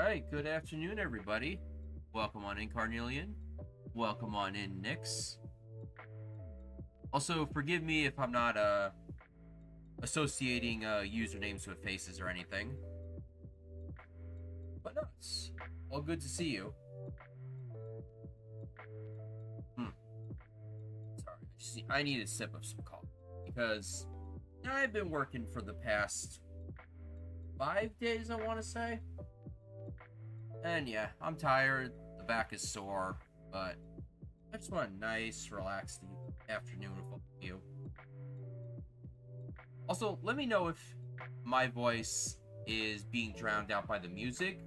right, good afternoon, everybody. Welcome on in, Carnelian. Welcome on in, Nix. Also, forgive me if I'm not associating usernames with faces or anything. But no, it's all good to see you. Sorry, I need a sip of some coffee because I've been working for the past 5 days, I want to say. And yeah, I'm tired, the back is sore, but I just want a nice, relaxed afternoon with all of you. Also, let me know if my voice is being drowned out by the music.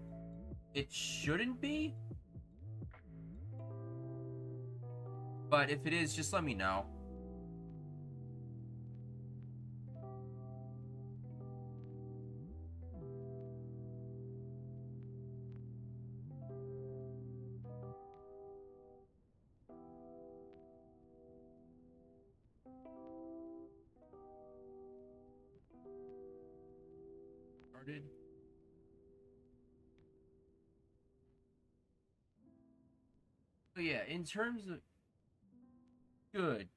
It shouldn't be, but if it is, just let me know. Started. But yeah, in terms of good.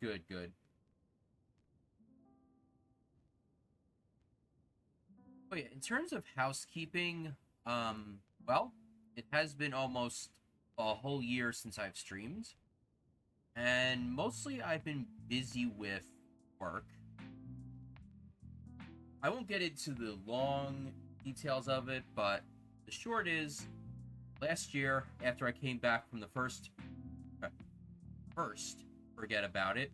But yeah, in terms of housekeeping, well, it has been almost a whole year since I've streamed, and mostly I've been busy with work. I won't get into the long details of it, but the short is, last year after I came back from the first forget about it,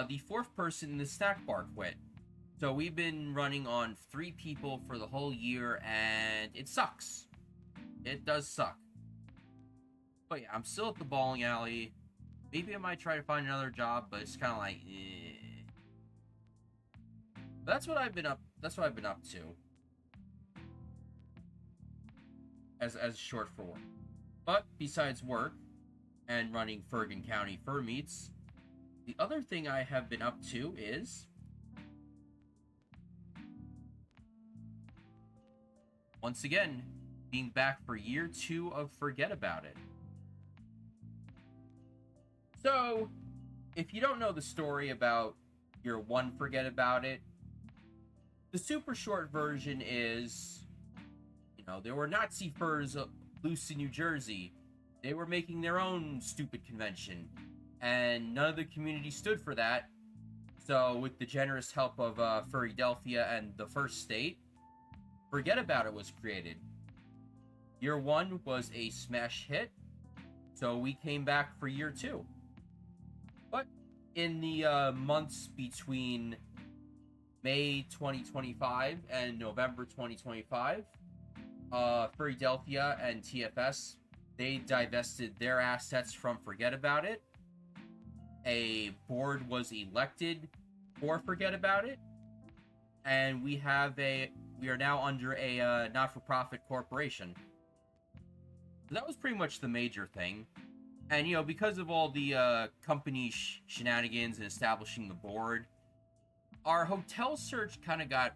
the fourth person in the snack bar quit. So we've been running on 3 people for the whole year, and it sucks. It does suck. But yeah, I'm still at the bowling alley. Maybe I might try to find another job, but it's kind of like, eh. That's what I've been up. That's what I've been up to. As short for work. But besides work and running Furgen County Fur Meets, the other thing I have been up to is once again being back for year 2 of Forget About It. So, if you don't know the story about year 1 Forget About It, the super short version is, there were Nazi furs loose in New Jersey. They were making their own stupid convention, and none of the community stood for that. So, with the generous help of Furgeddaboutit and the First State, Forget About It was created. Year 1 was a smash hit, so we came back for year 2. But in the months between May 2025 and November 2025, Furgeddaboutit and TFS, they divested their assets from Forget About It. A board was elected for Forget About It, and we are now under a not-for-profit corporation. So that was pretty much the major thing. And because of all the company shenanigans and establishing the board, our hotel search kind of got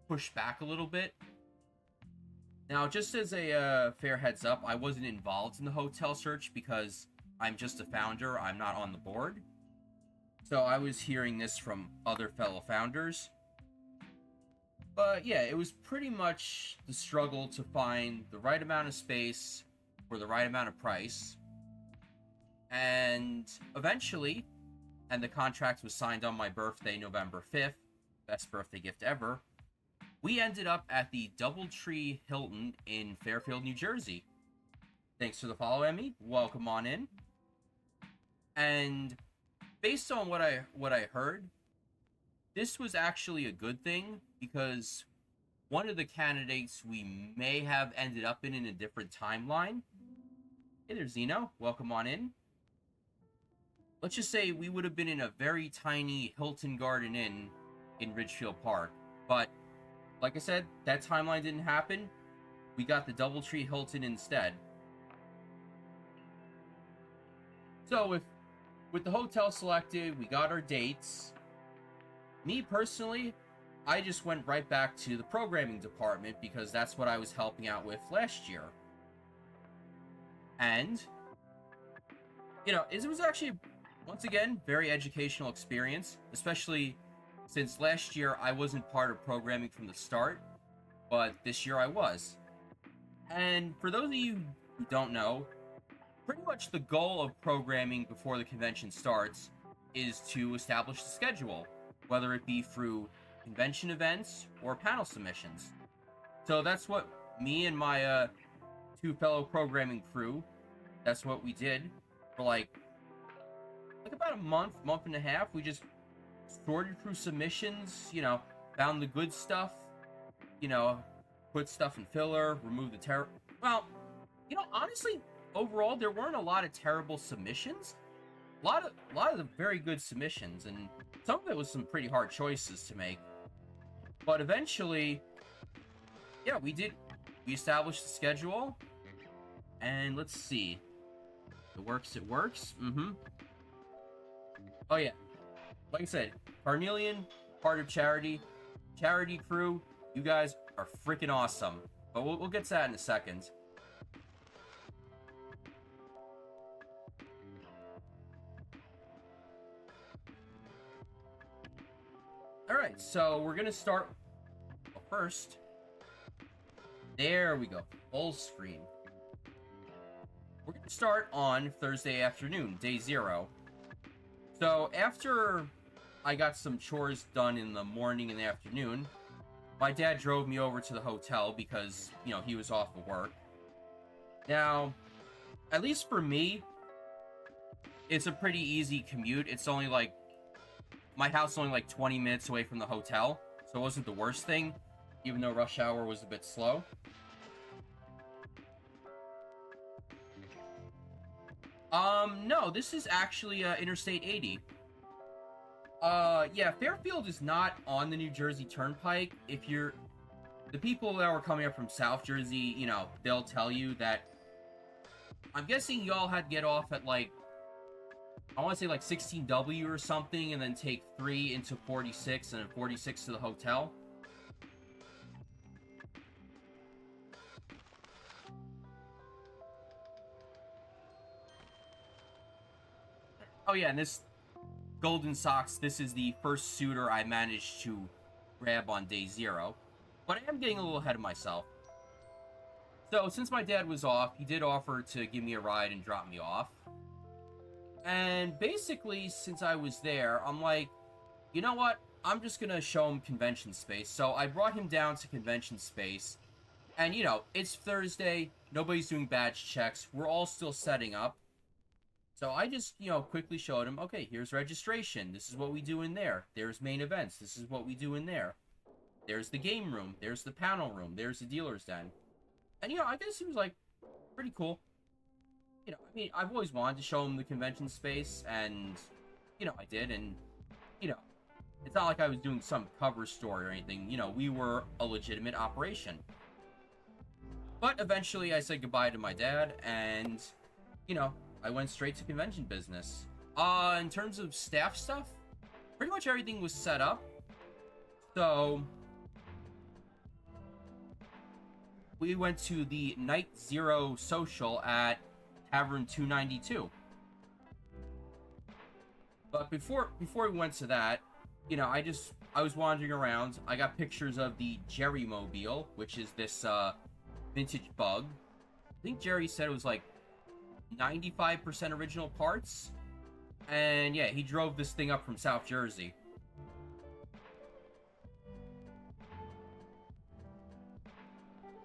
pushed back a little bit. Now, just as a fair heads up, I wasn't involved in the hotel search because I'm just a founder. I'm not on the board. So I was hearing this from other fellow founders. But yeah, it was pretty much the struggle to find the right amount of space for the right amount of price. And eventually, and the contract was signed on my birthday, November 5th, best birthday gift ever, we ended up at the Doubletree Hilton in Fairfield, New Jersey. Thanks for the follow, Emmy. Welcome on in. And based on what I heard, this was actually a good thing because one of the candidates we may have ended up in a different timeline. Hey there, Zeno. Welcome on in. Let's just say we would have been in a very tiny Hilton Garden Inn in Ridgefield Park. But, like I said, that timeline didn't happen. We got the Doubletree Hilton instead. So, with the hotel selected, we got our dates. Me, personally, I just went right back to the programming department because that's what I was helping out with last year. And, it was actually, once again, very educational experience, especially since last year I wasn't part of programming from the start, but this year I was. And for those of you who don't know, pretty much the goal of programming before the convention starts is to establish the schedule, whether it be through convention events or panel submissions. So that's what me and my two fellow programming crew, that's what we did for like about a month and a half. We just sorted through submissions, found the good stuff, put stuff in filler, removed the well, honestly, overall there weren't a lot of terrible submissions. A lot of the very good submissions, and some of it was some pretty hard choices to make. But eventually, yeah, we established the schedule, and let's see. It works. Oh yeah, like I said, Carnelian, part of charity crew. You guys are freaking awesome. But we'll get to that in a second. Alright, so we're gonna start first. There we go. Full screen. We're gonna start on Thursday afternoon, day 0. So after I got some chores done in the morning and the afternoon, my dad drove me over to the hotel because, he was off of work. Now, at least for me, it's a pretty easy commute. It's only like, my house is only like 20 minutes away from the hotel, so it wasn't the worst thing, even though rush hour was a bit slow. No, this is actually Interstate 80. Yeah, Fairfield is not on the New Jersey Turnpike. The people that were coming up from South Jersey, they'll tell you that. I'm guessing y'all had to get off at like, I want to say like 16W or something, and then take 3 into 46, and then 46 to the hotel. Oh yeah, and this Golden Socks, this is the first suitor I managed to grab on day 0. But I am getting a little ahead of myself. So, since my dad was off, he did offer to give me a ride and drop me off. And basically, since I was there, I'm like, you know what? I'm just gonna show him convention space. So I brought him down to convention space. And, it's Thursday. Nobody's doing badge checks. We're all still setting up. So I just, quickly showed him, okay, here's registration. This is what we do in there. There's main events. This is what we do in there. There's the game room. There's the panel room. There's the dealer's den. And, I guess he was, like, pretty cool. I've always wanted to show him the convention space, and, I did, and, it's not like I was doing some cover story or anything. We were a legitimate operation. But eventually I said goodbye to my dad, and, I went straight to convention business. In terms of staff stuff, pretty much everything was set up. So we went to the Night 0 social at Tavern 292. But before we went to that, I was wandering around. I got pictures of the Jerry Mobile, which is this vintage bug. I think Jerry said it was like 95% original parts. And yeah, he drove this thing up from South Jersey.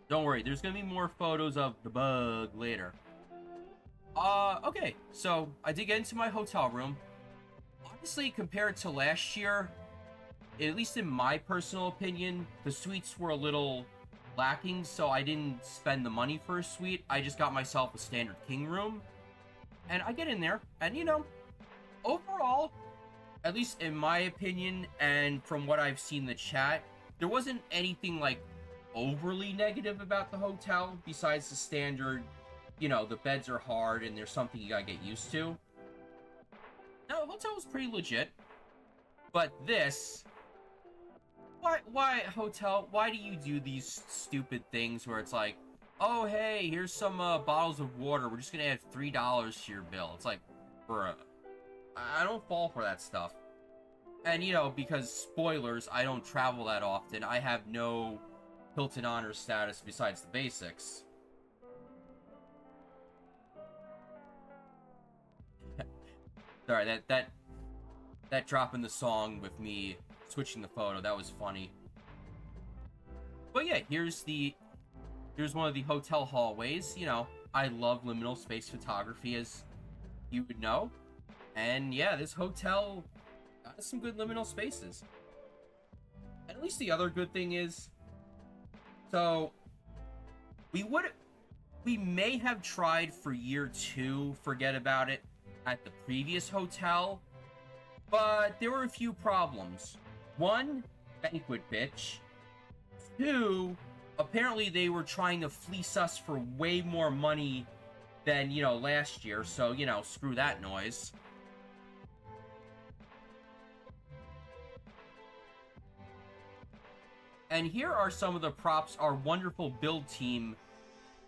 Don't worry, there's gonna be more photos of the bug later. Okay, so I did get into my hotel room. Honestly, compared to last year, at least in my personal opinion, the suites were a little lacking, so I didn't spend the money for a suite. I just got myself a standard king room. And I get in there, and overall, at least in my opinion, and from what I've seen in the chat, there wasn't anything like overly negative about the hotel, besides the standard, the beds are hard and there's something you gotta get used to. No, the hotel was pretty legit. But this, why, hotel, why do you do these stupid things where it's like, oh, hey, here's some bottles of water. We're just going to add $3 to your bill. It's like, bruh, I don't fall for that stuff. And, you know, because, spoilers, I don't travel that often. I have no Hilton Honor status besides the basics. Sorry, that drop in the song with me switching the photo, that was funny. But yeah, here's one of the hotel hallways. You know, I love liminal space photography, as you would know. And yeah, this hotel got some good liminal spaces. And at least the other good thing is, so we may have tried for year 2, forget about it, at the previous hotel, but there were a few problems. 1, banquet bitch. 2, apparently they were trying to fleece us for way more money than, you know, last year, so, you know, screw that noise. And here are some of the props our wonderful build team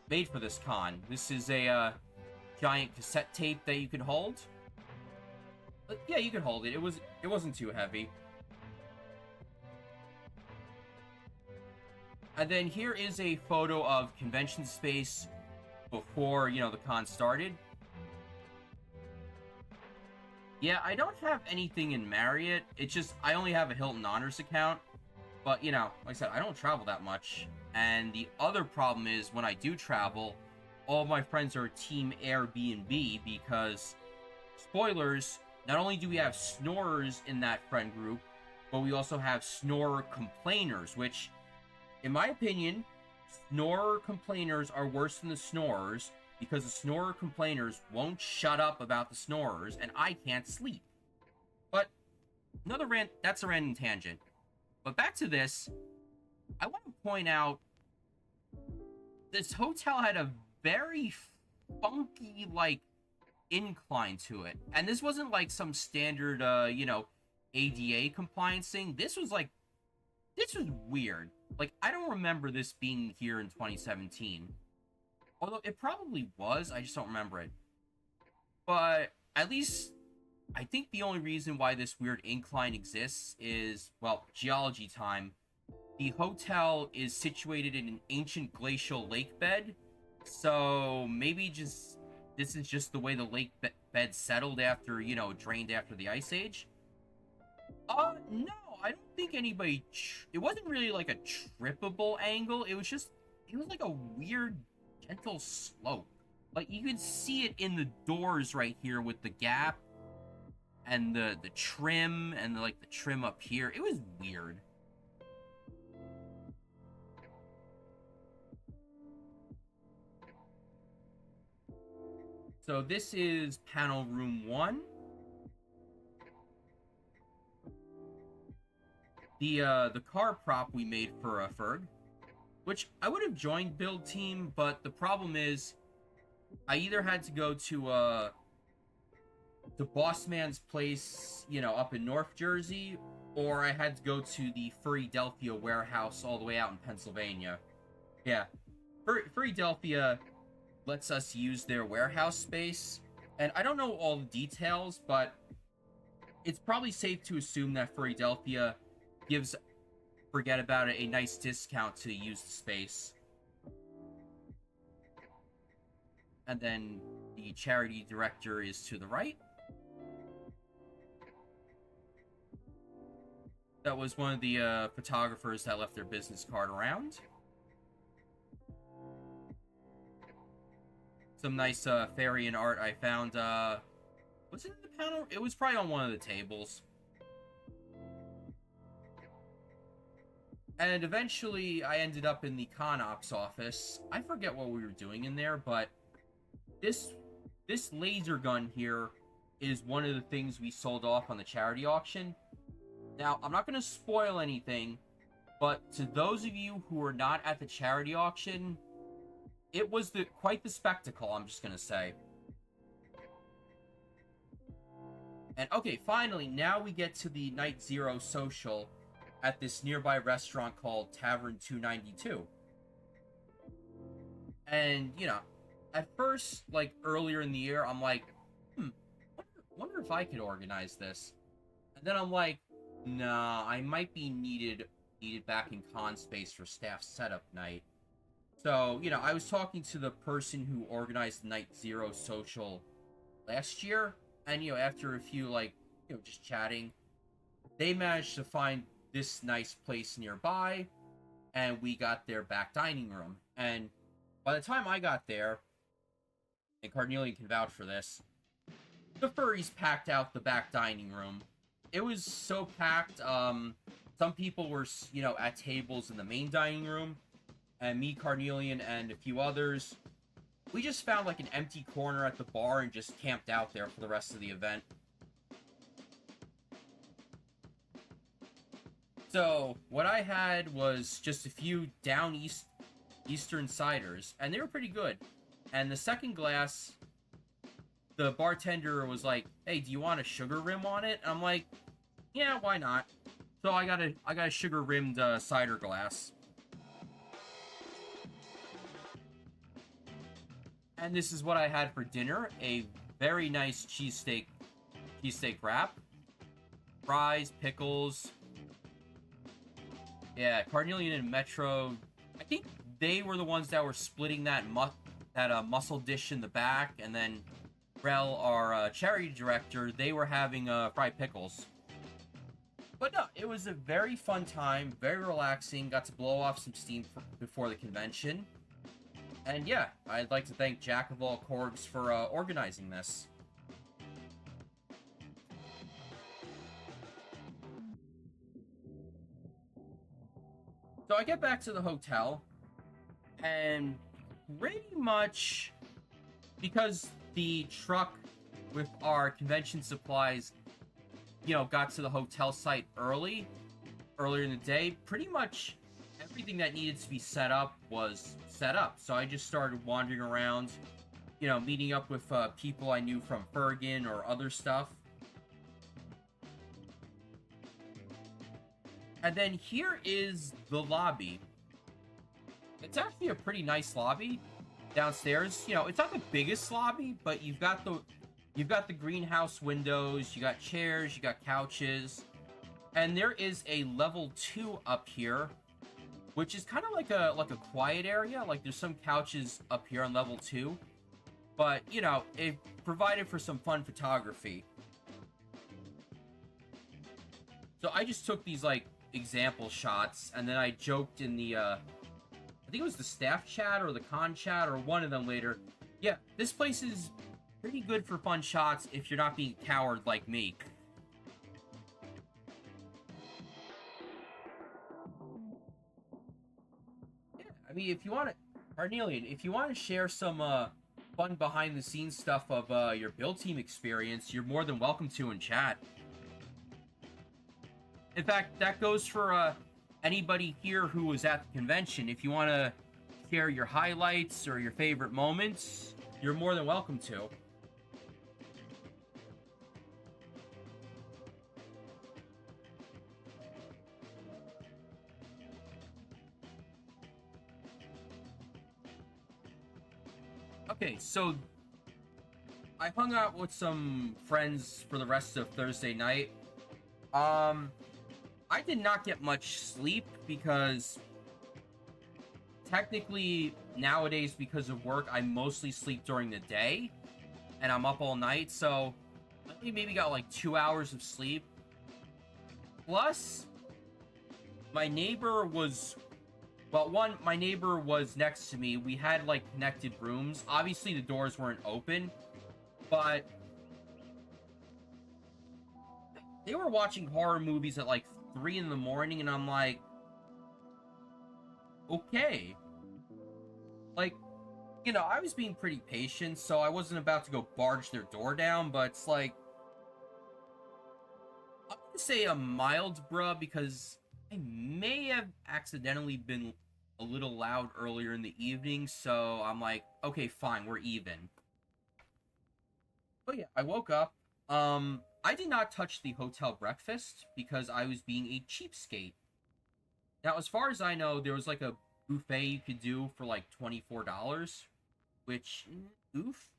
made for this con. This is a giant cassette tape that you can hold. But yeah, you can hold it. It wasn't too heavy. And then here is a photo of convention space before, you know, the con started. Yeah, I don't have anything in Marriott. It's just, I only have a Hilton Honors account. But, you know, like I said, I don't travel that much. And the other problem is, when I do travel, all of my friends are Team Airbnb because, spoilers, not only do we have snorers in that friend group, but we also have snorer complainers, which, in my opinion, snorer complainers are worse than the snorers because the snorer complainers won't shut up about the snorers, and I can't sleep. But, that's a random tangent. But back to this, I want to point out, this hotel had a very funky, like, incline to it. And this wasn't like some standard, you know, ADA compliance thing. This was weird. Like, I don't remember this being here in 2017. Although it probably was, I just don't remember it. But at least, I think the only reason why this weird incline exists is, well, geology time. The hotel is situated in an ancient glacial lake bed, so maybe this is just the way the lake bed settled after, you know, drained after the Ice Age. No, I don't think anybody... it wasn't really like a trippable angle, it was like a weird, gentle slope. Like, you could see it in the doors right here with the gap, and the trim, and the trim up here. It was weird. So this is panel room 1. The car prop we made for FURG, which I would have joined build team, but the problem is I either had to go to Bossman's place, you know, up in North Jersey, or I had to go to the Furgeddaboutit warehouse all the way out in Pennsylvania. Yeah, Furgeddaboutit lets us use their warehouse space, and I don't know all the details, but it's probably safe to assume that Furgeddaboutit gives Forget About It a nice discount to use the space. And then the charity director is to the right. That was one of the photographers that left their business card around. Some nice Farian art I found. Was it in the panel? It was probably on one of the tables. And eventually, I ended up in the ConOps office. I forget what we were doing in there, but this laser gun here is one of the things we sold off on the charity auction. Now, I'm not going to spoil anything, but to those of you who are not at the charity auction, it was quite the spectacle, I'm just going to say. And okay, finally, now we get to the Night Zero social. at this nearby restaurant called Tavern 292. And, at first, like earlier in the year, I'm like, wonder if I could organize this. And then I'm like, nah, I might be needed back in con space for staff setup night. So, I was talking to the person who organized Night Zero social last year, and after a few just chatting, they managed to find this nice place nearby, and we got their back dining room. And by the time I got there, and Carnelian can vouch for this, the furries packed out the back dining room. It was so packed. Some people were, at tables in the main dining room, and me, Carnelian, and a few others, we just found like an empty corner at the bar and just camped out there for the rest of the event. So what I had was just a few Eastern ciders, and they were pretty good. And the second glass, the bartender was like, "Hey, do you want a sugar rim on it?" And I'm like, "Yeah, why not?" So I got a sugar rimmed cider glass. And this is what I had for dinner: a very nice cheesesteak wrap, fries, pickles. Yeah, Carnelian and Metro, I think they were the ones that were splitting that muscle dish in the back, and then Rel, our charity director, they were having fried pickles. But no, it was a very fun time, very relaxing. Got to blow off some steam before the convention. And yeah, I'd like to thank Jack of all Korgs for organizing this. So I get back to the hotel, and pretty much because the truck with our convention supplies, got to the hotel site earlier in the day, pretty much everything that needed to be set up was set up. So I just started wandering around, meeting up with people I knew from Furgen or other stuff. And then here is the lobby. It's actually a pretty nice lobby downstairs. It's not the biggest lobby, but you've got the greenhouse windows, you got chairs, you got couches, and there is a level 2 up here, which is kind of like a quiet area. Like there's some couches up here on level 2, but it provided for some fun photography. So I just took these example shots, and then I joked in the I think it was the staff chat or the con chat or one of them later. Yeah, this place is pretty good for fun shots if you're not being a coward like me. Yeah, I mean, if you want to, Carnelian, if you want to share some fun behind the scenes stuff of your build team experience, you're more than welcome to in chat. In fact, that goes for anybody here who was at the convention. If you want to share your highlights or your favorite moments, you're more than welcome to. Okay, so I hung out with some friends for the rest of Thursday night. I did not get much sleep because technically nowadays, because of work, I mostly sleep during the day and I'm up all night, so I maybe got like 2 hours of sleep. Plus, my neighbor was, my neighbor was next to me. We had connected rooms. Obviously the doors weren't open, but they were watching horror movies at 3 in the morning, and I'm like, okay. I was being pretty patient, so I wasn't about to go barge their door down, but it's I'm gonna say a mild bruh, because I may have accidentally been a little loud earlier in the evening, so I'm like, okay, fine, we're even. But yeah, I woke up. I did not touch the hotel breakfast because I was being a cheapskate. Now, as far as I know, there was like a buffet you could do for like $24, which oof.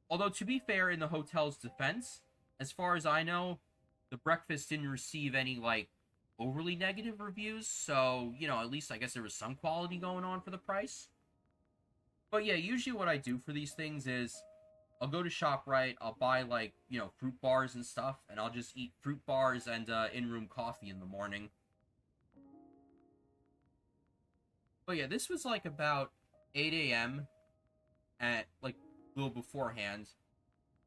Although to be fair, in the hotel's defense, as far as I know, the breakfast didn't receive any like overly negative reviews, so at least I guess there was some quality going on for the price. But yeah, usually what I do for these things is I'll go to ShopRite, I'll buy like fruit bars and stuff, and I'll just eat fruit bars and in-room coffee in the morning. But yeah, this was like about 8 a.m. at like a little beforehand,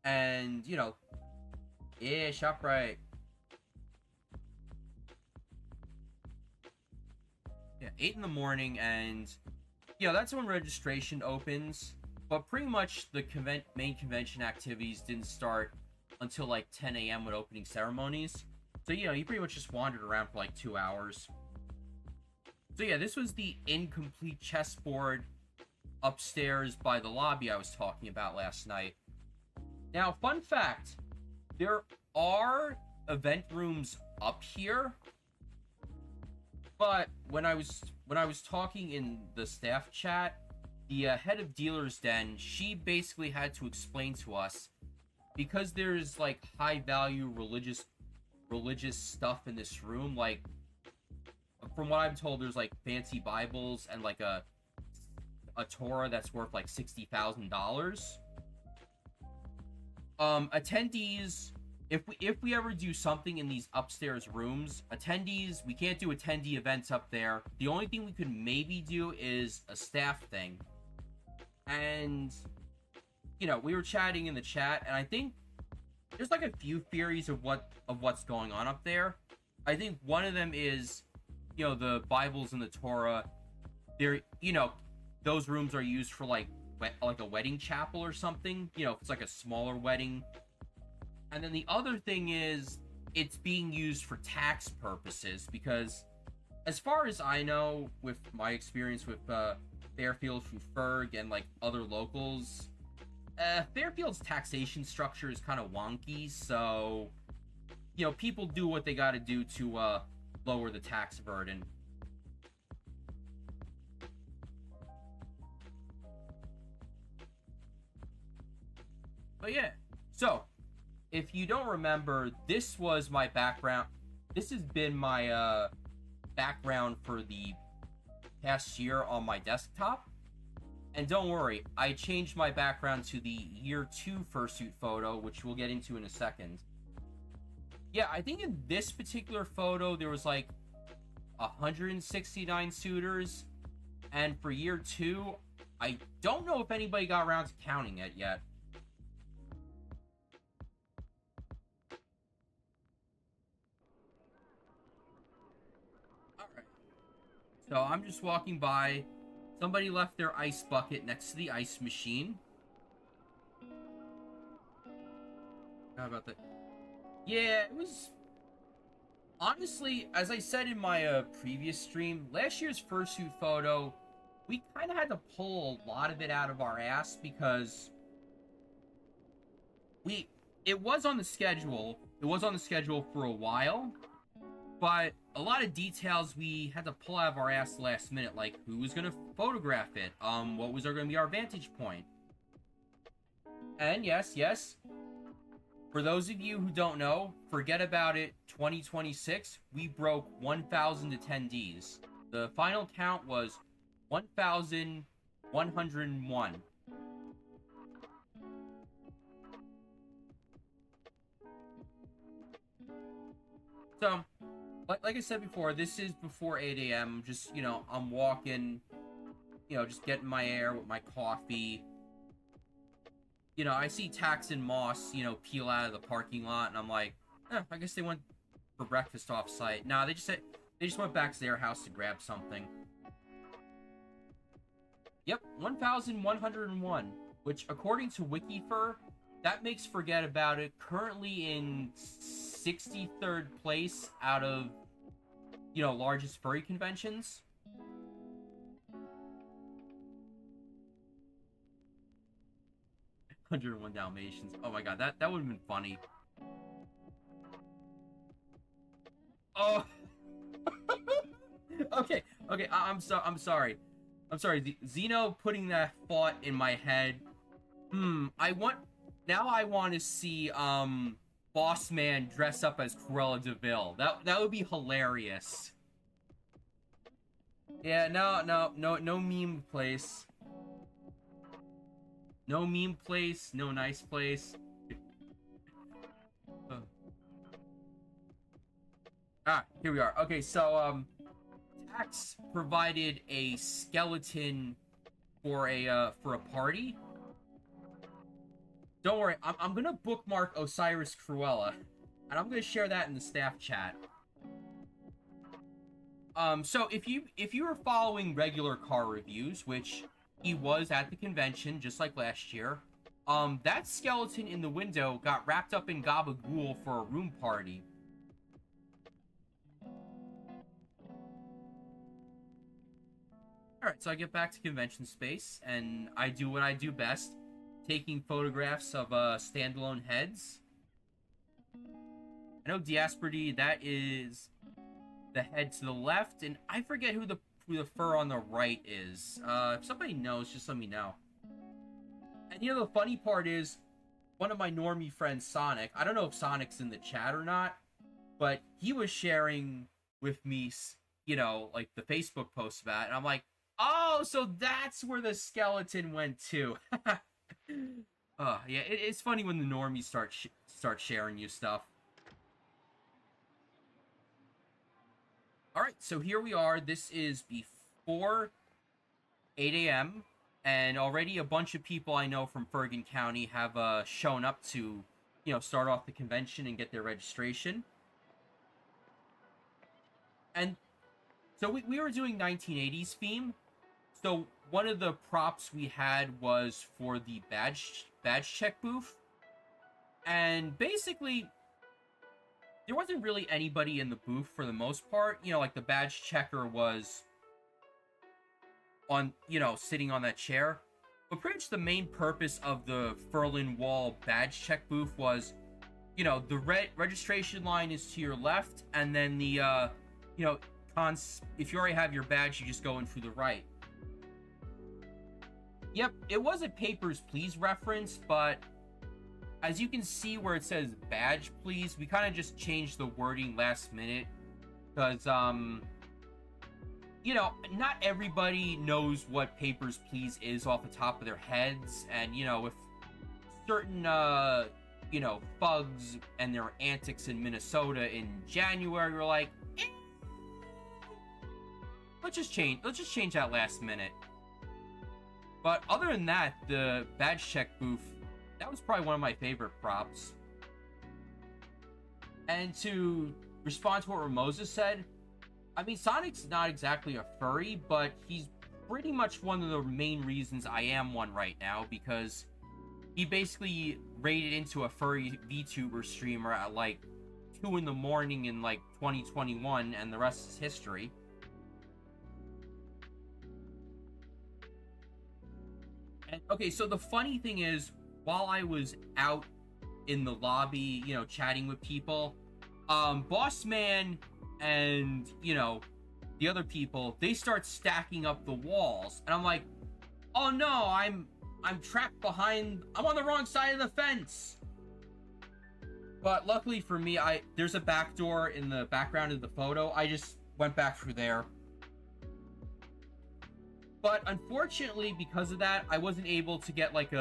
and yeah, ShopRite. Yeah, 8 in the morning, and that's when registration opens. But pretty much the main convention activities didn't start until like 10 a.m. with opening ceremonies. So you pretty much just wandered around for like 2 hours. So yeah, this was the incomplete chessboard upstairs by the lobby I was talking about last night. Now, fun fact, there are event rooms up here, but when I was talking in the staff chat, the head of Dealer's Den, she basically had to explain to us, because there's like high value religious stuff in this room, like from what I'm told, there's like fancy Bibles and like a Torah that's worth like $60,000. Attendees, if we ever do something in these upstairs rooms, attendees, we can't do attendee events up there. The only thing we could maybe do is a staff thing. And we were chatting in the chat, and I think there's like a few theories of what's going on up there. I think one of them is the Bibles and the Torah. They're those rooms are used for like a wedding chapel or something. If it's like a smaller wedding. And then the other thing is it's being used for tax purposes, because as far as I know, with my experience with Fairfield through FURG and like other locals, Fairfield's taxation structure is kind of wonky, so people do what they got to do to lower the tax burden. But yeah, so if you don't remember, this was my background. This has been my background for the past year on my desktop. And don't worry, I changed my background to the year 2 fursuit photo, which we'll get into in a second. Yeah, I think in this particular photo, there was like 169 suitors. And for year 2, I don't know if anybody got around to counting it yet. Alright. So I'm just walking by. Somebody left their ice bucket next to the ice machine. How about that? Yeah, it was... Honestly, as I said in my previous stream, last year's fursuit photo, we kind of had to pull a lot of it out of our ass, because it was on the schedule. It was on the schedule for a while, but a lot of details we had to pull out of our ass last minute, like who was going to photograph it, what was going to be our vantage point. And yes, for those of you who don't know, Forget About It 2026, we broke 1,000 attendees. The final count was 1,101. So, like I said before, this is before 8 a.m. Just, I'm walking, just getting my air with my coffee. I see Tax and Moss, peel out of the parking lot, and I'm like, I guess they went for breakfast off-site. Nah, they just went back to their house to grab something. Yep, 1,101, which, according to WikiFur, that makes Forget About It currently in 63rd place out of, largest furry conventions. "101 Dalmatians." Oh my god, that would have been funny. Oh. Okay, Okay, I'm sorry. I'm sorry. Zeno putting that thought in my head. I want now. I want to see Boss Man dress up as Cruella de Vil. That would be hilarious. Yeah, no meme place. No meme place. No nice place. Here we are. Okay, so Tax provided a skeleton for a party. Don't worry, I'm gonna bookmark Osiris Cruella, and I'm gonna share that in the staff chat. So if you were following regular car reviews, which he was at the convention just like last year, that skeleton in the window got wrapped up in gabagool for a room party. Alright, so I get back to convention space, and I do what I do best, taking photographs of standalone heads. I know Diasperity, that is the head to the left, and I forget who the fur on the right is. If somebody knows, just let me know. And you know, the funny part is, one of my normie friends, Sonic, I don't know if Sonic's in the chat or not, but he was sharing with me, you know, like the Facebook post about it, and I'm like, oh, so that's where the skeleton went to. Yeah, it's funny when the normies start sharing you stuff. All right, so here we are. This is before 8 a.m. and already a bunch of people I know from Furgeddaboutit County have shown up to, you know, start off the convention and get their registration. And so we were doing 1980s theme. So one of the props we had was for the badge check booth. And basically, there wasn't really anybody in the booth for the most part. You know, like the badge checker was on, you know, sitting on that chair. But pretty much the main purpose of the Furlin Wall badge check booth was, you know, the registration line is to your left, and then the, you know, if you already have your badge, you just go in through the right. Yep, it was a Papers, Please reference, but as you can see where it says badge, please, we kind of just changed the wording last minute because, you know, not everybody knows what Papers, Please is off the top of their heads, and, you know, with certain, you know, thugs and their antics in Minnesota in January, we're like, let's just change that last minute. But other than that, the badge check booth, that was probably one of my favorite props. And to respond to what Ramosa said, I mean, Sonic's not exactly a furry, but he's pretty much one of the main reasons I am one right now, because he basically raided into a furry VTuber streamer at like 2 in the morning in like 2021, and the rest is history. And, okay, so the funny thing is, while I was out in the lobby, you know, chatting with people, Boss Man and, you know, the other people, they start stacking up the walls, and I'm like, oh no, I'm trapped behind, I'm on the wrong side of the fence. But luckily for me, there's a back door in the background of the photo. I just went back through there. But unfortunately, because of that, I wasn't able to get like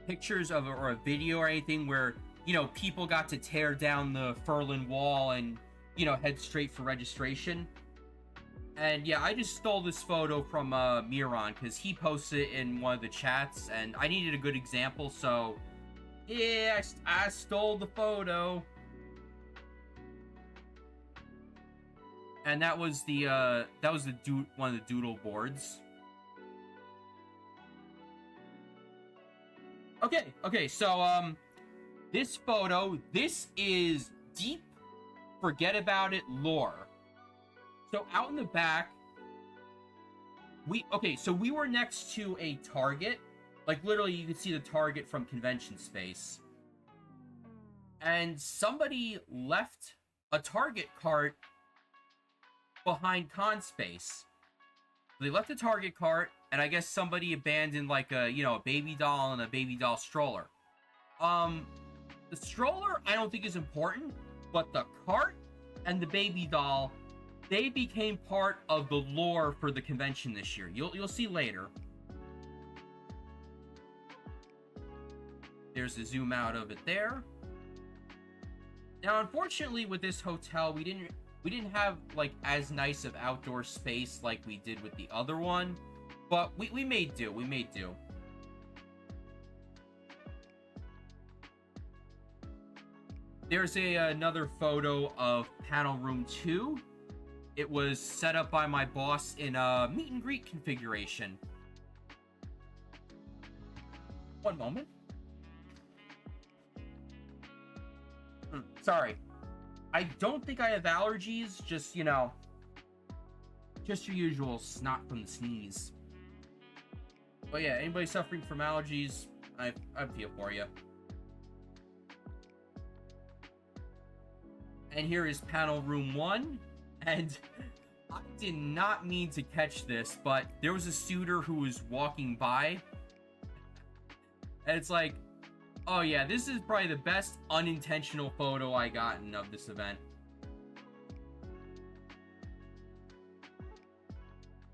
pictures of or a video or anything where, you know, people got to tear down the Furlin Wall and, you know, head straight for registration. And yeah, I just stole this photo from Miron because he posted it in one of the chats, and I needed a good example, so yeah, I stole the photo. And that was one of the doodle boards. Okay, so, this photo, this is deep Furgeddaboutit lore. So out in the back, we were next to a Target. Like, literally, you could see the Target from convention space. And somebody left a Target cart behind con space. They left the Target cart, and I guess somebody abandoned like a a baby doll and a baby doll stroller. Um, the stroller I don't think is important, but the cart and the baby doll, they became part of the lore for the convention this year. You'll see later. There's a zoom out of it there. Now, unfortunately, with this hotel, we didn't have like as nice of outdoor space like we did with the other one, but we made do. We made do. There's another photo of panel room 2. It was set up by my boss in a meet and greet configuration. One moment. Sorry. I don't think I have allergies, just your usual snot from the sneeze. But yeah, anybody suffering from allergies, I feel for you. And here is panel room 1, and I did not mean to catch this, but there was a suitor who was walking by, and it's like, oh yeah, this is probably the best unintentional photo I gotten of this event.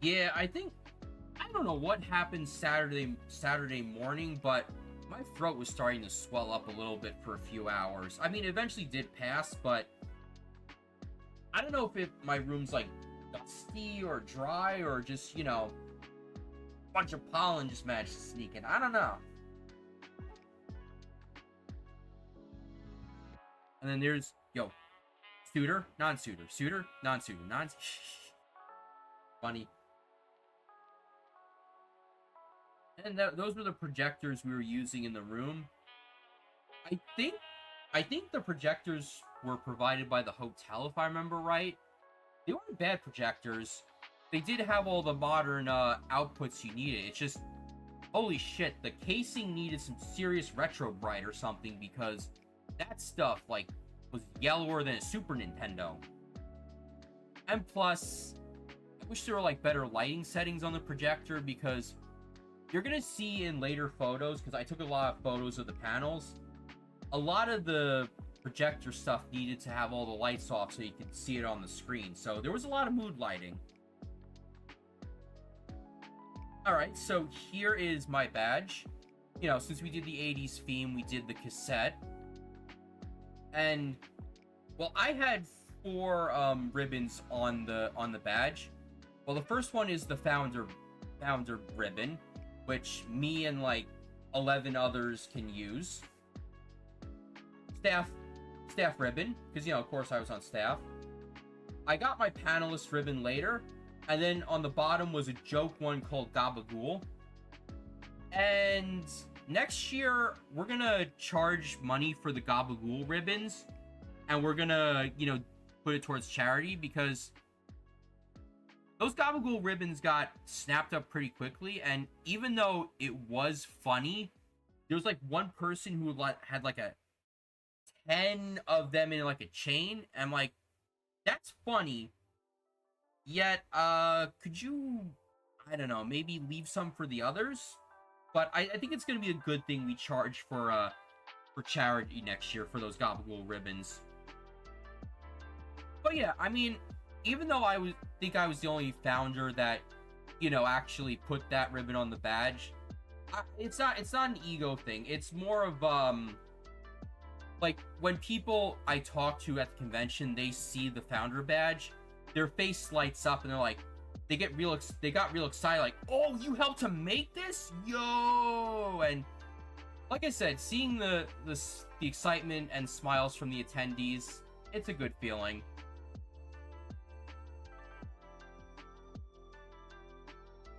Yeah, I don't know what happened Saturday morning, but my throat was starting to swell up a little bit for a few hours. I mean, it eventually did pass, but I don't know if my room's like dusty or dry or just, a bunch of pollen just managed to sneak in. I don't know. And then there's, suitor, non-suitor, suitor, non-suitor, funny. And those were the projectors we were using in the room. I think the projectors were provided by the hotel, if I remember right. They weren't bad projectors. They did have all the modern outputs you needed. It's just, holy shit, the casing needed some serious retro bright or something, because that stuff, like, was yellower than a Super Nintendo. And plus, I wish there were, like, better lighting settings on the projector, because you're gonna see in later photos, because I took a lot of photos of the panels, a lot of the projector stuff needed to have all the lights off so you could see it on the screen. So there was a lot of mood lighting. Alright, so here is my badge. Since we did the 80s theme, we did the cassette. And, well, I had 4 ribbons on the badge. Well, the first one is the founder ribbon, which me and like 11 others can use. Staff ribbon, because of course I was on staff. I got my panelist ribbon later, and then on the bottom was a joke one called Gabagool. And next year we're gonna charge money for the Gabagool ribbons, and we're gonna put it towards charity, because those Gabagool ribbons got snapped up pretty quickly, and even though it was funny, there was like one person who had like a 10 of them in like a chain, and I'm like, that's funny, yet could you, I don't know, maybe leave some for the others? But I think it's gonna be a good thing we charge for charity next year for those Gabagool ribbons. But yeah, I mean, even though I think I was the only founder that actually put that ribbon on the badge, it's not an ego thing. It's more of like, when people I talk to at the convention, they see the founder badge, their face lights up and they're like, they got real excited, like, oh, you helped to make this, yo! And like I said, seeing the excitement and smiles from the attendees, it's a good feeling.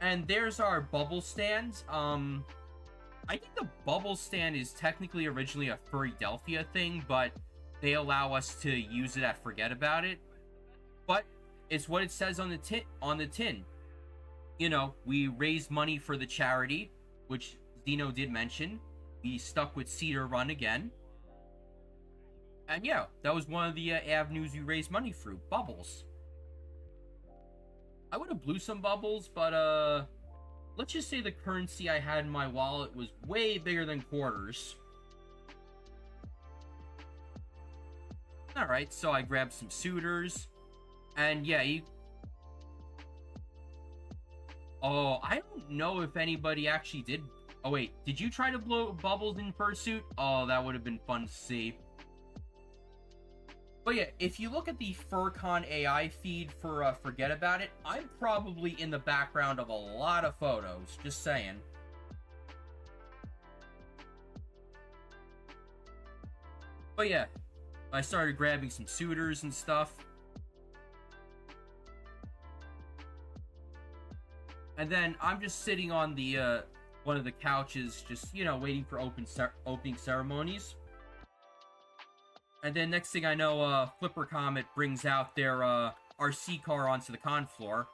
And there's our bubble stand. I think the bubble stand is technically originally a Furgeddaboutit thing, but they allow us to use it at Furgeddaboutit. But it's what it says on the tin. We raised money for the charity, which Zeno did mention. We stuck with Cedar Run again. And yeah, that was one of the avenues we raised money through, bubbles. I would have blew some bubbles, but let's just say the currency I had in my wallet was way bigger than quarters. Alright, so I grabbed some suitors. And yeah, oh, I don't know if anybody actually did. Oh wait, did you try to blow bubbles in fursuit? Oh, that would have been fun to see. But yeah, if you look at the FurCon AI feed for Forget About It, I'm probably in the background of a lot of photos. Just saying. But yeah, I started grabbing some suitors and stuff. And then I'm just sitting on the one of the couches, just, you know, waiting for opening ceremonies. And then next thing I know, Flipper Comet brings out their RC car onto the con floor.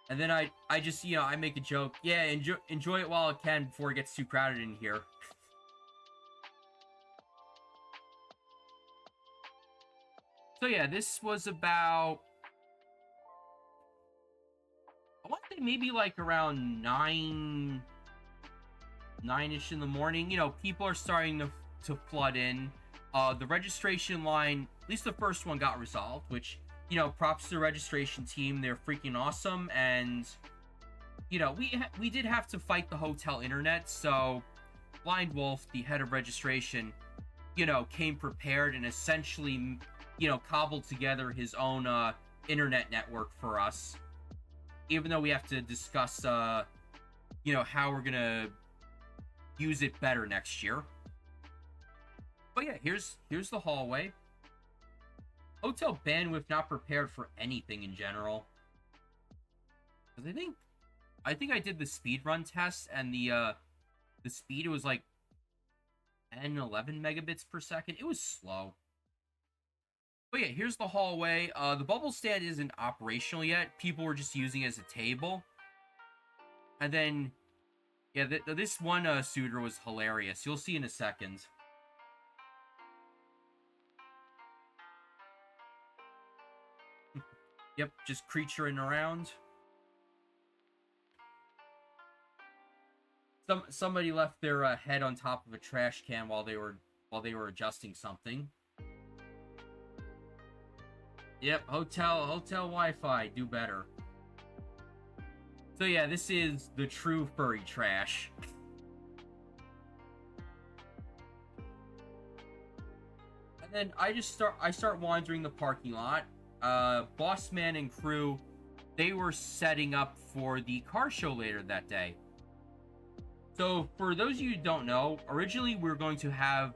And then I just, you know, I make a joke. Yeah, enjoy it while it can before it gets too crowded in here. So yeah, this was about, I want to say maybe like around 9-ish in the morning. You know, people are starting to flood in. The registration line, at least the first one, got resolved, which, you know, props to the registration team. They're freaking awesome. And, you know, we did have to fight the hotel internet, so Blind Wolf, the head of registration, you know, came prepared and essentially, you know, cobbled together his own internet network for us. Even though we have to discuss, you know, how we're gonna use it better next year. But yeah, here's the hallway. Hotel bandwidth not prepared for anything in general. Because I think I did the speed run test, and the speed, it was like 10, 11 megabits per second. It was slow. But yeah, here's the hallway. The bubble stand isn't operational yet. People were just using it as a table. And then, yeah, this one suitor was hilarious. You'll see in a second. Yep, just creaturing around. Somebody left their head on top of a trash can while they were adjusting something. Yep, hotel Wi-Fi, do better. So yeah, this is the true furry trash. And then I start wandering the parking lot. Boss Man and crew, they were setting up for the car show later that day. So for those of you who don't know, originally we were going to have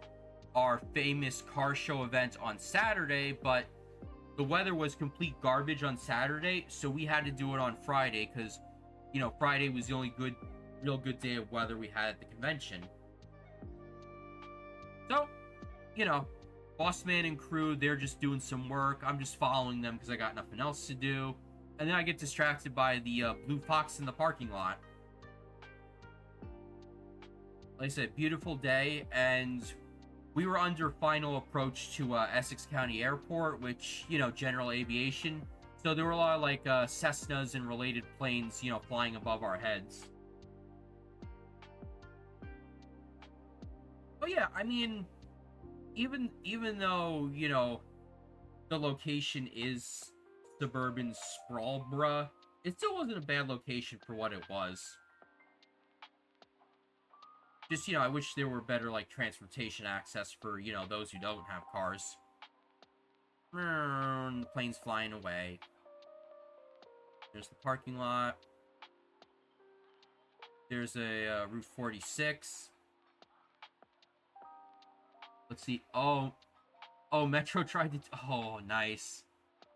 our famous car show event on Saturday, but the weather was complete garbage on Saturday, so we had to do it on Friday because, you know, Friday was the only real good day of weather we had at the convention. So, you know, Boss Man and crew, they're just doing some work. I'm just following them because I got nothing else to do. And then I get distracted by the blue fox in the parking lot. Like I said, beautiful day, and we were under final approach to Essex County Airport, which, you know, general aviation. So there were a lot of, like, Cessnas and related planes, you know, flying above our heads. But yeah, I mean, even though, you know, the location is suburban sprawl, bruh, it still wasn't a bad location for what it was. Just, you know, I wish there were better, like, transportation access for, you know, those who don't have cars. The plane's flying away. There's the parking lot. There's a Route 46. Let's see. Oh, Metro tried to... Oh, nice.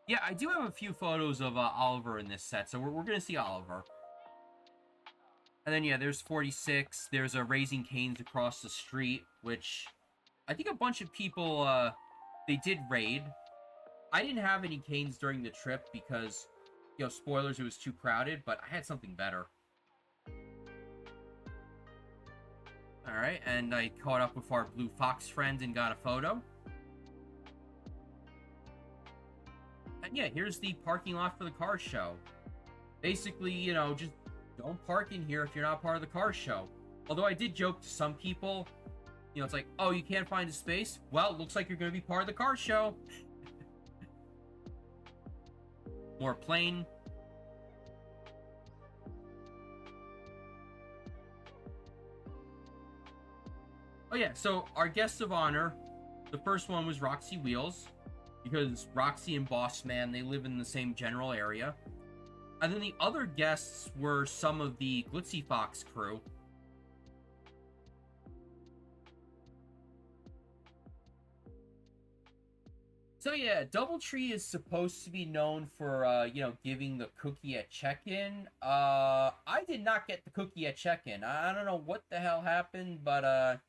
Yeah, I do have a few photos of Oliver in this set, so we're going to see Oliver. And then, yeah, there's 46. There's a Raising Cane's across the street, which I think a bunch of people, they did raid. I didn't have any canes during the trip because, you know, spoilers, it was too crowded, but I had something better. Alright, and I caught up with our Blue Fox friend and got a photo. And yeah, here's the parking lot for the car show. Basically, you know, just don't park in here if you're not part of the car show. Although I did joke to some people, you know, it's like, oh, you can't find a space? Well, it looks like you're going to be part of the car show. More plain. Oh yeah, so our guests of honor, the first one was Roxy Wheels, because Roxy and Boss Man, they live in the same general area. And then the other guests were some of the Glitzy Fox crew. So yeah, Doubletree is supposed to be known for, you know, giving the cookie at check-in. I did not get the cookie at check-in. I don't know what the hell happened, but,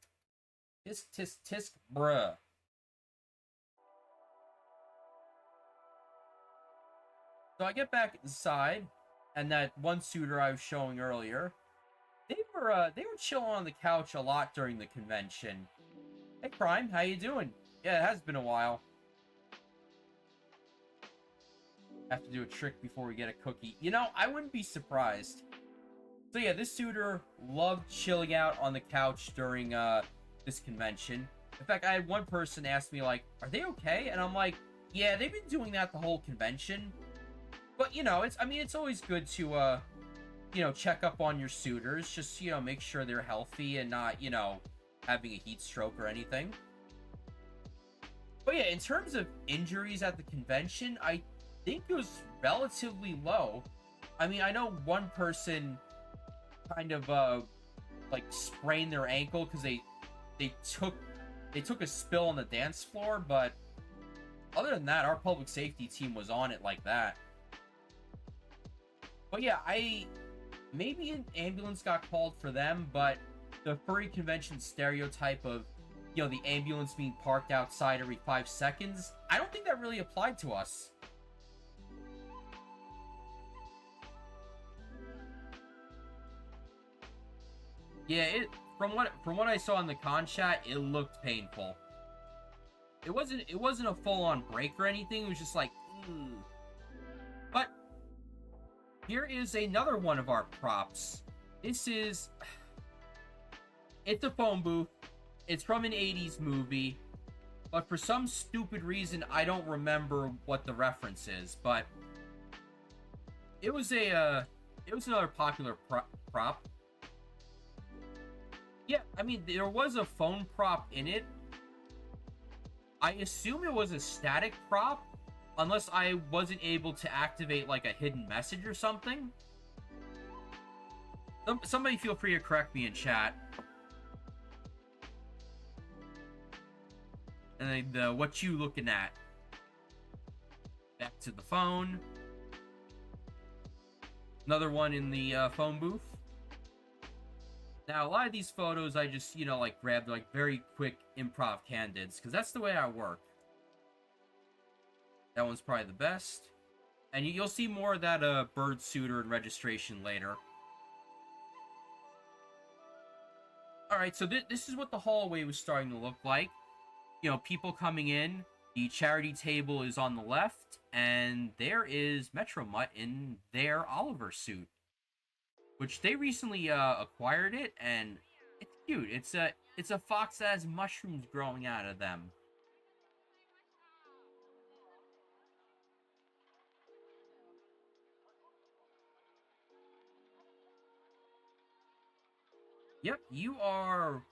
tisk, tisk, tisk, bruh. So I get back inside, and that one suitor I was showing earlier, they were chilling on the couch a lot during the convention. Hey, Prime, how you doing? Yeah, it has been a while. Have to do a trick before we get a cookie. You know, I wouldn't be surprised. So yeah, this suitor loved chilling out on the couch during this convention. In fact, I had one person ask me like, "Are they okay?" And I'm like, "Yeah, they've been doing that the whole convention." But you know, it's always good to you know, check up on your suitors, just, you know, make sure they're healthy and not, you know, having a heat stroke or anything. But yeah, in terms of injuries at the convention, I think it was relatively low. I mean, I know one person kind of like sprained their ankle because they took a spill on the dance floor, but other than that, our public safety team was on it like that. But yeah, maybe an ambulance got called for them, but the furry convention stereotype of, you know, the ambulance being parked outside every 5 seconds, I don't think that really applied to us. Yeah, from what I saw in the con chat, it looked painful. It wasn't a full on break or anything. It was just like, ooh. But here is another one of our props. It's a phone booth. It's from an 80s movie, but for some stupid reason I don't remember what the reference is, but it was another popular prop. Yeah, I mean, there was a phone prop in it. I assume it was a static prop, unless I wasn't able to activate like a hidden message or something. Somebody feel free to correct me in chat. And then what you looking at? Back to the phone. Another one in the phone booth. Now, a lot of these photos I just, you know, like grabbed like very quick improv candids, because that's the way I work. That one's probably the best. And you'll see more of that bird suitor and registration later. Alright, so this is what the hallway was starting to look like. You know, people coming in. The charity table is on the left, and there is Metromutt in their Oliver suit, which they recently acquired it, and it's cute. It's a fox that has mushrooms growing out of them. Yep, you are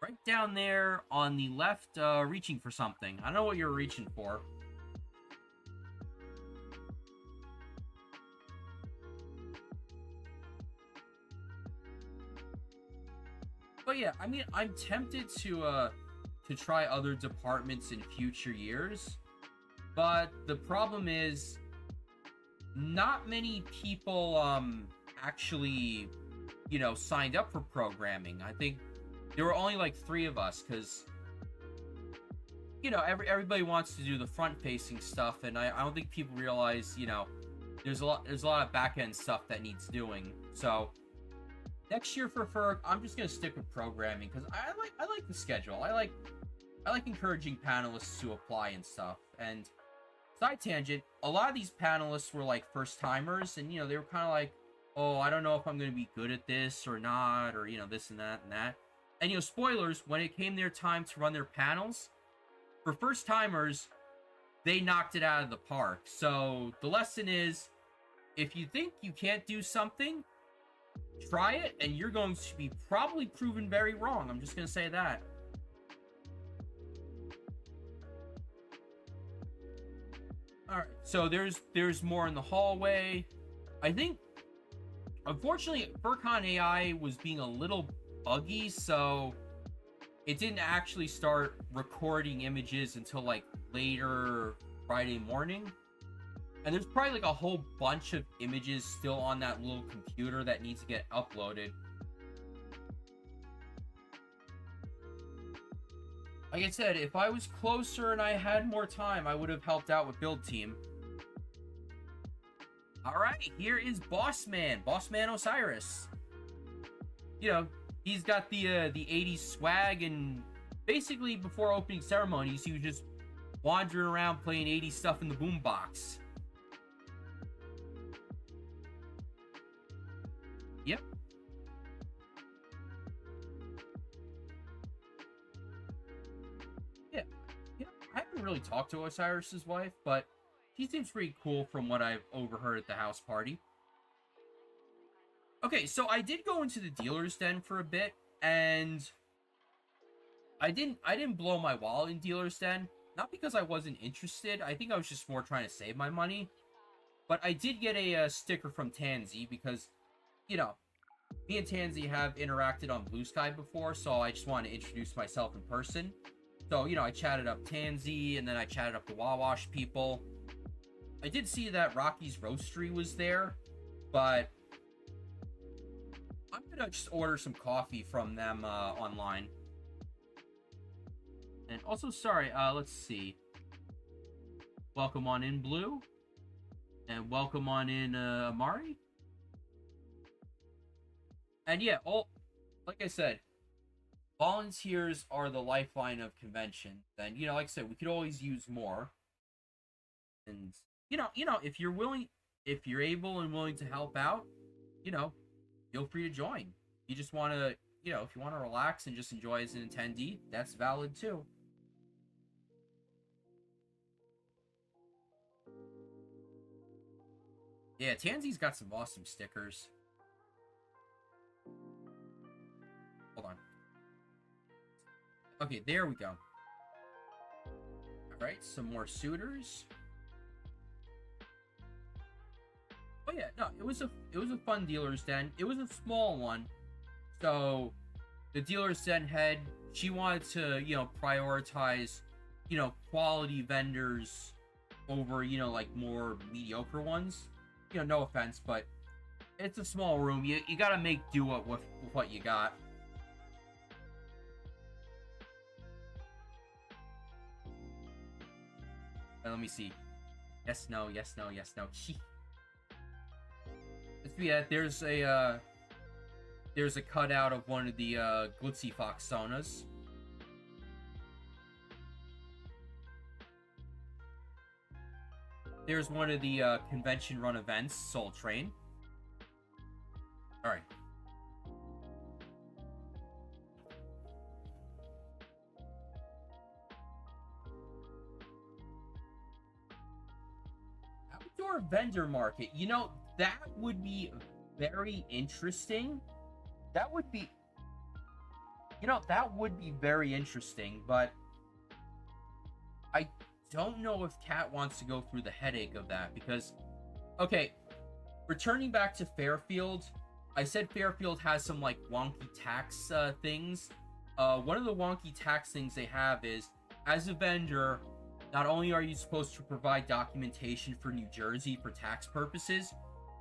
right down there on the left, reaching for something. I don't know what you're reaching for. But yeah, I mean, I'm tempted to try other departments in future years, but the problem is not many people actually, you know, signed up for programming. I think there were only like 3 of us, because, you know, everybody wants to do the front facing stuff, and I don't think people realize, you know, there's a lot of back end stuff that needs doing. So next year for FURG, I'm just gonna stick with programming, because I like the schedule. I like encouraging panelists to apply and stuff, and side tangent, a lot of these panelists were like first timers, and they were kind of like, oh, I don't know if I'm going to be good at this or not, or this and that and that. And spoilers, when it came their time to run their panels, for first timers, they knocked it out of the park. So the lesson is, if you think you can't do something, try it, and you're going to be probably proven very wrong. I'm just going to say that. Alright, so there's more in the hallway. I think, unfortunately, FurCon AI was being a little buggy, so it didn't actually start recording images until, like, later Friday morning. And there's probably, like, a whole bunch of images still on that little computer that needs to get uploaded. Like I said, if I was closer and I had more time, I would have helped out with Build Team. Alright, here is Bossman Osiris. He's got the 80s swag, and basically before opening ceremonies, he was just wandering around playing 80s stuff in the boombox. Yep. Yeah. I haven't really talked to Osiris's wife, but she seems pretty cool from what I've overheard at the house party. Okay, so I did go into the dealer's den for a bit, and I didn't blow my wallet in dealer's den. Not because I wasn't interested. I think I was just more trying to save my money. But I did get a sticker from Tansy because, me and Tansy have interacted on Blue Sky before, so I just wanted to introduce myself in person. So, I chatted up Tansy, and then I chatted up the Wawash people. I did see that Rocky's Roastery was there, but I'm gonna just order some coffee from them online. And also, sorry, let's see. Welcome on in, Blue. And welcome on in, Amari. And yeah, like I said, volunteers are the lifeline of conventions. And, like I said, we could always use more. And, if you're willing, if you're able and willing to help out, feel free to join. You just want to, if you want to relax and just enjoy as an attendee, that's valid too. Yeah, Tansy's got some awesome stickers. Hold on. Okay, there we go. Alright, some more suitors. Oh yeah, no, it was a fun dealer's den. It was a small one. So the dealer's den head, she wanted to, prioritize, quality vendors over, like more mediocre ones. No offense, but it's a small room. You gotta make do with what you got. Let me see. Yes, no, yes, no, yes, no. Yeah, there's a cutout of one of the Glitzy Fox Sonas. There's one of the convention run events, Soul Train. Alright. Outdoor vendor market. That would be very interesting. That would be very interesting, but I don't know if Kat wants to go through the headache of that because, okay, returning back to Fairfield, I said Fairfield has some, like, wonky tax things. One of the wonky tax things they have is, as a vendor, not only are you supposed to provide documentation for New Jersey for tax purposes,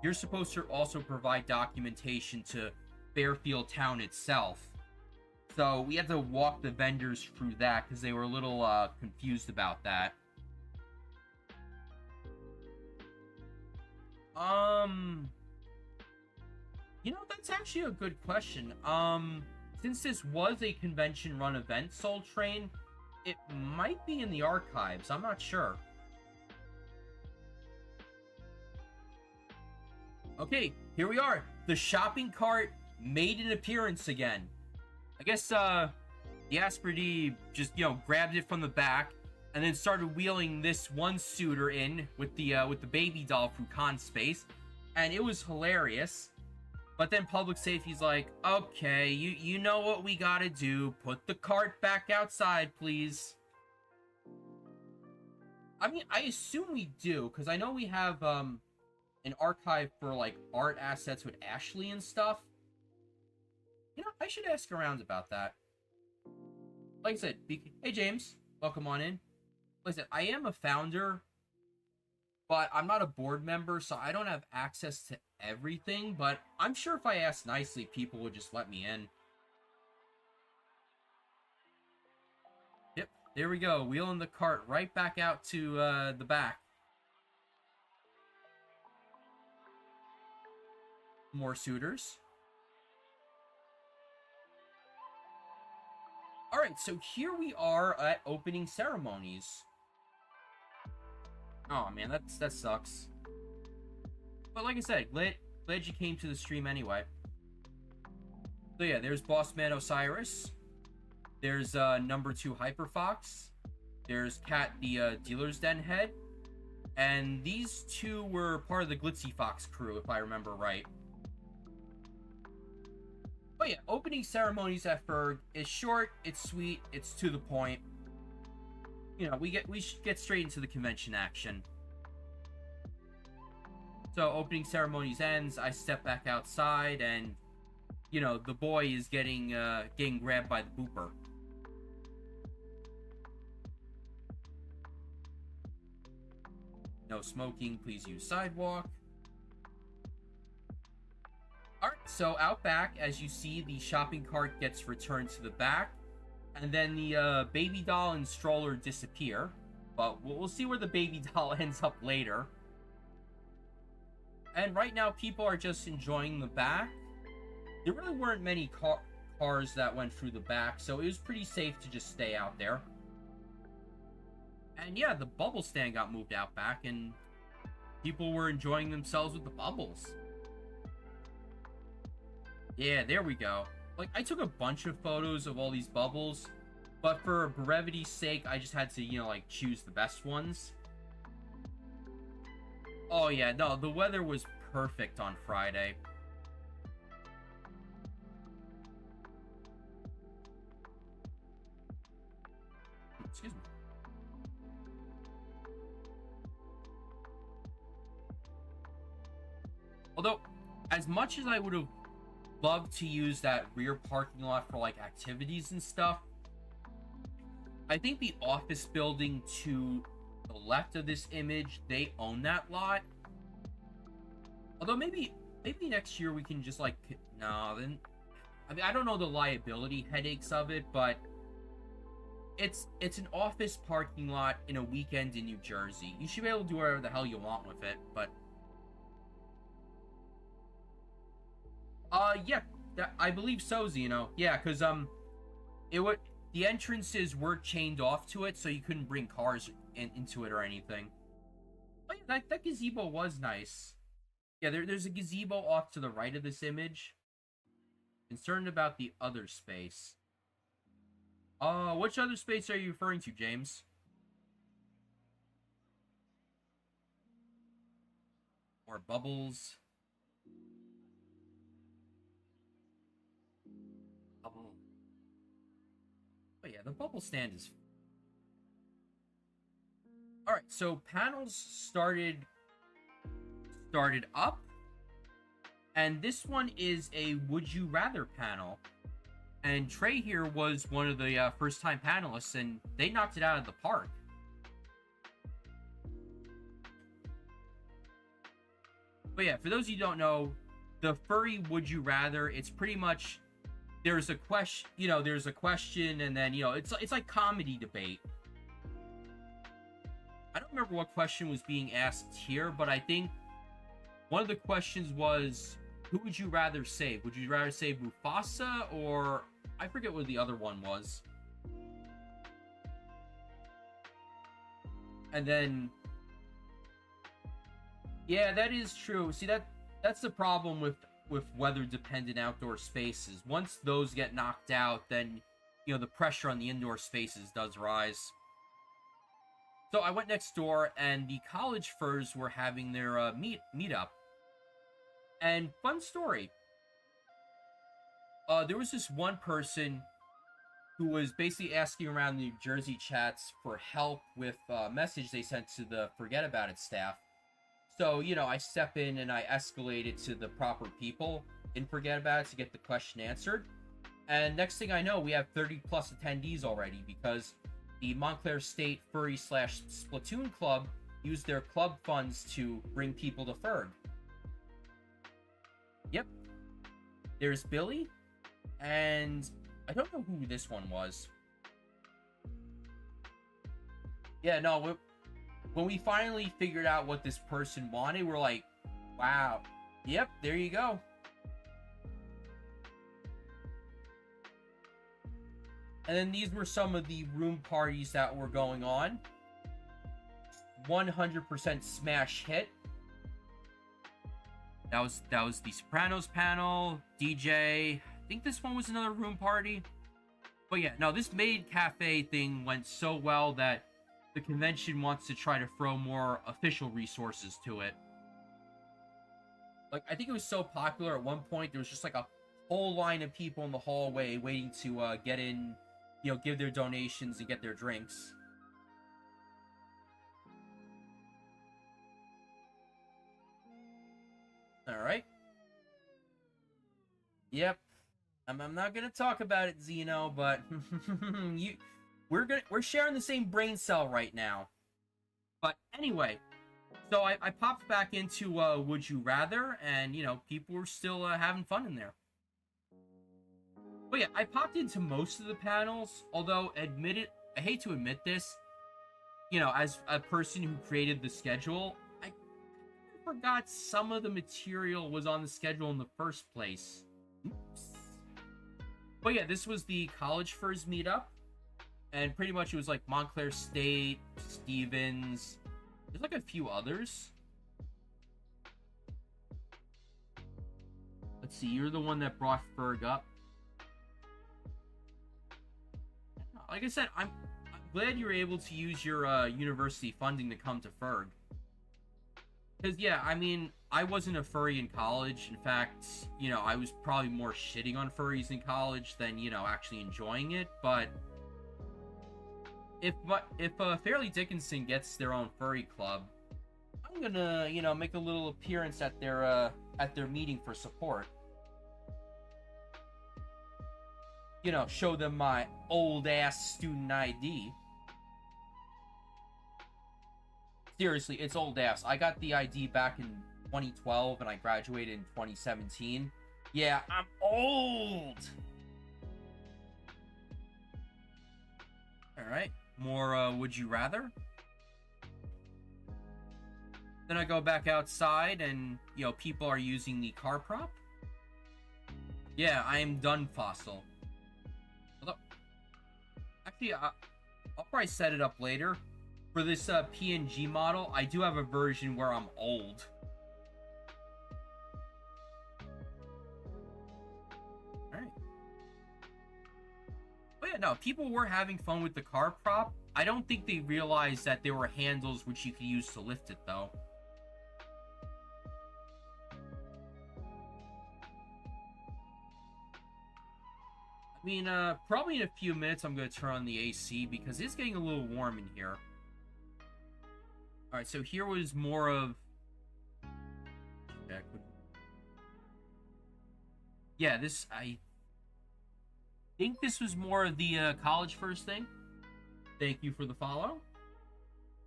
you're supposed to also provide documentation to Fairfield town itself. So we had to walk the vendors through that because they were a little confused about that. That's actually a good question. Since this was a convention run event, Soul Train, it might be in the archives. I'm not sure. Okay, here we are. The shopping cart made an appearance again. I guess the Asperdy just grabbed it from the back and then started wheeling this one suitor in with the baby doll from con space, and it was hilarious. But then public safety's like, okay, you know what we gotta do? Put the cart back outside, please. I mean, I assume we do, because I know we have an archive for like art assets with Ashley and stuff. I should ask around about that. Like I said, hey James, welcome on in. Like I said, I am a founder, but I'm not a board member, so I don't have access to everything, but I'm sure if I asked nicely, people would just let me in. Yep, there we go, wheeling the cart right back out to the back. More suitors. Alright, so here we are at opening ceremonies. Oh man, that sucks. But like I said, glad you came to the stream anyway. So yeah, there's Bossman Osiris. There's number 2 Hyperfox. There's Cat the Dealer's Den head. And these two were part of the Glitzy Fox crew, if I remember right. But yeah, opening ceremonies at FURG is short, it's sweet, it's to the point. We should get straight into the convention action. So opening ceremonies ends, I step back outside, and the boy is getting grabbed by the booper. No smoking, please use sidewalk. Alright, so out back, as you see, the shopping cart gets returned to the back, and then the baby doll and stroller disappear. But we'll see where the baby doll ends up later. And right now, people are just enjoying the back. There really weren't many cars that went through the back, so it was pretty safe to just stay out there. And yeah, the bubble stand got moved out back, and people were enjoying themselves with the bubbles. Yeah, there we go. Like, I took a bunch of photos of all these bubbles, but for brevity's sake, I just had to, choose the best ones. Oh yeah, no, the weather was perfect on Friday. Excuse me. Although, as much as I would have loved to use that rear parking lot for like activities and stuff, I think the office building to the left of this image, they own that lot. Although maybe next year we can just I don't know the liability headaches of it, but it's an office parking lot in a weekend in New Jersey. You should be able to do whatever the hell you want with it, but yeah, I believe so, Zeno. Yeah, because the entrances were chained off to it, so you couldn't bring cars into it or anything. Oh yeah, that gazebo was nice. Yeah, there's a gazebo off to the right of this image. Concerned about the other space. Which other space are you referring to, James? Or bubbles? Bubble. Oh yeah, the bubble stand is... Alright, so panels started up, and this one is a Would You Rather panel, and Trey here was one of the first time panelists, and they knocked it out of the park. But yeah, for those of you who don't know, the furry Would You Rather, it's pretty much there's a question, and then it's like comedy debate. I don't remember what question was being asked here, but I think one of the questions was, who would you rather save? Would you rather save Mufasa, or I forget what the other one was. And then, yeah, that is true. See, That's the problem with weather dependent outdoor spaces. Once those get knocked out, then the pressure on the indoor spaces does rise. So I went next door, and the college furs were having their meetup. And fun story, there was this one person who was basically asking around the New Jersey chats for help with a message they sent to the Forget About It staff. So, I step in and I escalate it to the proper people in Forget About It to get the question answered. And next thing I know, we have 30 plus attendees already because the Montclair State Furry / Splatoon Club used their club funds to bring people to FURG. Yep. There's Billy, and I don't know who this one was. Yeah, no, when we finally figured out what this person wanted, we're like, wow, yep, there you go. And then these were some of the room parties that were going on. 100% smash hit. That was the Sopranos panel, DJ. I think this one was another room party. But yeah, no, this Maid Cafe thing went so well that the convention wants to try to throw more official resources to it. Like, I think it was so popular at one point, there was just like a whole line of people in the hallway waiting to get in, give their donations and get their drinks. All right. Yep. I'm not gonna talk about it, Zeno, but we're sharing the same brain cell right now. But anyway, so I popped back into Would You Rather, and people were still having fun in there. But yeah, I popped into most of the panels, although I hate to admit this, as a person who created the schedule, I forgot some of the material was on the schedule in the first place. Oops. But yeah, this was the College Furs meetup, and pretty much it was like Montclair State, Stevens, there's like a few others. Let's see, you're the one that brought FURG up. Like I said, I'm glad you were able to use your university funding to come to FURG. Because, yeah, I mean, I wasn't a furry in college. In fact, I was probably more shitting on furries in college than, actually enjoying it. But if Fairleigh Dickinson gets their own furry club, I'm gonna, make a little appearance at their meeting for support. Show them my old-ass student ID. Seriously, it's old ass. I got the ID back in 2012 and I graduated in 2017. Yeah, I'm old! Alright, more Would You Rather? Then I go back outside and, people are using the car prop. Yeah, I am done, Fossil. Although, actually, I'll probably set it up later. For this PNG model, I do have a version where I'm old. Alright. But yeah, no, people were having fun with the car prop. I don't think they realized that there were handles which you could use to lift it, though. I mean, probably in a few minutes I'm going to turn on the AC because it's getting a little warm in here. Alright, so here was more of... Yeah, I think this was more of the college first thing. Thank you for the follow.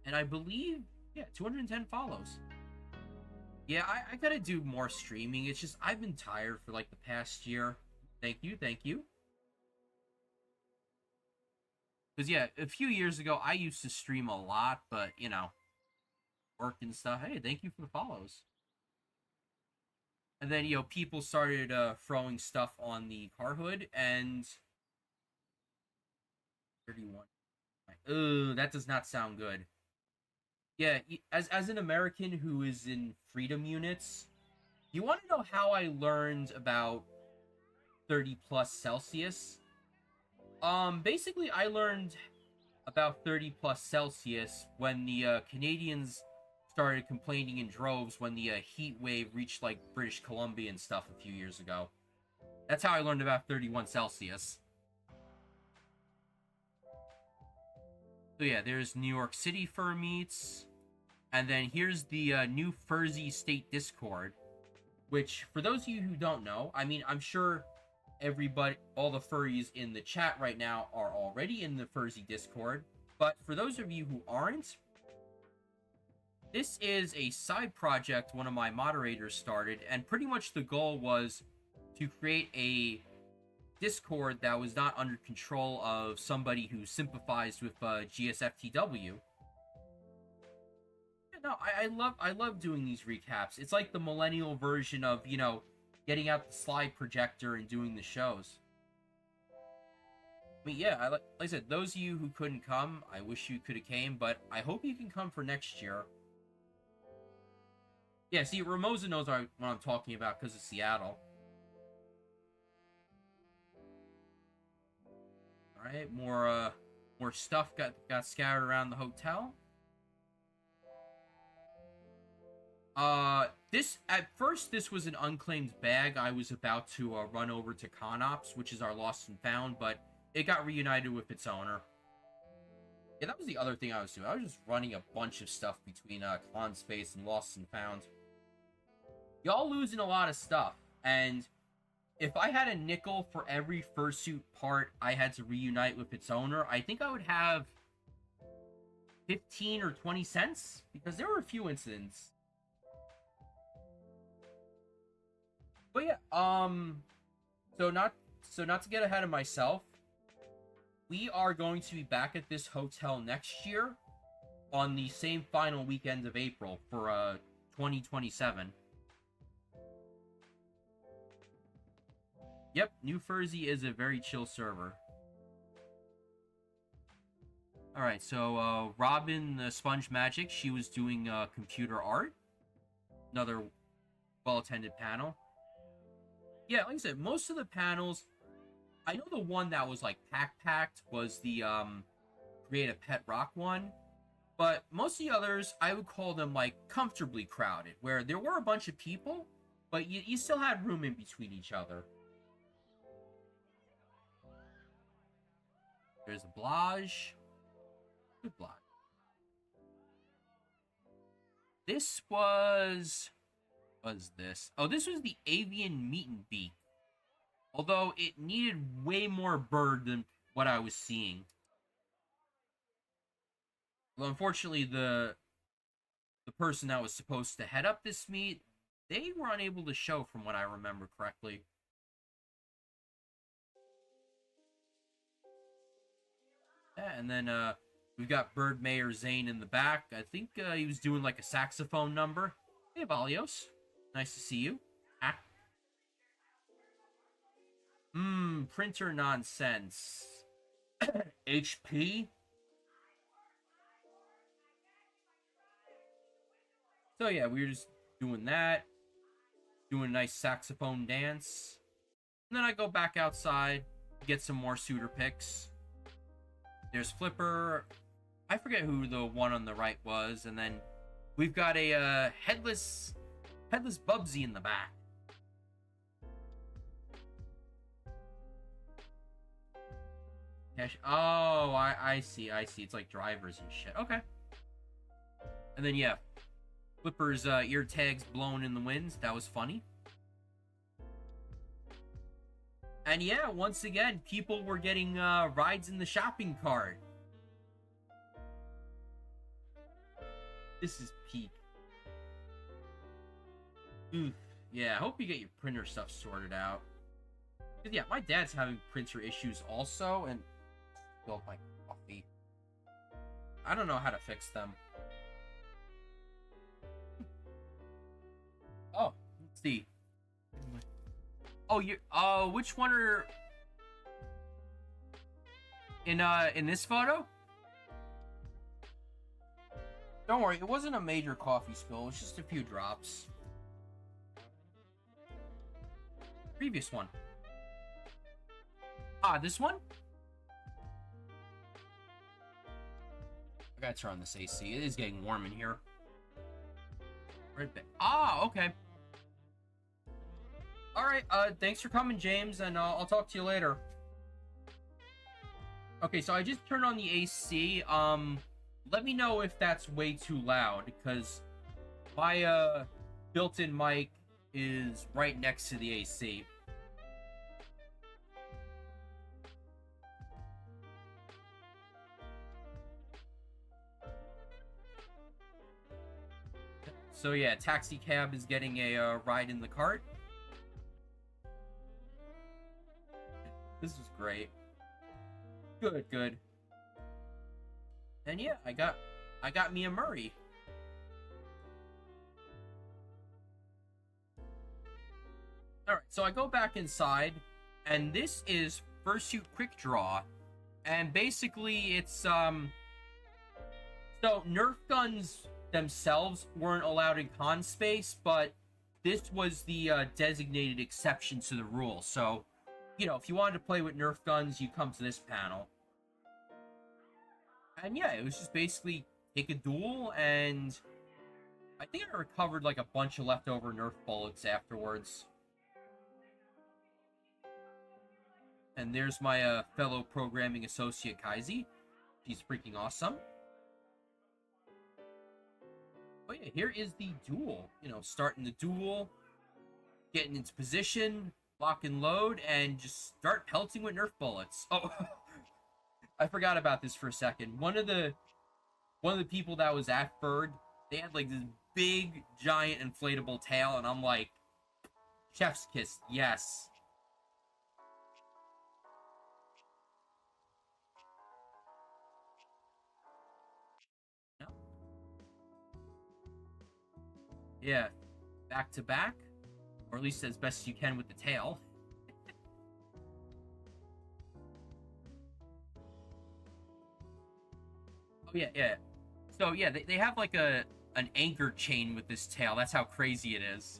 And I believe, yeah, 210 follows. Yeah, I gotta do more streaming. It's just, I've been tired for like the past year. Thank you, thank you. Because, yeah, a few years ago, I used to stream a lot, but, work and stuff. Hey, thank you for the follows. And then, people started throwing stuff on the car hood, and 31. Ugh, that does not sound good. Yeah, as an American who is in freedom units, You want to know how I learned about 30 plus Celsius? Basically, I learned about 30 plus Celsius when the Canadians started complaining in droves when the heat wave reached like British Columbia and stuff a few years ago. That's how I learned about 31 Celsius. So yeah, there's New York City fur meets. And then here's the new Furzy State Discord, which, for those of you who don't know, I mean, I'm sure everybody, all the furries in the chat right now are already in the Furzy Discord. But for those of you who aren't, this is a side project one of my moderators started, and pretty much the goal was to create a Discord that was not under control of somebody who sympathized with GSFTW. No, I love doing these recaps. It's like the millennial version of, you know, getting out the slide projector and doing the shows. I mean, yeah, like I said, those of you who couldn't come, I wish you could have came, but I hope you can come for next year. Yeah, see, Ramosa knows what I'm talking about because of Seattle. All right, more stuff got scattered around the hotel. This at first this was an unclaimed bag. I was about to run over to Conops, which is our lost and found, but it got reunited with its owner. Yeah, that was the other thing I was doing. I was just running a bunch of stuff between Con Space and Lost and Found. Y'all losing a lot of stuff, and if I had a nickel for every fursuit part I had to reunite with its owner, I think I would have 15 or 20 cents, because there were a few incidents. But yeah, so not to get ahead of myself, we are going to be back at this hotel next year on the same final weekend of April for 2027. Yep, New Furzy is a very chill server. Alright, so Robin the Sponge Magic, she was doing computer art. Another well-attended panel. Yeah, like I said, most of the panels, I know the one that was like packed was the Create a Pet Rock one, but most of the others, I would call them like comfortably crowded, where there were a bunch of people, but you still had room in between each other. There's a Blage. Good Blage. This was this? Oh, this was the Avian Meat and Beak. Although it needed way more bird than what I was seeing. Well, unfortunately, the person that was supposed to head up this meet, they were unable to show from what I remember correctly. Yeah, and then we've got Bird Mayor Zane in the back. I think he was doing like a saxophone number. Hey, Valios. Nice to see you. Ah. Printer nonsense. HP? So yeah, we were just doing that. Doing a nice saxophone dance. And then I go back outside, get some more suitor pics. There's Flipper. I forget who the one on the right was. And then we've got a headless Bubsy in the back. Oh, I see. It's like drivers and shit. Okay. And then, yeah. Flipper's ear tags blown in the winds. That was funny. And yeah, once again, people were getting rides in the shopping cart. This is peak. Oof. Yeah, I hope you get your printer stuff sorted out. Because, yeah, my dad's having printer issues also, and spilled my coffee. I don't know how to fix them. Oh, let's see. Oh, you. Which one are in this photo? Don't worry, it wasn't a major coffee spill. It was just a few drops. previous one? Ah, this one? I gotta turn on this AC. It is getting warm in here. Right back. Ah, okay. Alright, thanks for coming, James, and I'll talk to you later. Okay, so I just turned on the AC. Let me know if that's way too loud, because my, built-in mic is right next to the AC. So yeah, Taxi Cab is getting a ride in the cart. This is great. Good, good. And yeah, I got me a Murray. Alright, so I go back inside, and this is Fursuit Quick Draw. And basically it's so Nerf guns themselves weren't allowed in con space, but this was the designated exception to the rule. So, you know, if you wanted to play with Nerf guns, you come to this panel. And yeah, it was just basically take a duel, and I think I recovered like a bunch of leftover Nerf bullets afterwards. And there's my fellow programming associate, Kaisi. She's freaking awesome. Oh yeah, here is the duel. You know, starting the duel, getting into position, lock and load, and just start pelting with Nerf bullets. Oh, I forgot about this for a second. One of the people that was at FURG, they had like this big, giant, inflatable tail, and I'm like, chef's kiss, yes. No? Yeah, back to back, or at least as best as you can with the tail. Oh yeah, yeah. So yeah, they have like an anchor chain with this tail. That's how crazy it is.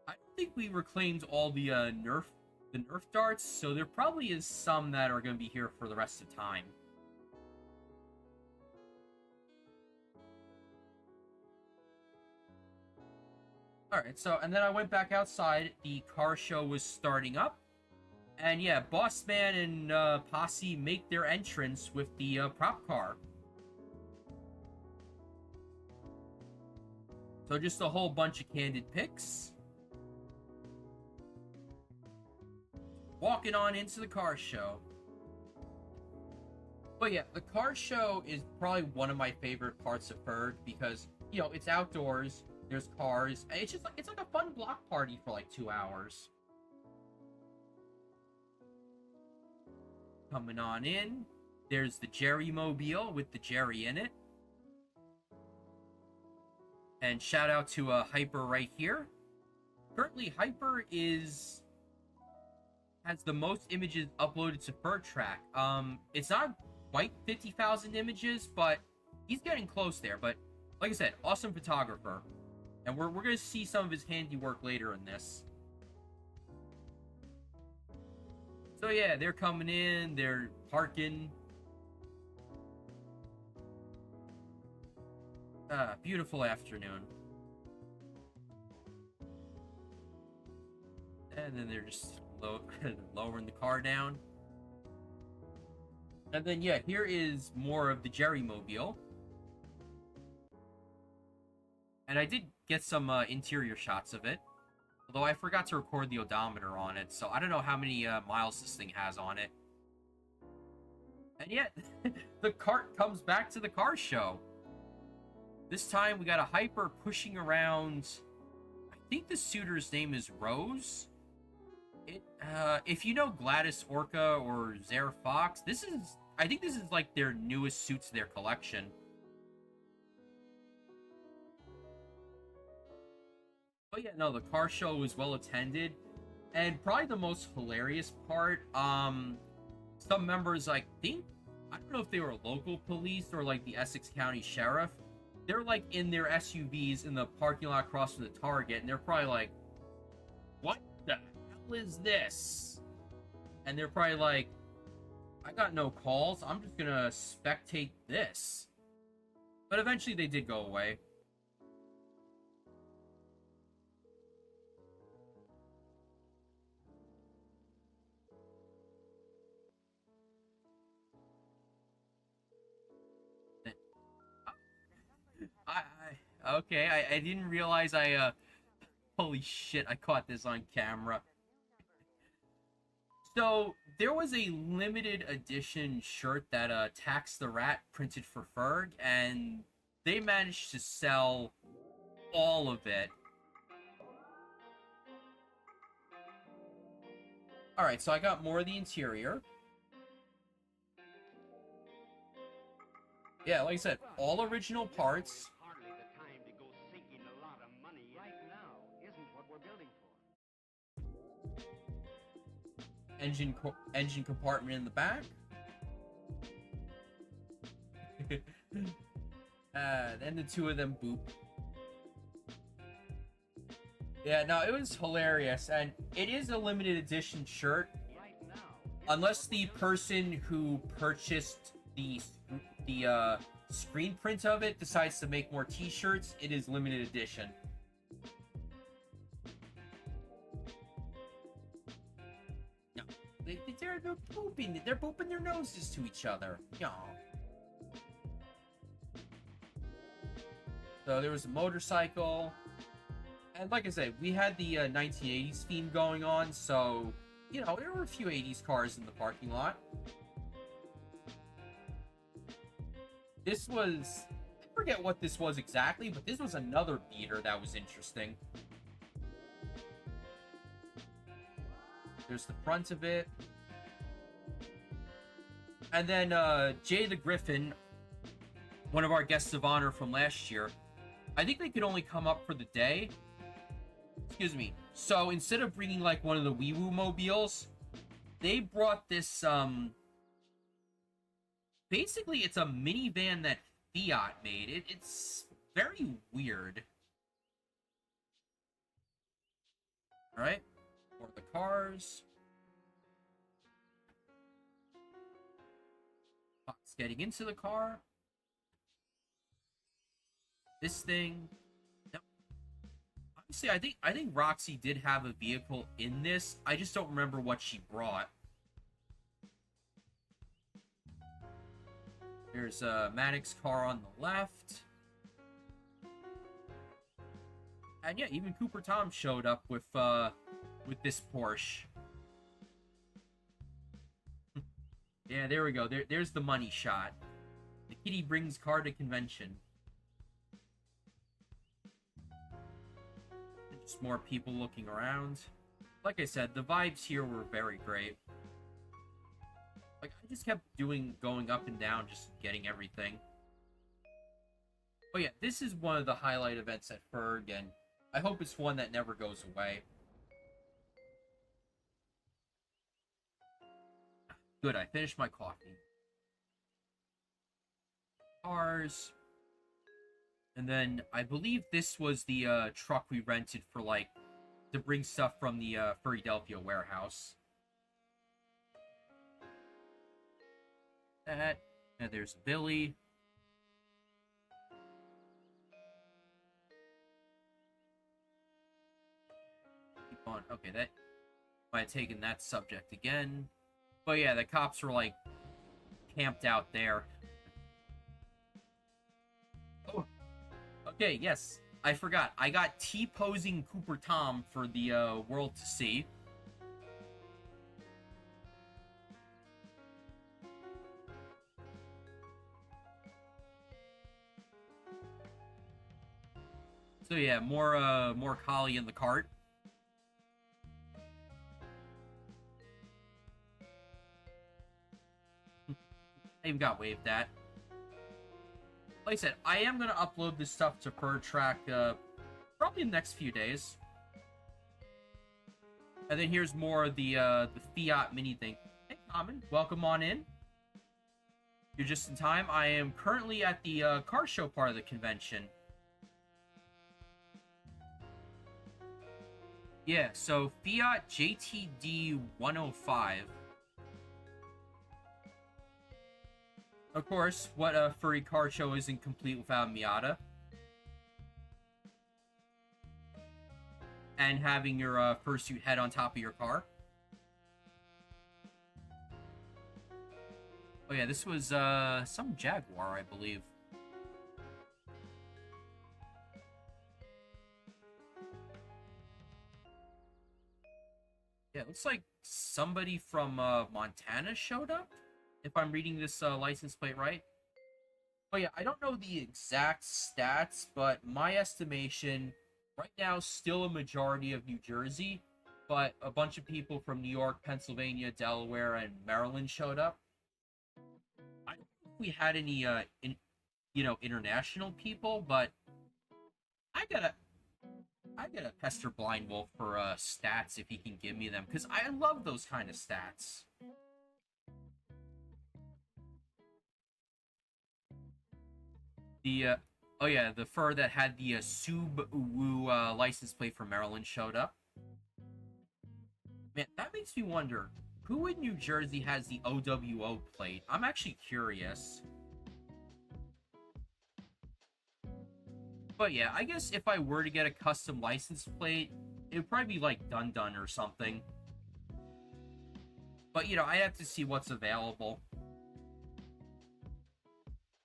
I don't think we reclaimed all the Nerf darts, so there probably is some that are going to be here for the rest of time. Alright, so, and then I went back outside. The car show was starting up. And yeah, Boss Man and Posse make their entrance with the prop car. So just a whole bunch of candid pics. Walking on into the car show. But yeah, the car show is probably one of my favorite parts of FURG because, you know, it's outdoors, there's cars, and it's like a fun block party for like 2 hours. Coming on in, there's the Jerry Mobile with the Jerry in it. And shout out to Hyper right here. Currently, Hyper has the most images uploaded to FURG Track. It's not quite 50,000 images, but he's getting close there. But like I said, awesome photographer. And we're going to see some of his handiwork later in this. So yeah, they're coming in, they're parking. Beautiful afternoon. And then they're just lowering the car down. And then yeah, here is more of the Jerry Mobile. And I did get some interior shots of it. Although I forgot to record the odometer on it, so I don't know how many miles this thing has on it. And yet, the cart comes back to the car show. This time, we got a Hyper pushing around... I think the suitor's name is Rose. If you know Gladys Orca or Zare Fox, I think this is like their newest suit to their collection. But yeah, no, the car show was well attended. And probably the most hilarious part, some members, I don't know if they were local police or like the Essex County Sheriff, they're like in their SUVs in the parking lot across from the Target, and they're probably like, "What the hell is this?" And they're probably like, "I got no calls. I'm just gonna spectate this." But eventually, they did go away. Okay, I didn't realize holy shit, I caught this on camera. So there was a limited edition shirt that Tax the Rat printed for FURG, and they managed to sell all of it. All right, so I got more of the interior. Yeah, like I said, all original parts. Hardly the time to go sinking a lot of money right now isn't what we're building for. Engine compartment in the back. Then the two of them boop. Yeah, no, it was hilarious, and it is a limited edition shirt. Right now, Unless the person who purchased the screen print of it decides to make more T-shirts, it is limited edition. No, they're pooping. They're pooping their noses to each other. Yeah. So there was a motorcycle, and like I said, we had the 1980s theme going on. So you know, there were a few 80s cars in the parking lot. This was, I forget what this was exactly, but this was another beater that was interesting. There's the front of it. And then Jay the Griffin, one of our guests of honor from last year, I think they could only come up for the day. Excuse me. So instead of bringing like one of the Wee Woo mobiles, they brought this basically it's a minivan that Fiat made. It's very weird. All right, for the cars. It's getting into the car. This thing. No. Honestly, I think Roxy did have a vehicle in this. I just don't remember what she brought. There's Maddox's car on the left. And yeah, even Cooper Tom showed up with this Porsche. Yeah, there we go. There's the money shot. The kitty brings car to convention. Just more people looking around. Like I said, the vibes here were very great. Like, I just kept going up and down, just getting everything. But yeah, this is one of the highlight events at FURG, and I hope it's one that never goes away. Good, I finished my coffee. Cars. And then, I believe this was the truck we rented for, like, to bring stuff from the Furgeddaboutit warehouse. That, and there's Billy. Keep on. Okay, that might have taken that subject again. But yeah, the cops were like camped out there. Oh, okay, yes. I forgot. I got T-posing Cooper Tom for the world to see. So yeah, more Collie in the cart. I even got waved at. Like I said, I am gonna upload this stuff to FurTrack probably in the next few days. And then here's more of the Fiat Mini thing. Hey, Common, welcome on in. You're just in time. I am currently at the car show part of the convention. Yeah, so Fiat JTD 105. Of course, what a furry car show isn't complete without Miata. And having your fursuit head on top of your car. Oh yeah, this was some Jaguar, I believe. Yeah, it looks like somebody from Montana showed up, if I'm reading this license plate right. Oh yeah, I don't know the exact stats, but my estimation right now still a majority of New Jersey, but a bunch of people from New York, Pennsylvania, Delaware, and Maryland showed up. I don't know if we had any international people, but I gotta pester Blind Wolf for stats if he can give me them, because I love those kind of stats. The oh yeah, the fur that had the Subaru license plate for Maryland showed up. Man, that makes me wonder, who in New Jersey has the OWO plate? I'm actually curious. But yeah, I guess if I were to get a custom license plate, it would probably be like Dun Dun or something. But I have to see what's available.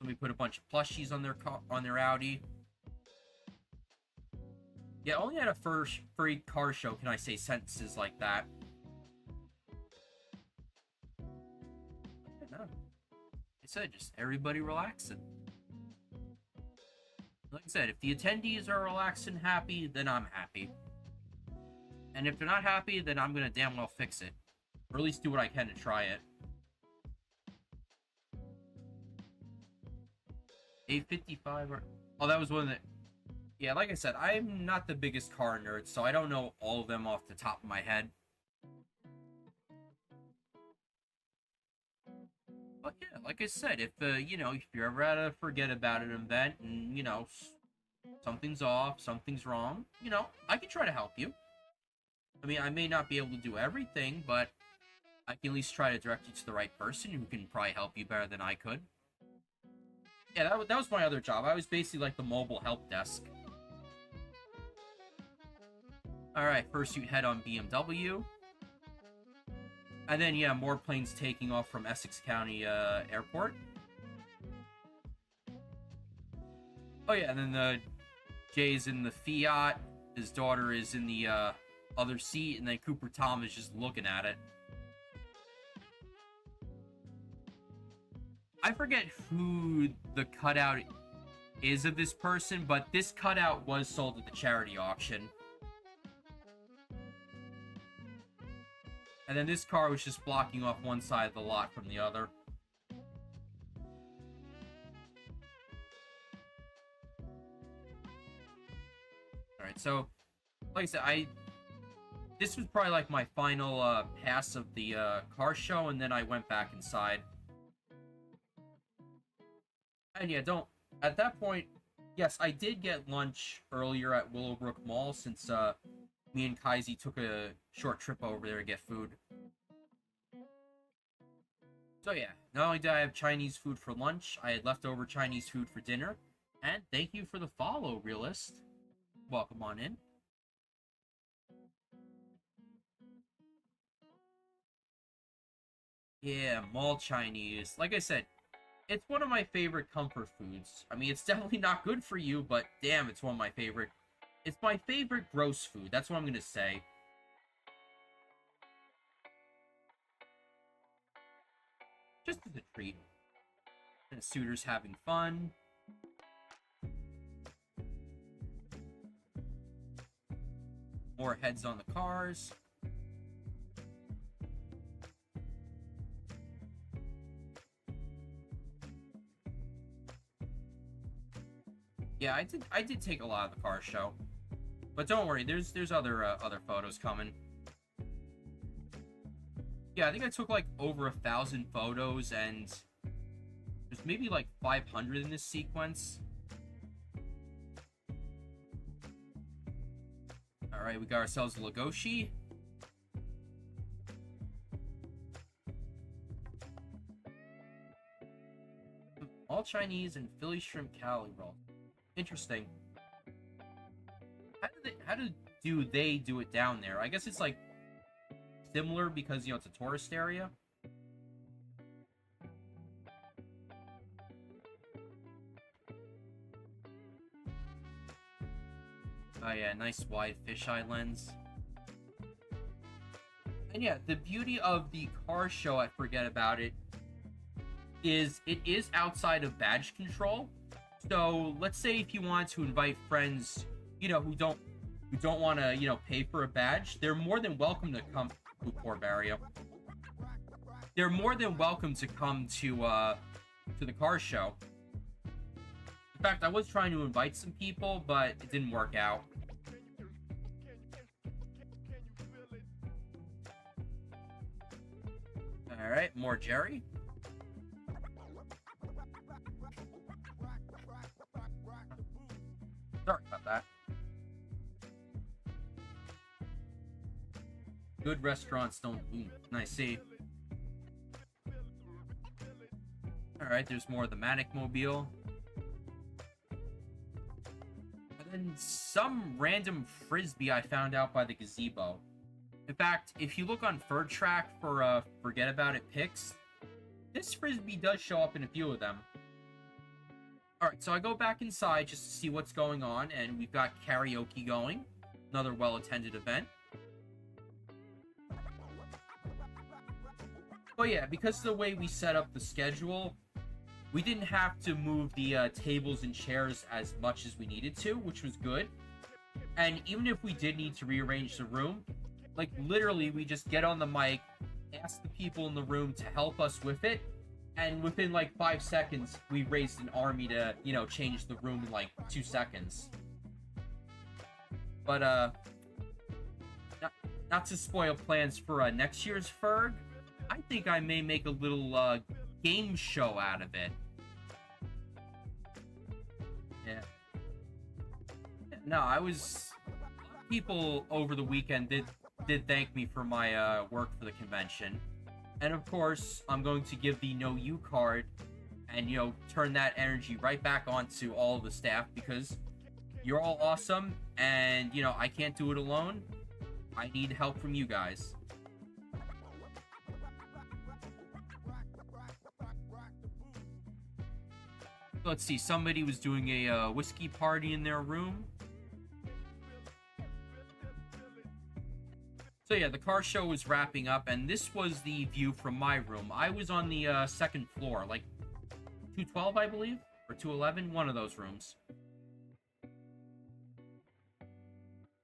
Let me put a bunch of plushies on their Audi. Yeah, only at a furry car show can I say sentences like that. I don't know. I said just everybody relaxing. Like I said, if the attendees are relaxed and happy, then I'm happy. And if they're not happy, then I'm gonna damn well fix it. Or at least do what I can to try it. 855 or... Oh, that was one of the... Yeah, like I said, I'm not the biggest car nerd, so I don't know all of them off the top of my head. But yeah, like I said, if if you're ever at a Forget About It event and something's off, something's wrong, I can try to help you. I mean, I may not be able to do everything, but I can at least try to direct you to the right person who can probably help you better than I could. Yeah, that was my other job. I was basically like the mobile help desk. Alright, fursuit head on BMW. And then, yeah, more planes taking off from Essex County Airport. Oh, yeah, and then Jay's in the Fiat. His daughter is in the other seat, and then Cooper Tom is just looking at it. I forget who the cutout is of this person, but this cutout was sold at the charity auction. And then this car was just blocking off one side of the lot from the other. Alright, so, like I said, this was probably like my final pass of the car show, and then I went back inside. And yeah, at that point, yes, I did get lunch earlier at Willowbrook Mall, since me and Kaisi took a short trip over there to get food. So yeah, not only did I have Chinese food for lunch, I had leftover Chinese food for dinner. And thank you for the follow, Realist. Welcome on in. Yeah, mall Chinese. Like I said, it's one of my favorite comfort foods. I mean, it's definitely not good for you, but damn, it's one of my favorite. It's my favorite gross food. That's what I'm gonna say. Just as a treat. And suitors having fun. More heads on the cars. Yeah, I did take a lot of the car show. But don't worry, there's other photos coming. Yeah, I think I took like over 1,000 photos, and There's maybe like 500 in this sequence. Alright, we got ourselves a Legoshi. All Chinese and Philly shrimp cali roll. Interesting. How do they do it down there? I guess it's like similar because, you know, it's a tourist area. Oh yeah, nice wide fisheye lens. And yeah, the beauty of the car show at Furgeddaboutit is it is outside of badge control. So let's say if you want to invite friends, you know, who don't want to, you know, pay for a badge, they're more than welcome to come. Ooh, poor Barrio. They're more than welcome to come to the car show. In fact, I was trying to invite some people, but it didn't work out. All right, more Jerry. Sorry about that. Good restaurants don't boom. Nice, see. Alright, there's more of the Manic Mobile. And then some random frisbee I found out by the gazebo. In fact, if you look on FURG Track for Furgeddaboutit pics, this frisbee does show up in a few of them. Alright, so I go back inside just to see what's going on, and we've got karaoke going. Another well-attended event. But yeah, because of the way we set up the schedule, we didn't have to move the tables and chairs as much as we needed to, which was good. And even if we did need to rearrange the room, like literally we just get on the mic, ask the people in the room to help us with it, and within like 5 seconds, we raised an army to, you know, change the room in like 2 seconds. But not to spoil plans for next year's FURG, I think I may make a little game show out of it. Yeah. No, people over the weekend did thank me for my work for the convention. And of course, I'm going to give the No You card and, you know, turn that energy right back onto all of the staff because you're all awesome and, you know, I can't do it alone. I need help from you guys. Let's see, somebody was doing a whiskey party in their room. So yeah, the car show was wrapping up, and this was the view from my room. I was on the second floor, like 212, I believe, or 211, one of those rooms.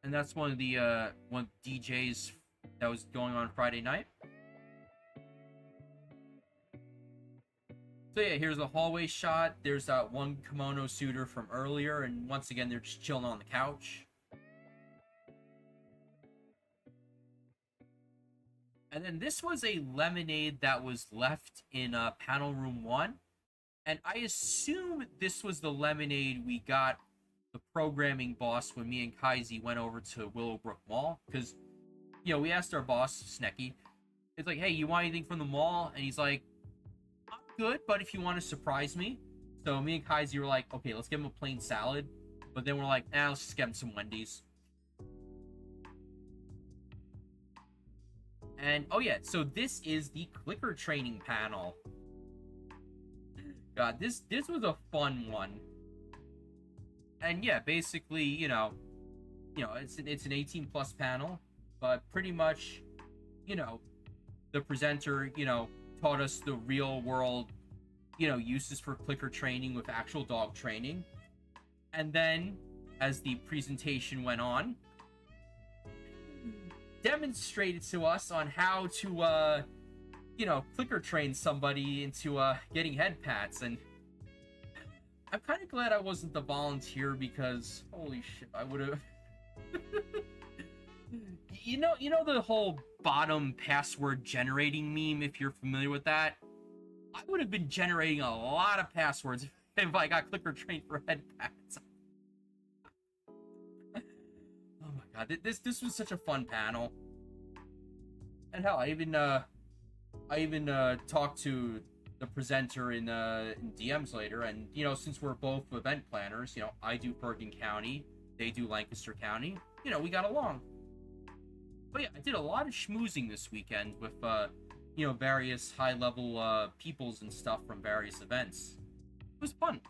And that's one of the DJs that was going on Friday night. So yeah, here's a hallway shot. There's that one kimono suitor from earlier, and once again, they're just chilling on the couch. And then this was a lemonade that was left in panel room 1. And I assume this was the lemonade we got the programming boss when me and Kaiser went over to Willowbrook Mall. Because, you know, we asked our boss, Snecky, it's like, hey, you want anything from the mall? And he's like, I'm good, but if you want to surprise me. So me and Kaiser were like, okay, let's give him a plain salad. But then we're like, let's just get him some Wendy's. And, oh yeah, so this is the clicker training panel. God, this was a fun one. And yeah, basically, you know, it's an 18+ panel, but pretty much, you know, the presenter, you know, taught us the real world, you know, uses for clicker training with actual dog training. And then, as the presentation went on, demonstrated to us on how to, you know, clicker train somebody into getting head pats. And I'm kind of glad I wasn't the volunteer because, holy shit, I would have... you know the whole bottom password generating meme, if you're familiar with that? I would have been generating a lot of passwords if I got clicker trained for head pads. Oh my god, this was such a fun panel. And hell, I even talked to the presenter in DMs later, and since we're both event planners, I do Bergen County, they do Lancaster County. We got along. But yeah, I did a lot of schmoozing this weekend with various high-level peoples and stuff from various events. It was fun.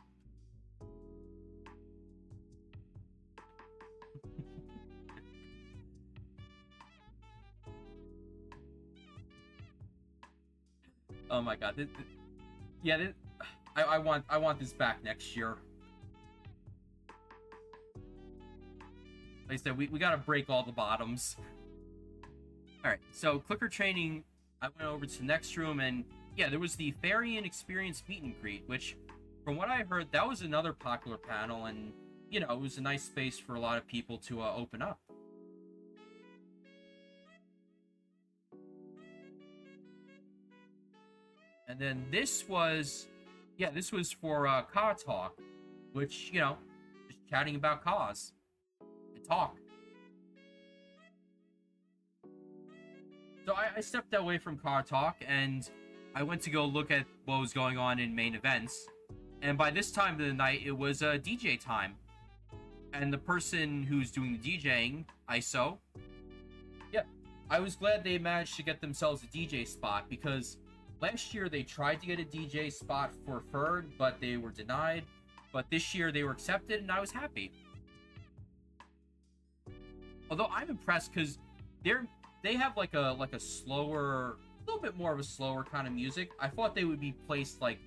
Oh my god, I want this back next year. Like I said, we gotta break all the bottoms. Alright, so clicker training, I went over to the next room, and yeah, there was the Farian Experience meet and greet, which, from what I heard, that was another popular panel, and, it was a nice space for a lot of people to open up. And then this was for Car Talk, which, just chatting about cars and talk. So I stepped away from Car Talk, and I went to go look at what was going on in main events. And by this time of the night, it was DJ time. And the person who's doing the DJing, ISO, yeah, I was glad they managed to get themselves a DJ spot, because last year they tried to get a DJ spot for FURG, but they were denied. But this year they were accepted, and I was happy. Although I'm impressed, because they have like a slower, a little bit more of a slower kind of music. I thought they would be placed like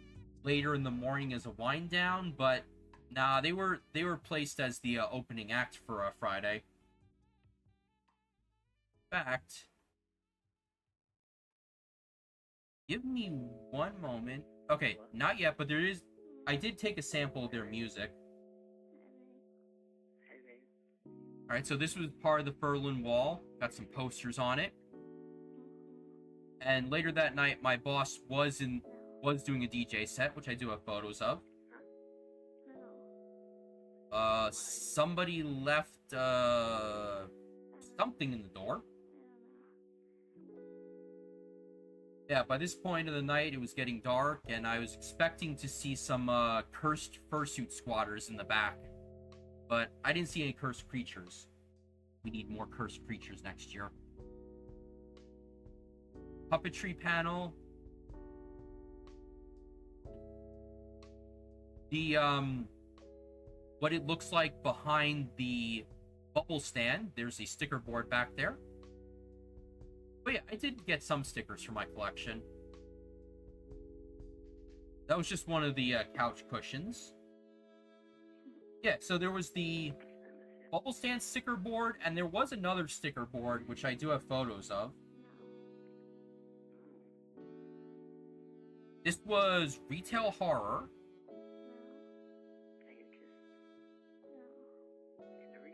later in the morning as a wind down, but nah, they were placed as the opening act for Friday. In fact, give me one moment. Okay, not yet, but I did take a sample of their music. Alright, so this was part of the Berlin Wall. Got some posters on it. And later that night, my boss was doing a DJ set, which I do have photos of. Somebody left something in the door. Yeah, by this point of the night, it was getting dark, and I was expecting to see some cursed fursuit squatters in the back. But I didn't see any cursed creatures. We need more cursed creatures next year. Puppetry panel. The, what it looks like behind the bubble stand. There's a sticker board back there. But yeah, I did get some stickers for my collection. That was just one of the couch cushions. Yeah, so there was the bubble stand sticker board, and there was another sticker board, which I do have photos of. This was Retail Horror.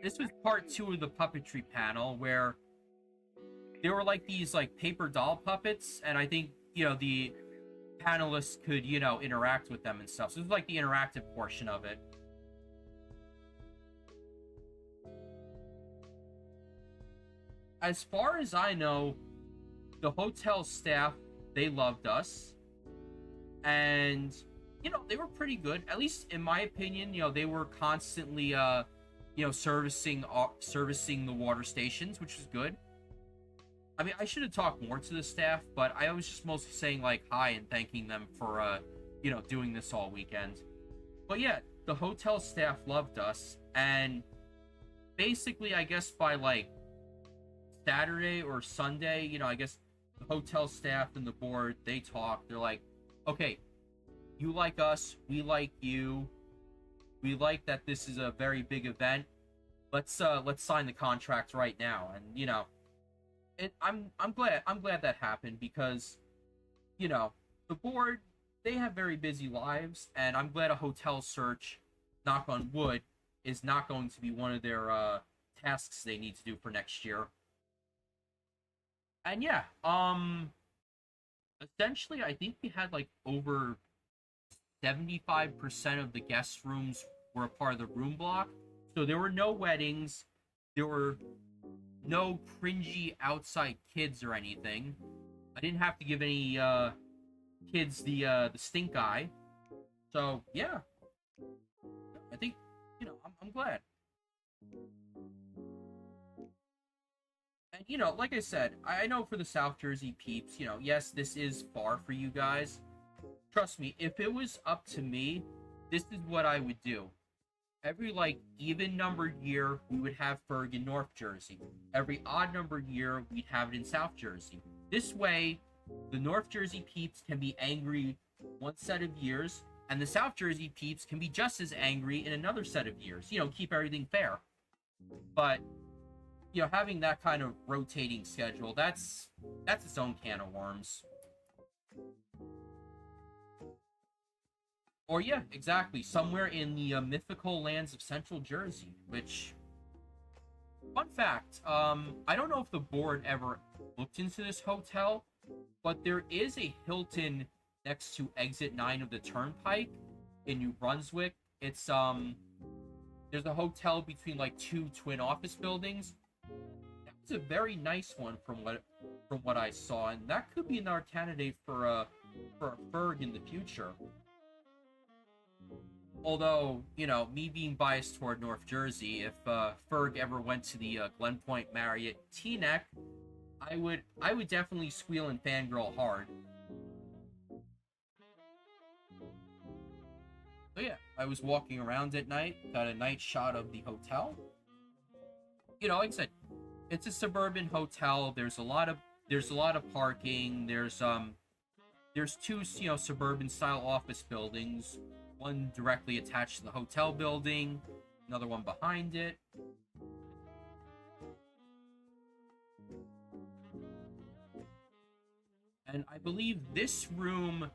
This was part 2 of the puppetry panel, where there were like these like paper doll puppets, and I think, the panelists could, interact with them and stuff. So this was like the interactive portion of it. As far as I know, the hotel staff, they loved us. And, they were pretty good. At least in my opinion, they were constantly, servicing the water stations, which was good. I mean, I should have talked more to the staff, but I was just mostly saying, like, hi and thanking them for, doing this all weekend. But yeah, the hotel staff loved us, and basically, I guess by, like, Saturday or Sunday, I guess the hotel staff and the board, they talk. They're like, okay, you like us, we like you, we like that this is a very big event. Let's sign the contract right now. And I'm glad that happened, because the board, they have very busy lives, and I'm glad a hotel search, knock on wood, is not going to be one of their tasks they need to do for next year. And yeah, essentially, I think we had like over 75% of the guest rooms were a part of the room block. So there were no weddings, there were no cringy outside kids or anything. I didn't have to give any kids the stink eye. So yeah, I think I'm glad. And like I said, I know for the South Jersey peeps, yes, this is far for you guys. Trust me, if it was up to me, this is what I would do. Every like even numbered year, we would have FURG in North Jersey. Every odd numbered year, we'd have it in South Jersey. This way, the North Jersey peeps can be angry one set of years, and the South Jersey peeps can be just as angry in another set of years. Keep everything fair. But having that kind of rotating schedule, that's its own can of worms. Or yeah, exactly, somewhere in the mythical lands of Central Jersey, which, fun fact, I don't know if the board ever looked into this hotel, but there is a Hilton next to exit 9 of the Turnpike in New Brunswick. It's there's a hotel between like two twin office buildings. That was a very nice one from what I saw, and that could be another candidate for a FURG in the future. Although, me being biased toward North Jersey, if FURG ever went to the Glen Point Marriott Teaneck, I would definitely squeal and fangirl hard. So yeah, I was walking around at night, got a night shot of the hotel. Like I said, it's a suburban hotel. There's a lot of parking. There's two suburban style office buildings. One directly attached to the hotel building, another one behind it. And I believe this room,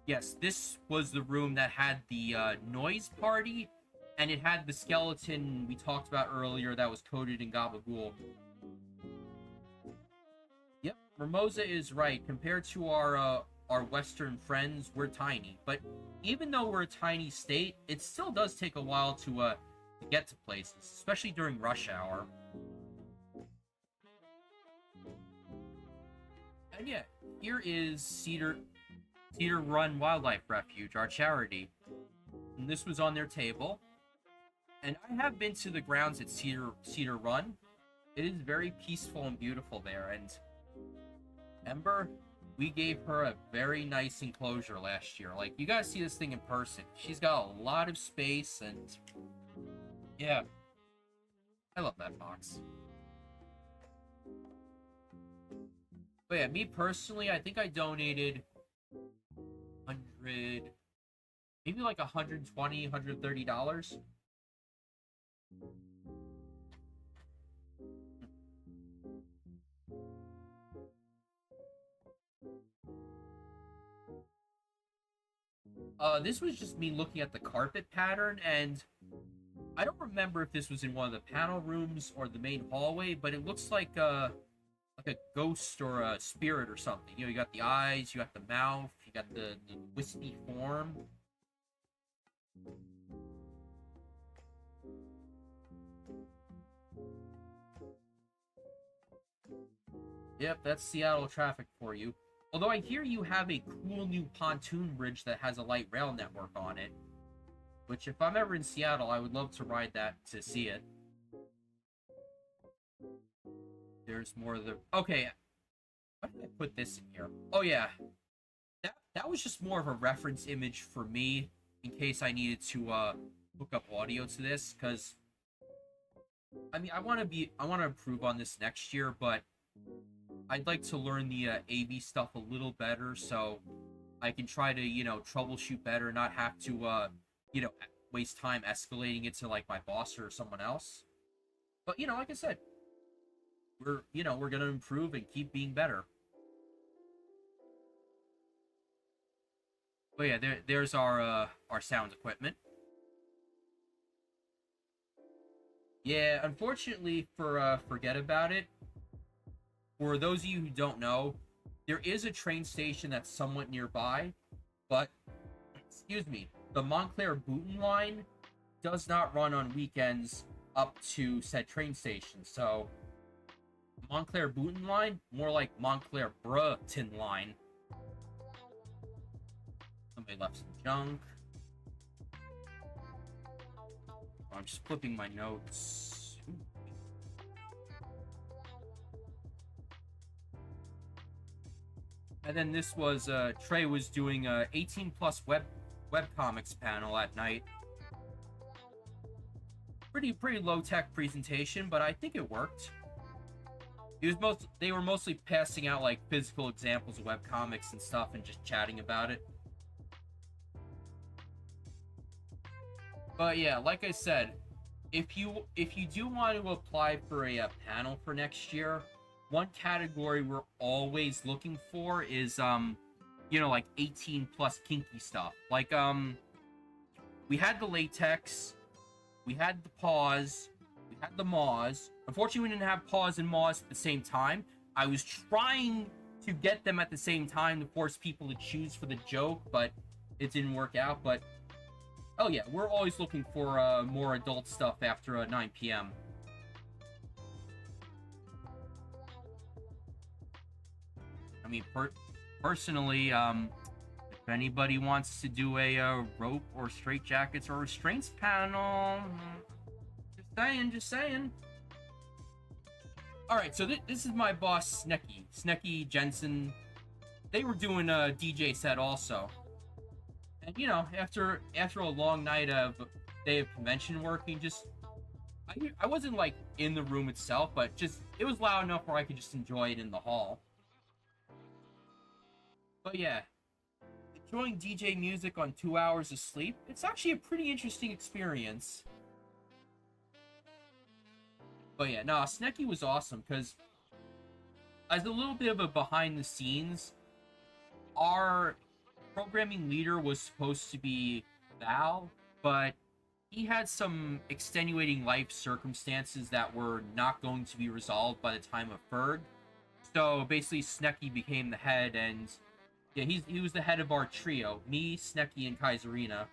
yes, this was the room that had the noise party, and it had the skeleton we talked about earlier that was coated in gabagool. Yep, Ramosa is right. Compared to our Western friends, we're tiny. But even though we're a tiny state, it still does take a while to get to places, especially during rush hour. And yeah, here is Cedar Run Wildlife Refuge, our charity. And this was on their table. And I have been to the grounds at Cedar Run. It is very peaceful and beautiful there. And Ember, we gave her a very nice enclosure last year. Like, you guys see this thing in person. She's got a lot of space, and yeah, I love that box. But yeah, me personally, I think I donated 100, maybe like $120, $130. This was just me looking at the carpet pattern, and I don't remember if this was in one of the panel rooms or the main hallway, but it looks like a ghost or a spirit or something. You got the eyes, you got the mouth, you got the wispy form. Yep, that's Seattle traffic for you. Although I hear you have a cool new pontoon bridge that has a light rail network on it. Which, if I'm ever in Seattle, I would love to ride that to see it. There's more of the... Okay. Why did I put this in here? Oh, yeah. That was just more of a reference image for me, in case I needed to hook up audio to this, because... I mean, I want to improve on this next year, but I'd like to learn the AV stuff a little better, so I can try to, troubleshoot better, not have to, waste time escalating it to, like, my boss or someone else. But, like I said, we're gonna improve and keep being better. But yeah, there's our sound equipment. Yeah, unfortunately for Furgeddaboutit, for those of you who don't know, There is a train station that's somewhat nearby, but, excuse me, the Montclair Boutin line does not run on weekends up to said train station. So, Montclair Boutin line, more like Montclair Brutin line. Somebody left some junk. I'm just flipping my notes. And then this was Trey was doing a 18 plus webcomics panel at night. Pretty low tech presentation, but I think it worked. They were mostly passing out like physical examples of webcomics and stuff and just chatting about it. But yeah, like I said, if you do want to apply for a panel for next year, one category we're always looking for is like 18 plus kinky stuff. Like we had the latex, we had the paws, we had the maws. Unfortunately, we didn't have paws and maws at the same time. I was trying to get them at the same time to force people to choose for the joke, but it didn't work out. But oh yeah, we're always looking for more adult stuff after 9 p.m. I mean, personally, if anybody wants to do a rope or straitjackets or restraints panel, just saying. All right, so this is my boss, Snecky Jensen. They were doing a DJ set also. And after a long night of day of convention working, I wasn't like in the room itself, but just it was loud enough where I could just enjoy it in the hall. But yeah, enjoying DJ music on 2 hours of sleep, it's actually a pretty interesting experience. But yeah, no, Snecky was awesome because as a little bit of a behind the scenes, our programming leader was supposed to be Val, but he had some extenuating life circumstances that were not going to be resolved by the time of FURG. So basically, Snecky became the head, and yeah, he was the head of our trio: me, Snecky, and Kaiserina.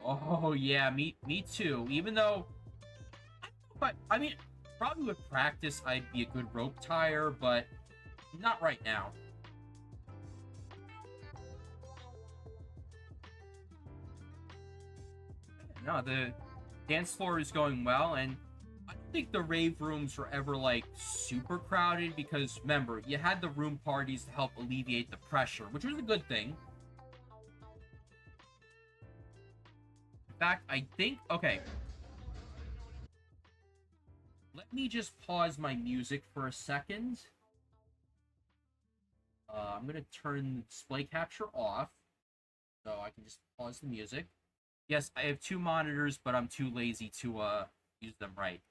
Oh yeah, me too. Even though, I mean, probably with practice I'd be a good rope tire, but not right now. No, the dance floor is going well, and I don't think the rave rooms were ever like super crowded because remember, you had the room parties to help alleviate the pressure, which was a good thing. In fact, I think okay. Let me just pause my music for a second. I'm gonna turn the display capture off so I can just pause the music. Yes, I have 2 monitors, but I'm too lazy to use them right.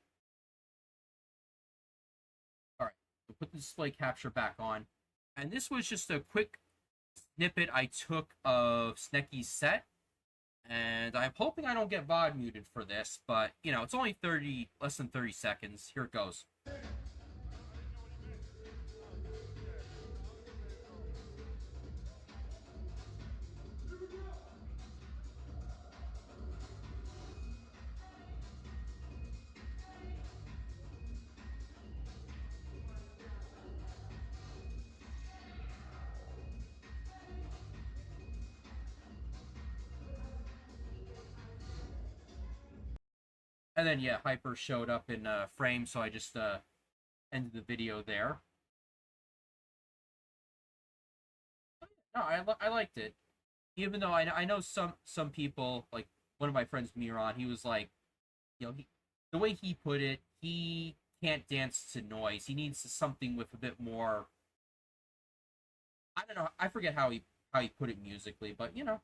All right, we'll put the display capture back on. And this was just a quick snippet I took of Snecky's set. And I'm hoping I don't get VOD muted for this, but, it's only less than 30 seconds. Here it goes. And then, yeah, Hyper showed up in frame, so I just ended the video there. No, I liked it. Even though I know some people, like one of my friends, Miran, he was like, the way he put it, he can't dance to noise. He needs something with a bit more. I don't know. I forget how he put it musically, but even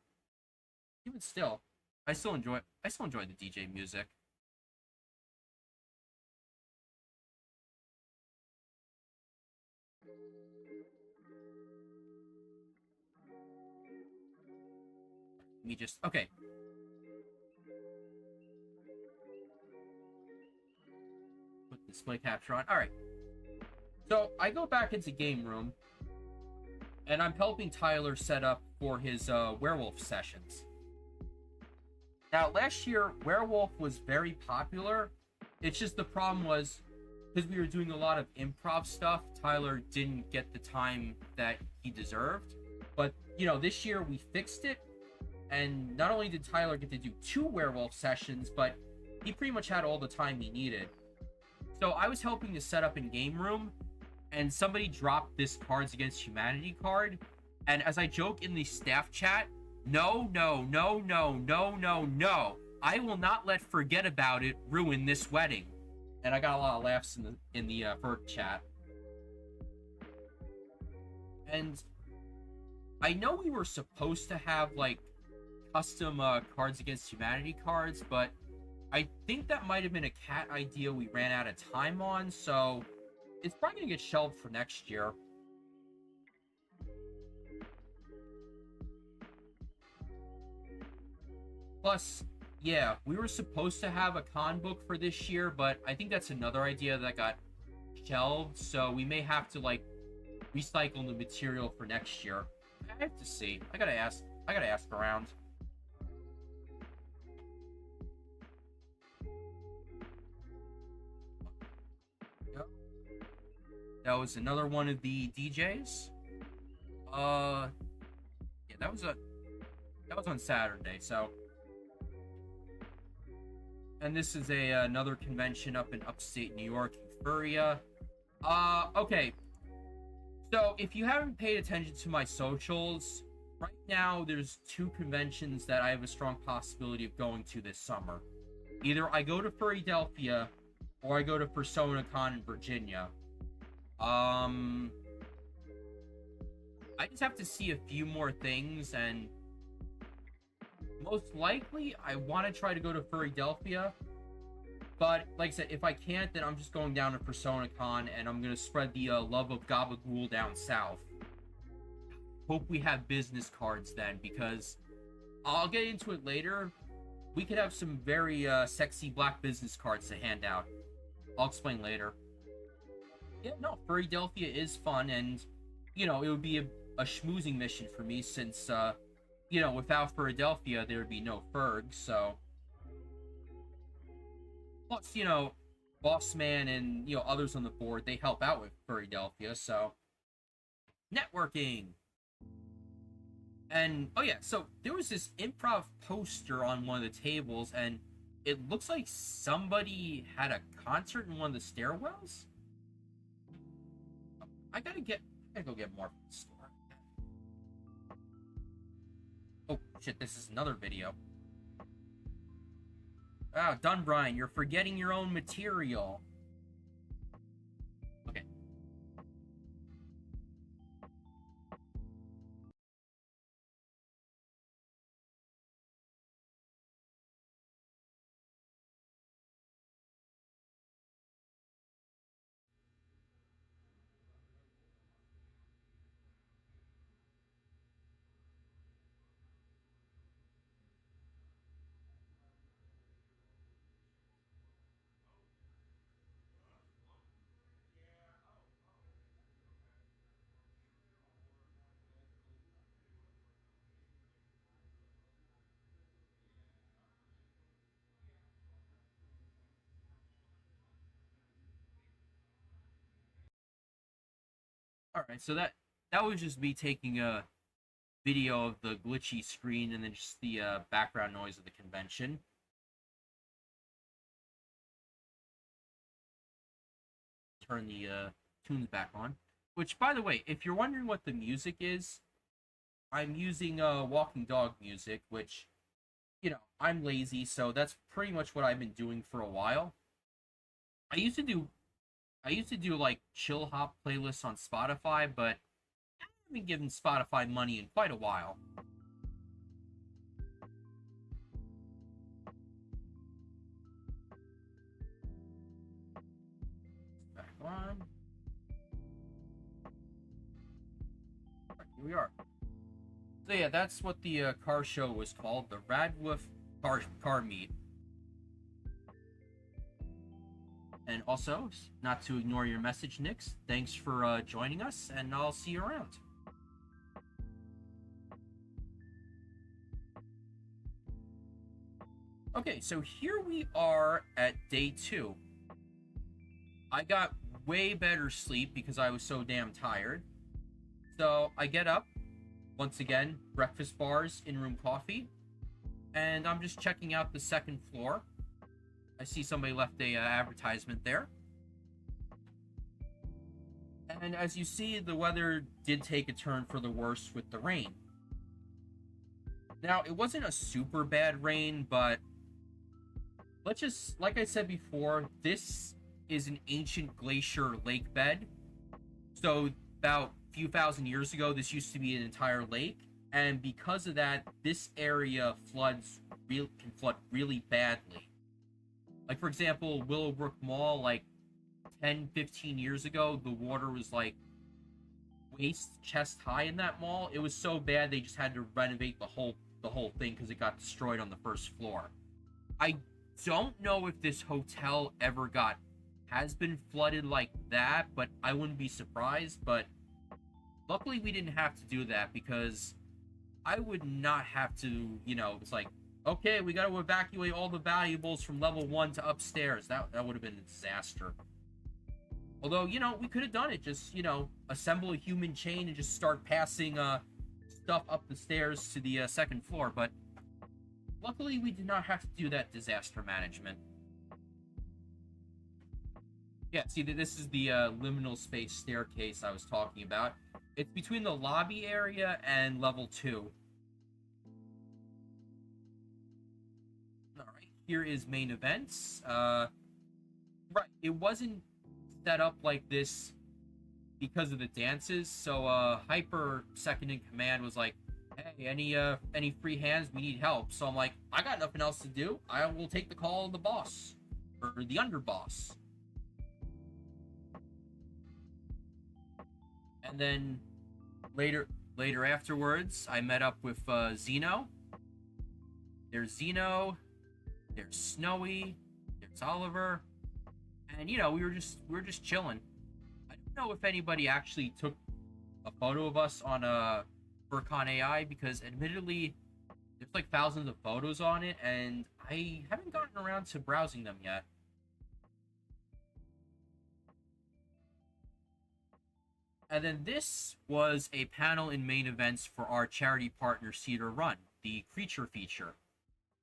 still, I still enjoy the DJ music. Me just okay. Put display capture on. All right. So I go back into game room, and I'm helping Tyler set up for his werewolf sessions. Now, last year, werewolf was very popular. It's just the problem was, because we were doing a lot of improv stuff, Tyler didn't get the time that he deserved. But, this year we fixed it. And not only did Tyler get to do 2 werewolf sessions, but he pretty much had all the time he needed. So I was helping to set up in game room, and somebody dropped this Cards Against Humanity card. And as I joke in the staff chat, no, no, no, no, no, no, no. I will not let Furgeddaboutit ruin this wedding. And I got a lot of laughs in the FURG chat. And I know we were supposed to have like custom Cards Against Humanity cards, but I think that might have been a cat idea we ran out of time on, so it's probably gonna get shelved for next year. Plus, yeah, we were supposed to have a con book for this year, but I think that's another idea that got shelved, so we may have to like recycle the material for next year. I have to see. I gotta ask around. Yep. That was another one of the DJs. Yeah, that was on Saturday, so. And this is another convention up in upstate New York, Euphoria. Okay. So, if you haven't paid attention to my socials, right now there's 2 conventions that I have a strong possibility of going to this summer. Either I go to Furgeddaboutit, or I go to PersonaCon in Virginia. I just have to see a few more things, and most likely, I want to try to go to Furgeddaboutit, but like I said, if I can't, then I'm just going down to PersonaCon, and I'm going to spread the love of Gabagool down south. Hope we have business cards then, because I'll get into it later. We could have some very sexy black business cards to hand out. I'll explain later. Yeah, no, Furgeddaboutit is fun, and, it would be a schmoozing mission for me, since, without Furgeddaboutit, there would be no FURG, so. Plus, Bossman and, others on the board, they help out with Furgeddaboutit, so. Networking! And, oh yeah, so there was this improv poster on one of the tables, and it looks like somebody had a concert in one of the stairwells? I gotta go get more from the store. Oh, shit, this is another video. Ah, done, Brian. You're forgetting your own material. Okay. Alright, so that was just me taking a video of the glitchy screen and then just the background noise of the convention. Turn the tunes back on. Which, by the way, if you're wondering what the music is, I'm using Walking Dog music, which, I'm lazy, so that's pretty much what I've been doing for a while. I used to do like chill hop playlists on Spotify, but I haven't been giving Spotify money in quite a while. Back on. Right, here we are. So yeah, that's what the car show was called, the Radwolf car meet. And also, not to ignore your message, Nix, thanks for joining us, and I'll see you around. Okay, so here we are at day 2. I got way better sleep because I was so damn tired. So I get up, once again, breakfast bars, in-room coffee, and I'm just checking out the second floor. I see somebody left a advertisement there. And as you see, the weather did take a turn for the worse with the rain. Now, it wasn't a super bad rain, but let's just, like I said before, this is an ancient glacier lake bed. So about a few thousand years ago, this used to be an entire lake. And because of that, this area can flood really badly. Like, for example, Willowbrook Mall, like 10-15 years ago, the water was like waist chest high in that mall. It was so bad they just had to renovate the whole thing because it got destroyed on the first floor. I don't know if this hotel ever has been flooded like that, but I wouldn't be surprised. But luckily we didn't have to do that, because I would not have to, it's like, okay, we got to evacuate all the valuables from level 1 to upstairs. That would have been a disaster. Although, we could have done it. Just, assemble a human chain and just start passing stuff up the stairs to the second floor. But luckily, we did not have to do that disaster management. Yeah, see, this is the liminal space staircase I was talking about. It's between the lobby area and level 2. Alright, here is main events. Right, it wasn't set up like this because of the dances, so Hyper, second in command, was like, hey, any free hands? We need help. So I'm like, I got nothing else to do. I will take the call of the boss, or the underboss. And then later afterwards, I met up with Zeno. There's Zeno, there's Snowy, there's Oliver, and we were just chilling. I don't know if anybody actually took a photo of us on FurCon AI, because admittedly there's like thousands of photos on it, and I haven't gotten around to browsing them yet. And then this was a panel in main events for our charity partner Cedar Run, the creature feature.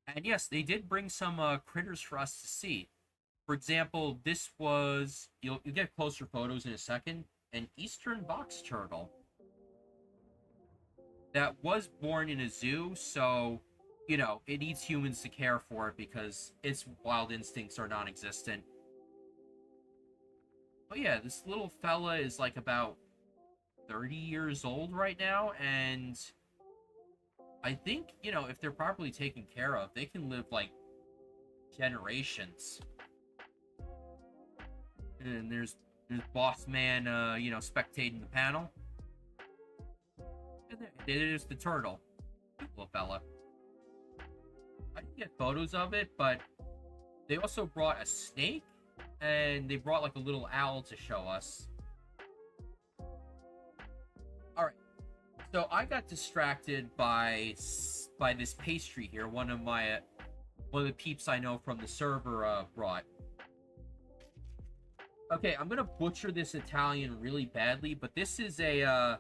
And yes, they did bring some critters for us to see. For example, this was, you'll get closer photos in a second, an eastern box turtle that was born in a zoo, so, it needs humans to care for it because its wild instincts are non-existent. But yeah, this little fella is like about 30 years old right now, and I think, if they're properly taken care of, they can live like generations. And there's Boss Man, spectating the panel. And there's the turtle. Cute little fella. I didn't get photos of it, but they also brought a snake, and they brought like a little owl to show us. Alright, so I got distracted by this pastry here. One of the peeps I know from the server brought. Okay, I'm gonna butcher this Italian really badly, but this is a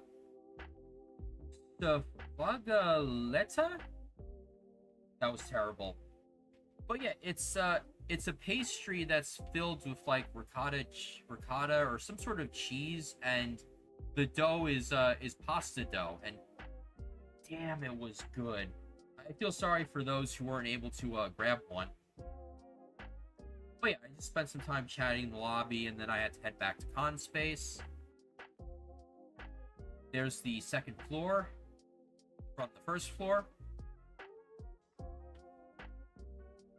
Sfogoletta? That was terrible. But yeah, it's a pastry that's filled with like ricotta or some sort of cheese, and the dough is pasta dough, and damn, it was good. I feel sorry for those who weren't able to grab one. But yeah, I just spent some time chatting in the lobby, and then I had to head back to con space. There's the second floor from the first floor.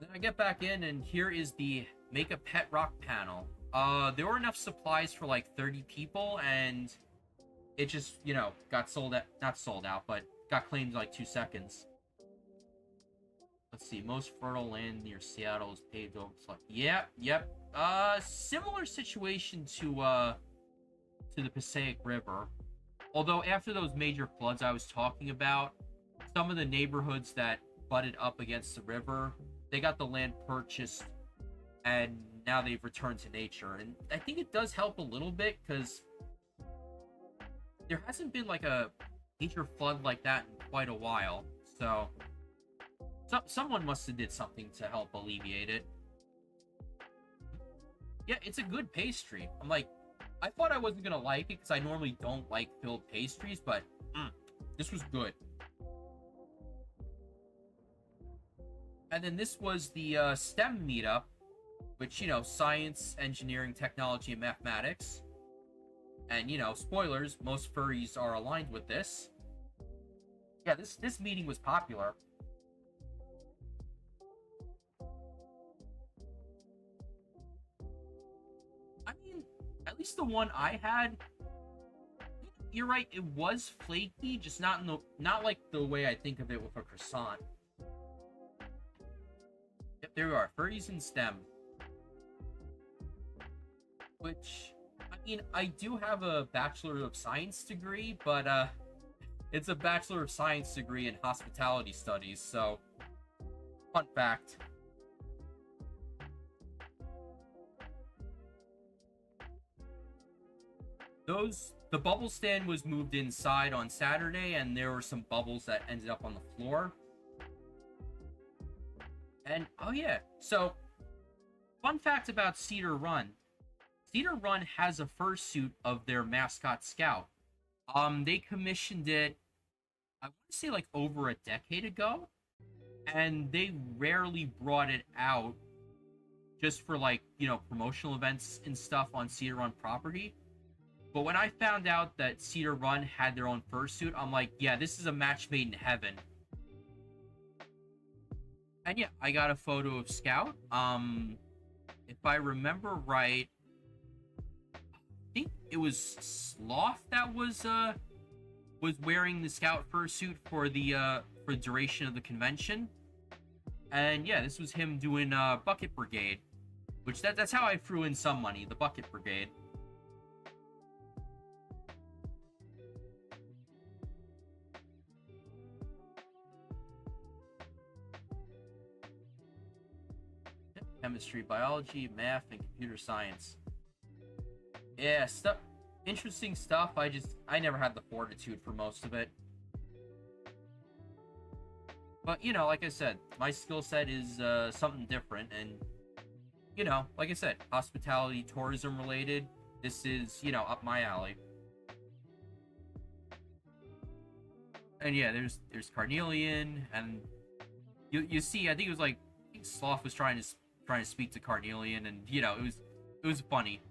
Then I get back in, and here is the Make a Pet Rock panel. There were enough supplies for like 30 people, and it just, got not sold out, but got claimed in like 2 seconds. Let's see. Most fertile land near Seattle is paved over. Yep. Similar situation to the Passaic River. Although after those major floods I was talking about, some of the neighborhoods that butted up against the river, they got the land purchased, and now they've returned to nature. And I think it does help a little bit, because there hasn't been like a major flood like that in quite a while. So someone must have did something to help alleviate it. Yeah, it's a good pastry. I'm like, I thought I wasn't gonna like it because I normally don't like filled pastries, but this was good. And then this was the STEM meetup, which, science, engineering, technology, and mathematics. And, spoilers, most furries are aligned with this. Yeah, this meeting was popular. I mean, at least the one I had, you're right, it was flaky, just not like the way I think of it with a croissant. Yep, there we are, furries in STEM. Which, I mean, I do have a Bachelor of Science degree, but it's a Bachelor of Science degree in Hospitality Studies, so fun fact. The bubble stand was moved inside on Saturday, and there were some bubbles that ended up on the floor. And, oh yeah, so, fun fact about Cedar Run. Cedar Run has a fursuit of their mascot Scout. They commissioned it, I want to say, like, over a decade ago, and they rarely brought it out just for, like, promotional events and stuff on Cedar Run property. But when I found out that Cedar Run had their own fursuit, I'm like, yeah, this is a match made in heaven. And yeah, I got a photo of Scout. If I remember right, I think it was Sloth that was wearing the Scout fursuit for the duration of the convention. And yeah, this was him doing Bucket Brigade, which that's how I threw in some money, the Bucket Brigade. Chemistry, biology, math, and computer science. Yeah, interesting stuff. I never had the fortitude for most of it. But, like I said, my skill set is something different, and, like I said, hospitality, tourism related, this is, up my alley. And yeah, there's Carnelian, and you see, I think it was like, Sloth was trying to speak to Carnelian, and it was funny.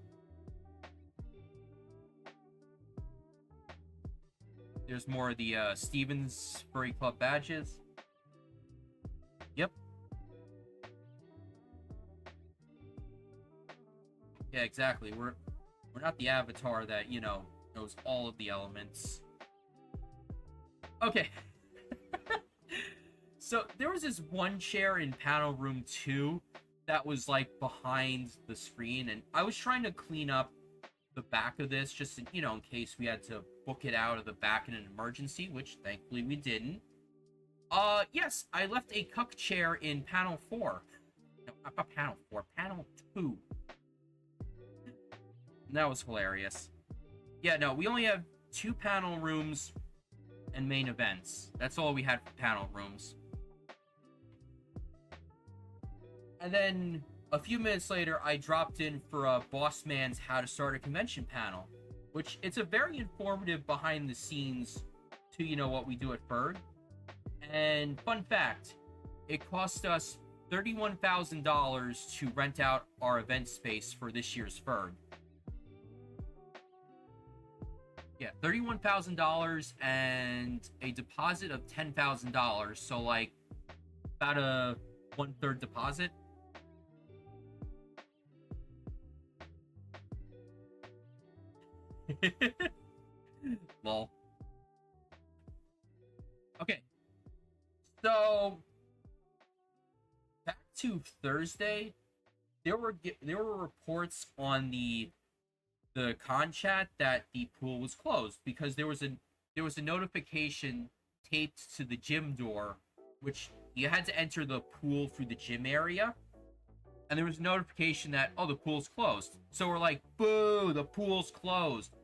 There's more of the Stevens Furry Club badges. Yep. Yeah, exactly. We're not the avatar that knows all of the elements. Okay. So there was this one chair in panel room 2 that was like behind the screen, and I was trying to clean up the back of this just in case we had to book it out of the back in an emergency, which thankfully we didn't. Yes, I left a cuck chair in panel 4. No, not panel 4, panel 2. And that was hilarious. Yeah, no, we only have 2 panel rooms and main events. That's all we had for panel rooms. And then a few minutes later, I dropped in for a Boss Man's How to Start a Convention panel, which it's a very informative behind the scenes to what we do at FURG. And fun fact, it cost us $31,000 to rent out our event space for this year's FURG. Yeah, $31,000 and a deposit of $10,000, so like about a 1/3 deposit. Lol. Okay. So to Thursday, there were reports on the con chat that the pool was closed because there was a notification taped to the gym door, which you had to enter the pool through the gym area, and there was a notification that, oh, the pool's closed. So we're like, boo, the pool's closed.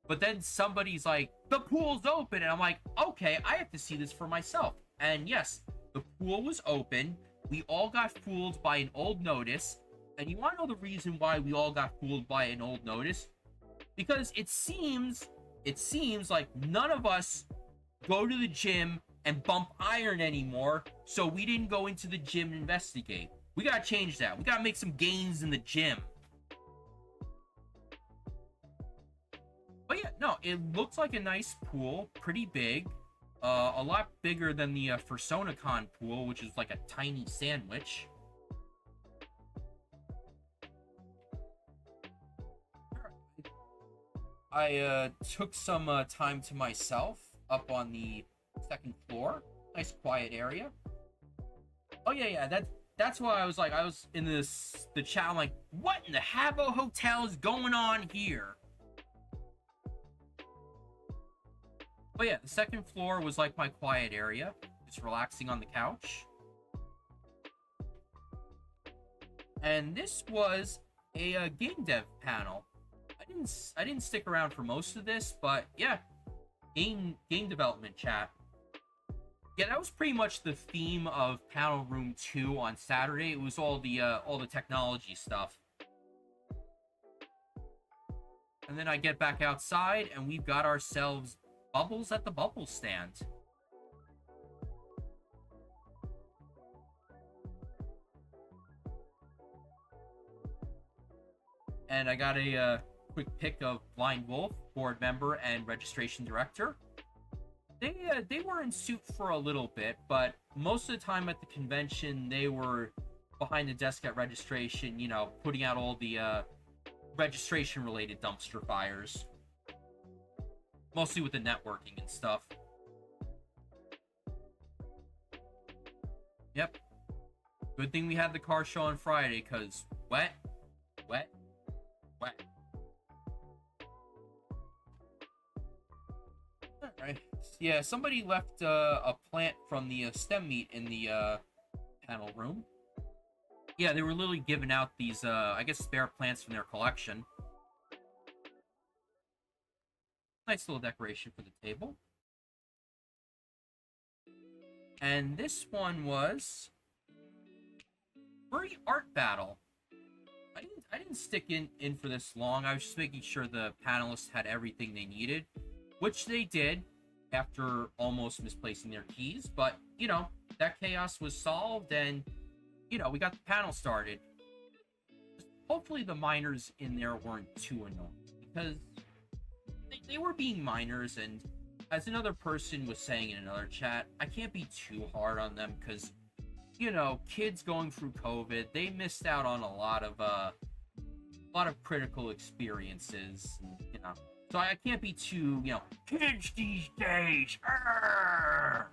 But then somebody's like, the pool's open, and I'm like, okay, I have to see this for myself. And yes, the pool was open. We all got fooled by an old notice. And you want to know the reason why we all got fooled by an old notice? Because it seems like none of us go to the gym and bump iron anymore, so we didn't go into the gym and investigate. We gotta change that. We gotta make some gains in the gym. But yeah, no, it looks like a nice pool, pretty big, a lot bigger than the FursonaCon pool, which is like a tiny sandwich. I took some time to myself up on the second floor. Nice quiet area. Oh yeah, that's why I was in the chat. I'm like, what in the Habbo Hotel is going on here? But yeah, the second floor was like my quiet area, just relaxing on the couch. And this was a game dev panel. I didn't stick around for most of this, but yeah, game development chat. Yeah, that was pretty much the theme of Panel Room 2 on Saturday. It was all the technology stuff. And then I get back outside, and we've got ourselves Bubbles at the Bubble stand. And I got a quick pic of Blind Wolf, board member and registration director. They were in suit for a little bit, but most of the time at the convention, they were behind the desk at registration, you know, putting out all the registration-related dumpster fires. Mostly with the networking and stuff. Yep. Good thing we had the car show on Friday, because wet. Alright. Yeah, somebody left a plant from the STEM meet in the panel room. Yeah, they were literally giving out these, I guess, spare plants from their collection. Nice little decoration for the table. And this one was Furry Art Battle. I didn't stick in for this long. I was just making sure the panelists had everything they needed, which they did after almost misplacing their keys. But, you know, that chaos was solved, and, you know, we got the panel started. Hopefully the minors in there weren't too annoying, because they were being minors, and as another person was saying in another chat, I can't be too hard on them, because, you know, kids going through COVID, they missed out on a lot of critical experiences, and, you know. So I can't be too, you know, kids these days. Arrgh!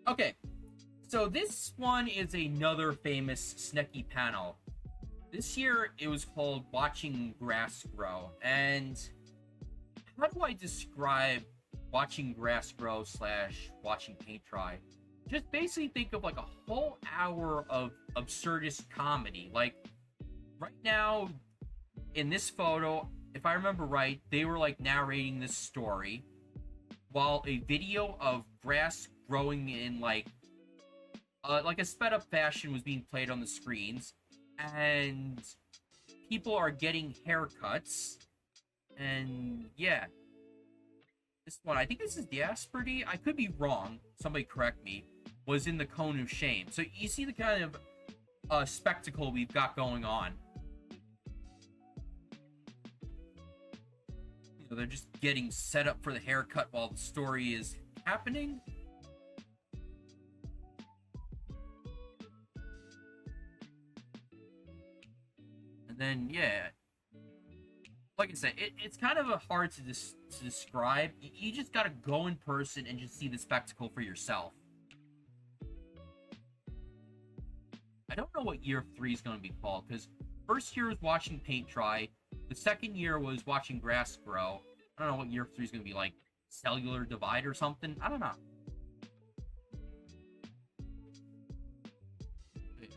Okay, so this one is another famous Snecky panel. This year, it was called Watching Grass Grow. And how do I describe watching grass grow / watching paint dry? Just basically think of like a whole hour of absurdist comedy. Like, right now, in this photo, if I remember right, they were like narrating this story while a video of grass growing in like a sped up fashion was being played on the screens, and people are getting haircuts. And yeah, this one, I think this is the Asperdy, I could be wrong, somebody correct me, was in the Cone of Shame. So you see the kind of spectacle we've got going on. You know, they're just getting set up for the haircut while the story is happening. And then, yeah, like I said, it's kind of hard to describe. You just gotta go in person and just see the spectacle for yourself. I don't know what year 3 is going to be called, because first year was watching paint dry. The second year was watching grass grow. I don't know what year 3 is going to be, like cellular divide or something. I don't know.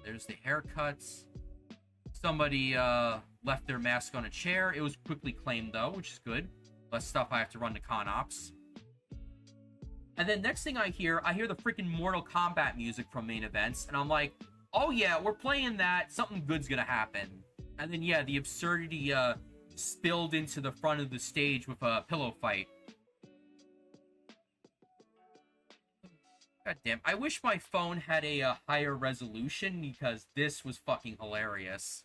There's the haircuts. Somebody left their mask on a chair. It was quickly claimed, though, which is good. Less stuff I have to run to con ops. And then next thing I hear the freaking Mortal Kombat music from main events, and I'm like, oh yeah, we're playing that. Something good's gonna happen. And then yeah, the absurdity spilled into the front of the stage with a pillow fight. God damn, I wish my phone had a higher resolution, because this was fucking hilarious.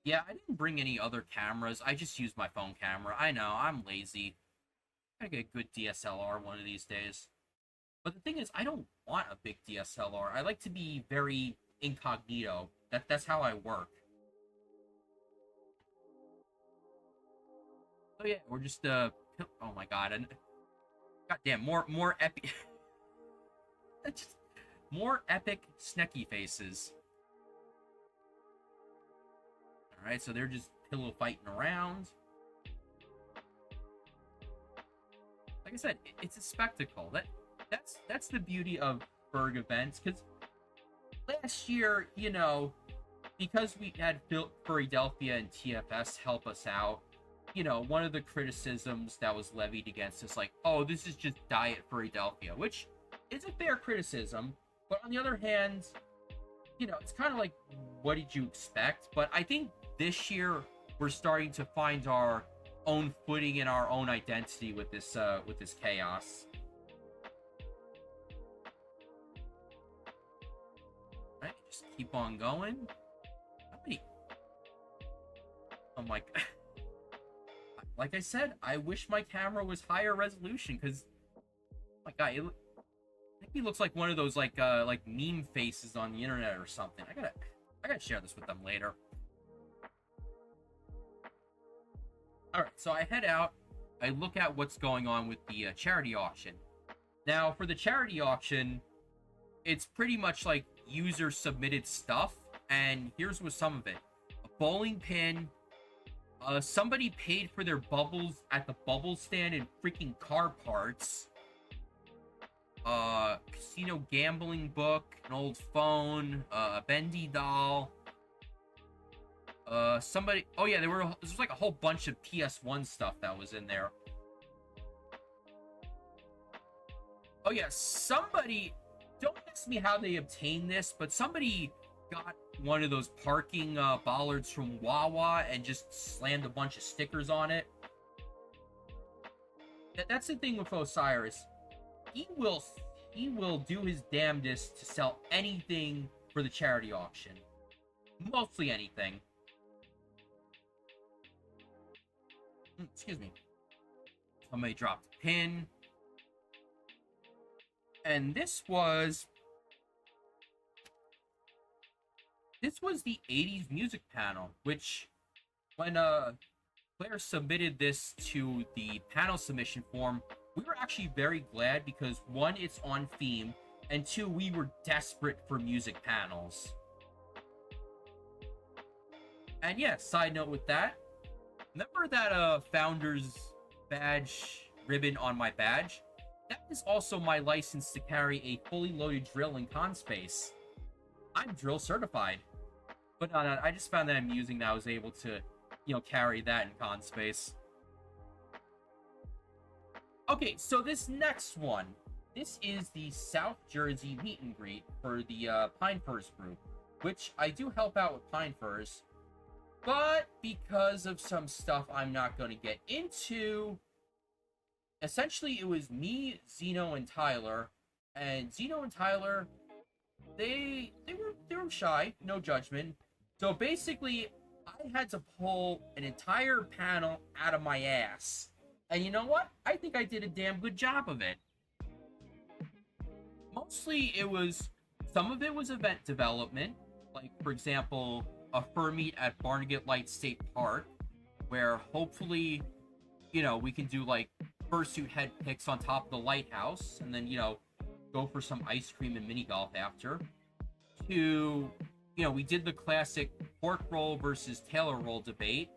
Yeah, I didn't bring any other cameras. I just used my phone camera. I know, I'm lazy. I gotta get a good DSLR one of these days. But the thing is, I don't want a big DSLR. I like to be very incognito. That's how I work. So yeah, we're just oh my god, and goddamn, more epic, just more epic Snecky faces. All right, so they're just pillow fighting around. Like I said, it's a spectacle. That's the beauty of FURG events, because last year, you know, because we had Philadelphia and TFS help us out, you know, one of the criticisms that was levied against us, like, oh, this is just diet Philadelphia, which is a fair criticism, but on the other hand, you know, it's kind of like, what did you expect? But I think this year we're starting to find our own footing and our own identity with this chaos. Right, just keep on going. Oh my god. Like I said, I wish my camera was higher resolution, because oh my god, I think he looks like one of those like meme faces on the internet or something. I gotta share this with them later. Alright, so I head out, I look at what's going on with the charity auction. Now, for the charity auction, it's pretty much like user-submitted stuff, and here's with some of it. A bowling pin, somebody paid for their bubbles at the bubble stand in freaking car parts, casino gambling book, an old phone, a bendy doll, somebody, oh yeah, there was like a whole bunch of PS1 stuff that was in there. Oh yeah, somebody, don't ask me how they obtained this, but somebody got one of those parking bollards from Wawa and just slammed a bunch of stickers on it. That's the thing with Osiris. He will do his damnedest to sell anything for the charity auction. Mostly anything. Excuse me. Somebody dropped a pin. And this was the 80s music panel, which when Claire submitted this to the panel submission form, we were actually very glad, because one, it's on theme, and two, we were desperate for music panels. And yeah, side note with that, remember that founder's badge ribbon on my badge? That is also my license to carry a fully loaded drill in con space. I'm drill certified. But no, I just found that amusing that I was able to, you know, carry that in con space. Okay, so this next one, this is the South Jersey meet and greet for the Pine Firs group, which I do help out with Pine Firs, but because of some stuff I'm not going to get into, essentially it was me, Zeno, and Tyler, and Zeno and Tyler, they were shy, no judgment. So basically, I had to pull an entire panel out of my ass. And you know what? I think I did a damn good job of it. Mostly some of it was event development. Like, for example, a fur meet at Barnegat Light State Park, where hopefully, you know, we can do like fursuit head pics on top of the lighthouse, and then, you know, go for some ice cream and mini golf after, to, we did the classic pork roll versus Taylor roll debate.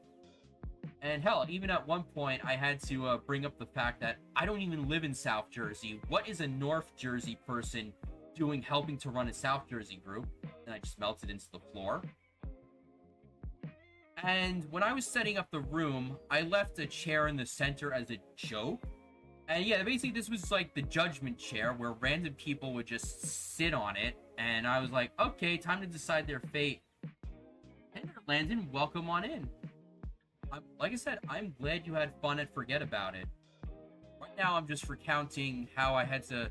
And hell, even at one point, I had to bring up the fact that I don't even live in South Jersey. What is a North Jersey person doing helping to run a South Jersey group? And I just melted into the floor. And when I was setting up the room, I left a chair in the center as a joke. And yeah, basically this was like the judgment chair where random people would just sit on it. And I was like, okay, time to decide their fate. And Landon, welcome on in. Like I said, I'm glad you had fun at Forget About It. Right now, I'm just recounting how I had to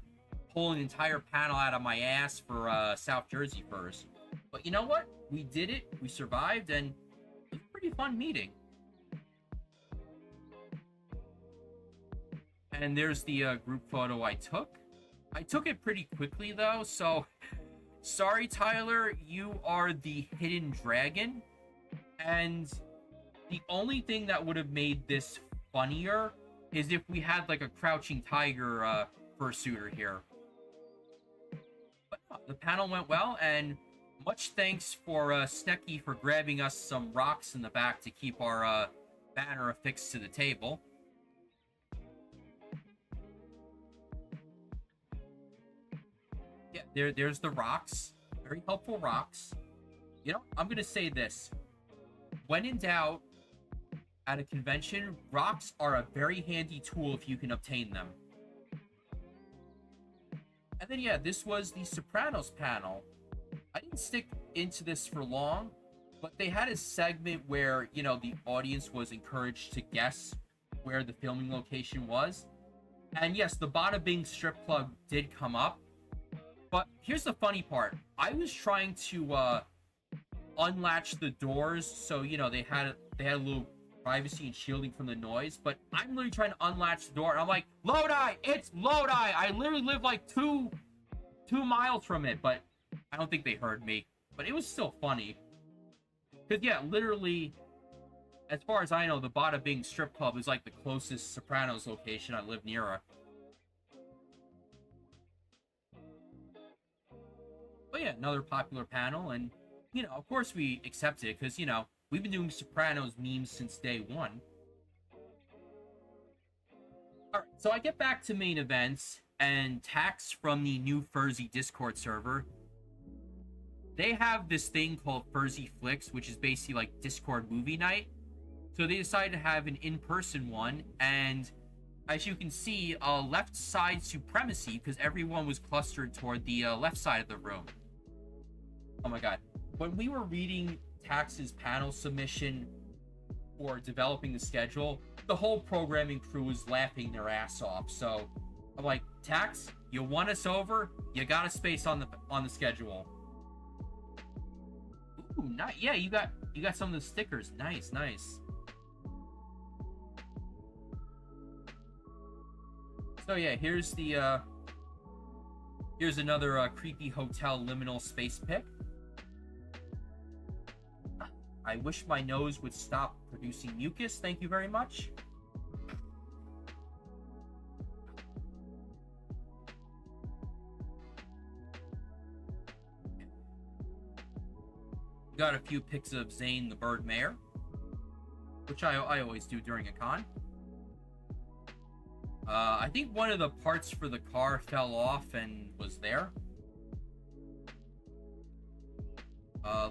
pull an entire panel out of my ass for South Jersey first. But you know what? We did it. We survived, and it was a pretty fun meeting. And there's the group photo I took. I took it pretty quickly, though, so sorry, Tyler. You are the hidden dragon. And the only thing that would have made this funnier is if we had like a crouching tiger fursuiter here. But the panel went well, and much thanks for Snecky for grabbing us some rocks in the back to keep our banner affixed to the table. Yeah, there's the rocks. Very helpful rocks. I'm gonna say this. When in doubt, at a convention, rocks are a very handy tool if you can obtain them. And then, yeah, this was the Sopranos panel. I didn't stick into this for long, but they had a segment where, the audience was encouraged to guess where the filming location was. And yes, the Bada Bing strip club did come up. But here's the funny part. I was trying to unlatch the doors so, they had a little privacy and shielding from the noise, but I'm literally trying to unlatch the door, and I'm like, Lodi! It's Lodi! I literally live like two miles from it, but I don't think they heard me. But it was still funny. Because, yeah, literally, as far as I know, the Bada Bing strip club is like the closest Sopranos location I live near. But yeah, another popular panel, and, of course we accepted it, because, we've been doing Sopranos memes since day one. Alright, so I get back to main events, and Tax from the new Furzy Discord server, they have this thing called Furzy Flicks, which is basically like Discord movie night. So they decided to have an in-person one, and as you can see, left side supremacy, because everyone was clustered toward the left side of the room. Oh my god. When we were reading Tax's panel submission for developing the schedule, the whole programming crew was laughing their ass off. So I'm like, Tax, you won us over. You got a space on the schedule. Ooh, nice. Yeah, you got some of the stickers. Nice. So yeah, here's another creepy hotel liminal space pic. I wish my nose would stop producing mucus. Thank you very much. Got a few pics of Zane the Bird Mayor, which I always do during a con. I think one of the parts for the car fell off and was there.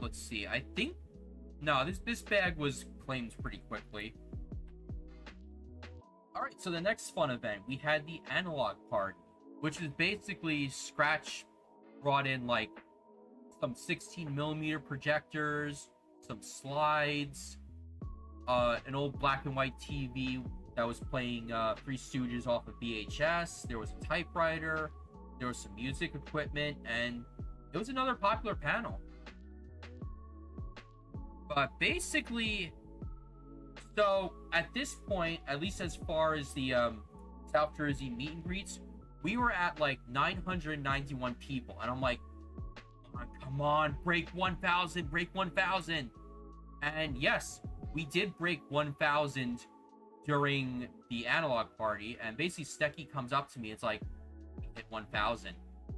Let's see. I think... No, this bag was claimed pretty quickly. Alright, so the next fun event, we had the analog party, which is basically Scratch brought in, like, some 16mm projectors, some slides, an old black and white TV that was playing Three Stooges off of VHS. There was a typewriter, there was some music equipment, and it was another popular panel. But basically, so at this point, at least as far as the South Jersey meet and greets, we were at like 991 people, and I'm like, come on, break 1,000, break 1,000. And yes, we did break 1,000 during the analog party, and basically Stecky comes up to me, it's like, we hit 1,000.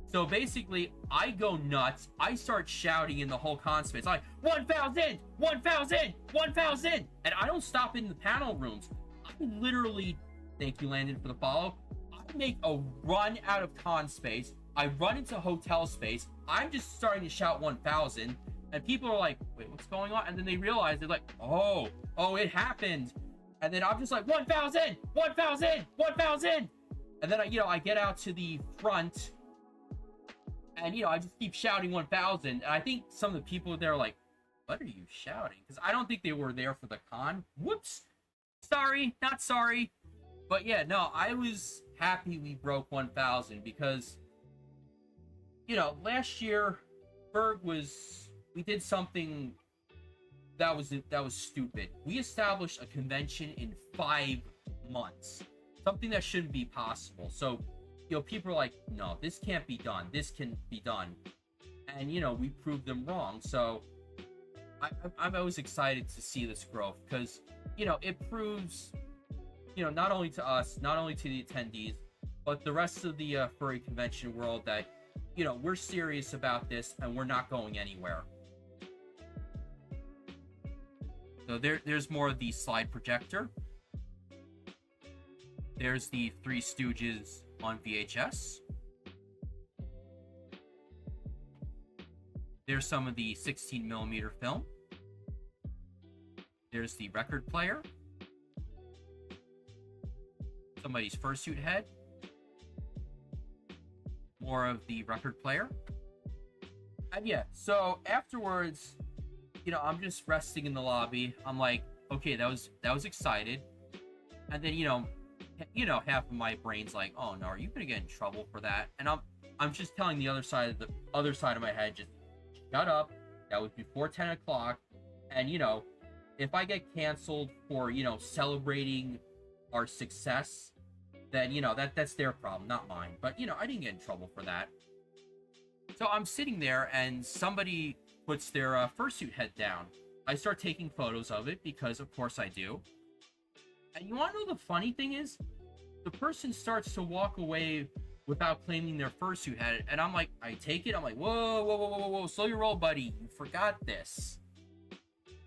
So basically, I go nuts. I start shouting in the whole con space, like 1,000, 1,000, 1,000, and I don't stop in the panel rooms. I literally, thank you, Landon, for the follow. I make a run out of con space. I run into hotel space. I'm just starting to shout 1,000, and people are like, "Wait, what's going on?" And then they realize they're like, "Oh, it happened." And then I'm just like 1,000, 1,000, 1,000, and then I get out to the front. And, I just keep shouting 1,000. And I think some of the people there are like, what are you shouting? Because I don't think they were there for the con. Whoops. Sorry, not sorry. But yeah, no, I was happy we broke 1,000 because, last year, we did something that was stupid. We established a convention in 5 months. Something that shouldn't be possible. So, people are like, no, this can't be done. This can be done. And, we proved them wrong. So, I'm always excited to see this growth because, it proves, not only to us, not only to the attendees, but the rest of the furry convention world that, we're serious about this and we're not going anywhere. So there's more of the slide projector. There's the Three Stooges on VHS. There's some of the 16mm film. There's the record player. Somebody's fursuit head. More of the record player. And yeah, so afterwards, I'm just resting in the lobby. I'm like, okay, that was excited. And then, half of my brain's like, oh no, are you gonna get in trouble for that? And I'm just telling the other side of my head, just shut up. That was before 10 o'clock. And if I get canceled for celebrating our success, then that's their problem, not mine. But I didn't get in trouble for that. So I'm sitting there and somebody puts their fursuit head down. I start taking photos of it because of course I do. And you want to know the funny thing is? The person starts to walk away without claiming their fursuit head. And I'm like, I take it. I'm like, whoa, whoa, whoa, whoa, whoa. Slow your roll, buddy. You forgot this.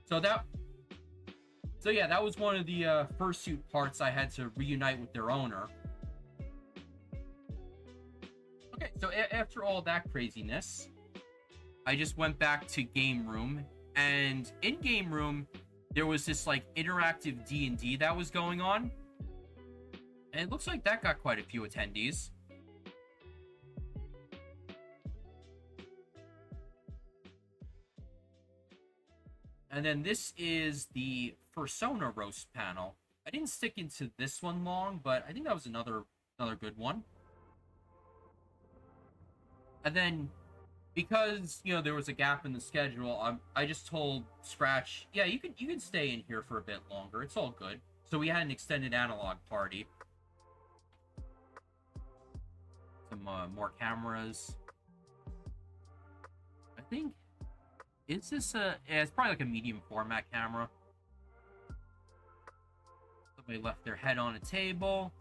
So yeah, that was one of the fursuit parts I had to reunite with their owner. Okay, so after all that craziness, I just went back to game room. And in game room, there was this like interactive D&D that was going on. And it looks like that got quite a few attendees. And then this is the Persona roast panel. I didn't stick into this one long, but I think that was another good one. And then because there was a gap in the schedule, I just told Scratch, yeah, you can stay in here for a bit longer. It's all good. So we had an extended analog party. Some more cameras. I think, is this yeah, it's probably like a medium format camera. Somebody left their head on a table.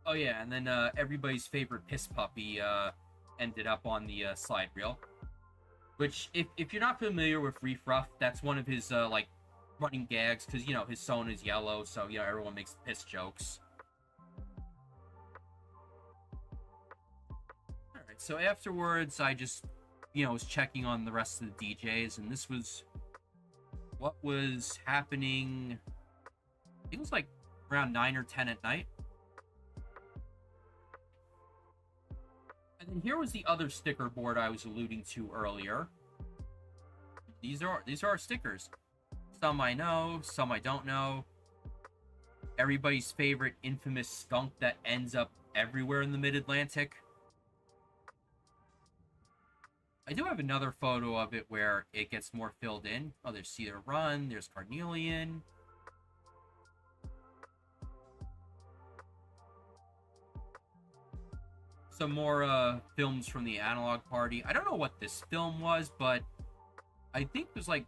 Oh yeah, and then everybody's favorite piss puppy ended up on the slide reel. Which, if you're not familiar with Reef Ruff, that's one of his like running gags, because his Sona is yellow, so everyone makes piss jokes. All right, so afterwards, I just was checking on the rest of the DJs, and this was what was happening. I think it was like around 9 or 10 at night. And then here was the other sticker board I was alluding to earlier. These are our stickers. Some I know, some I don't know. Everybody's favorite infamous skunk that ends up everywhere in the Mid-Atlantic. I do have another photo of it where it gets more filled in. Oh, there's Cedar Run, there's Carnelian. Some more films from the analog party. I don't know what this film was, but I think it was like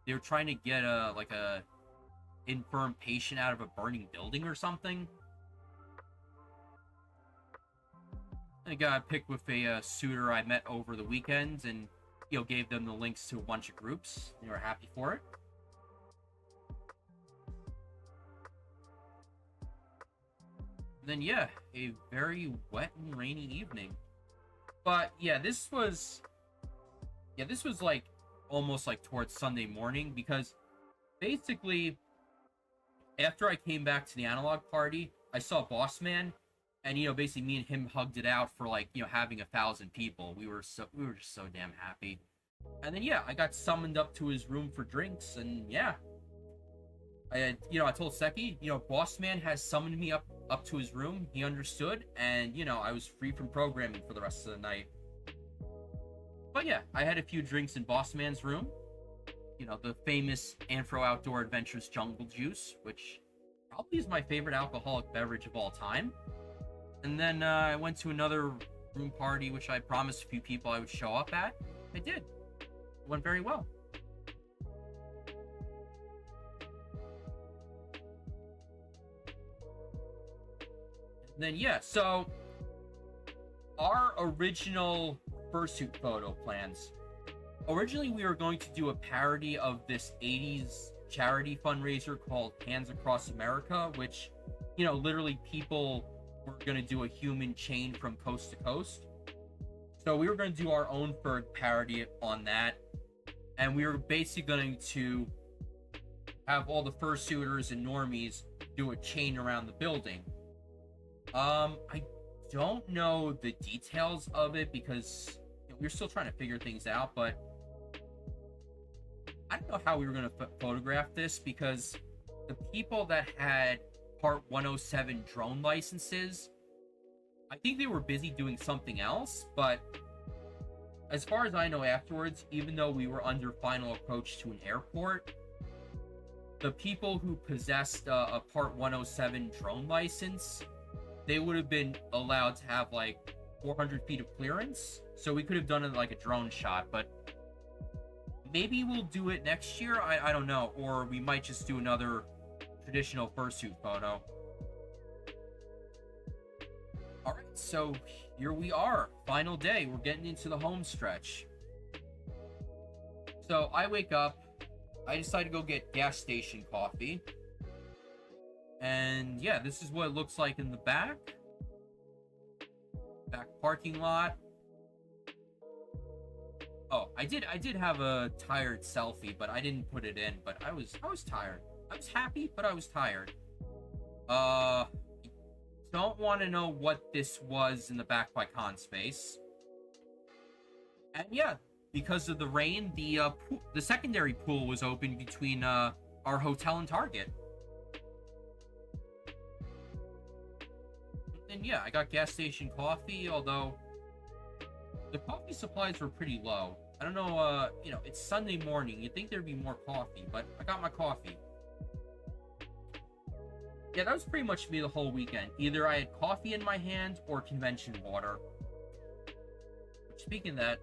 they were trying to get a infirm patient out of a burning building or something. I got picked with a suitor I met over the weekend, and gave them the links to a bunch of groups. They were happy for it. And then yeah, a very wet and rainy evening. But yeah, this was like almost like towards Sunday morning, because basically after I came back to the analog party, I saw Boss Man, and basically me and him hugged it out for like having 1,000 people. We were just so damn happy. And then yeah, I got summoned up to his room for drinks, and yeah, I told Seki, Boss Man has summoned me up to his room. He understood, and I was free from programming for the rest of the night. But yeah, I had a few drinks in Boss Man's room. The famous Anfro Outdoor Adventures Jungle Juice, which probably is my favorite alcoholic beverage of all time. And then I went to another room party, which I promised a few people I would show up at. I did. It went very well. And then yeah, so our original fursuit photo plans. Originally, we were going to do a parody of this 80s charity fundraiser called Hands Across America, which, literally people were going to do a human chain from coast to coast. So we were going to do our own FURG parody on that. And we were basically going to have all the fursuiters and normies do a chain around the building. I don't know the details of it because we're still trying to figure things out, but I don't know how we were going to photograph this, because the people that had Part 107 drone licenses, I think they were busy doing something else, but as far as I know afterwards, even though we were under final approach to an airport, the people who possessed a Part 107 drone license, they would have been allowed to have like 400 feet of clearance, so we could have done it like a drone shot, but maybe we'll do it next year. I don't know, or we might just do another traditional fursuit photo. All right, so here we are, final day. We're getting into the home stretch. So I wake up, I decide to go get gas station coffee, and yeah, this is what it looks like in the back parking lot. Oh, I did have a tired selfie, but I didn't put it in. But I was tired. I was happy, but I was tired. Don't want to know what this was in the back by con space. And yeah, because of the rain, the secondary pool was open between our hotel and Target. And yeah, I got gas station coffee, although the coffee supplies were pretty low. I don't know, it's Sunday morning. You'd think there'd be more coffee, but I got my coffee. Yeah, that was pretty much me the whole weekend. Either I had coffee in my hand or convention water. Speaking of that,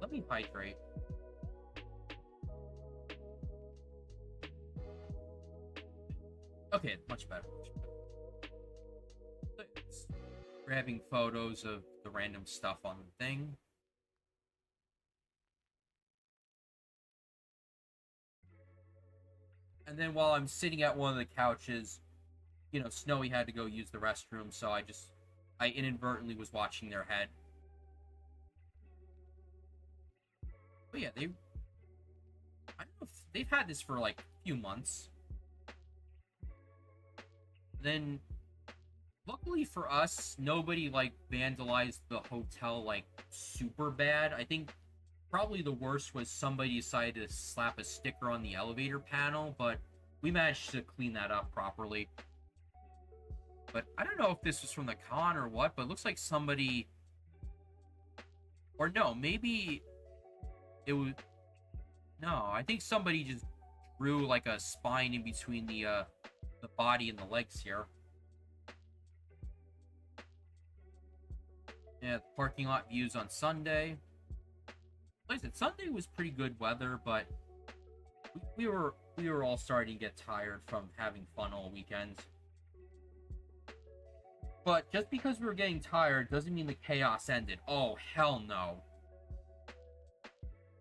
let me hydrate. Okay, much better. Grabbing photos of the random stuff on the thing. And then while I'm sitting at one of the couches, Snowy had to go use the restroom, so I inadvertently was watching their head. But yeah, I don't know if they've had this for like a few months. Then luckily for us, nobody like vandalized the hotel like super bad. I think probably the worst was somebody decided to slap a sticker on the elevator panel, but we managed to clean that up properly. But I don't know if this was from the con or what, but it looks like somebody, or no, maybe it was, no, I think somebody just drew like a spine in between the body and the legs here. Yeah, the parking lot views on Sunday. Like I said, Sunday was pretty good weather, but we were all starting to get tired from having fun all weekend. But just because we were getting tired doesn't mean the chaos ended. Oh, hell no.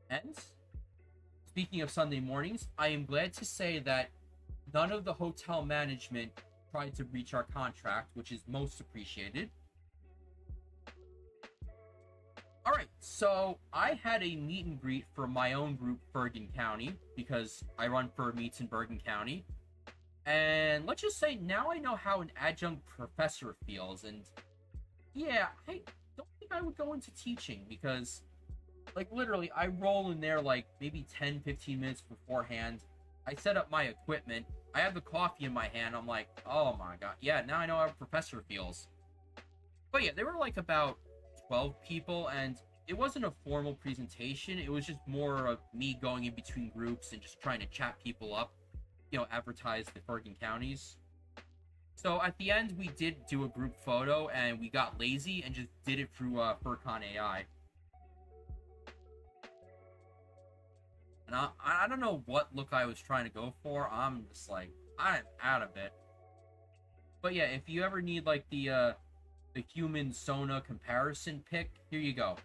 And speaking of Sunday mornings, I am glad to say that none of the hotel management tried to breach our contract, which is most appreciated. Alright, so I had a meet and greet for my own group, Bergen County, because I run for meets in Bergen County. And let's just say now I know how an adjunct professor feels, and yeah, I don't think I would go into teaching because, like, literally, I roll in there like maybe 10-15 minutes beforehand. I set up my equipment. I have the coffee in my hand. I'm like, oh my god, yeah, now I know how a professor feels. But yeah, there were like about 12 people, and it wasn't a formal presentation. It was just more of me going in between groups and just trying to chat people up, you know, advertise the Bergen counties. So at the end, we did do a group photo, and we got lazy and just did it through FurCon AI. And I don't know what look I was trying to go for. I'm just like, I'm out of it. But yeah, if you ever need like the human Sona comparison pic, here you go.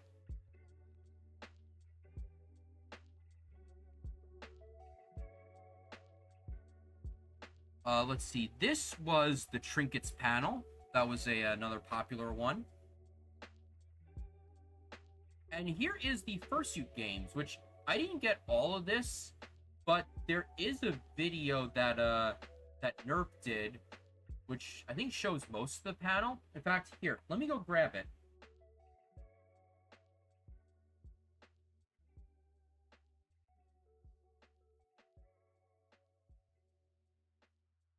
Let's see. This was the trinkets panel. That was another popular one. And here is the fursuit games, which I didn't get all of this, but there is a video that that NERP did, which I think shows most of the panel. In fact, here, let me go grab it.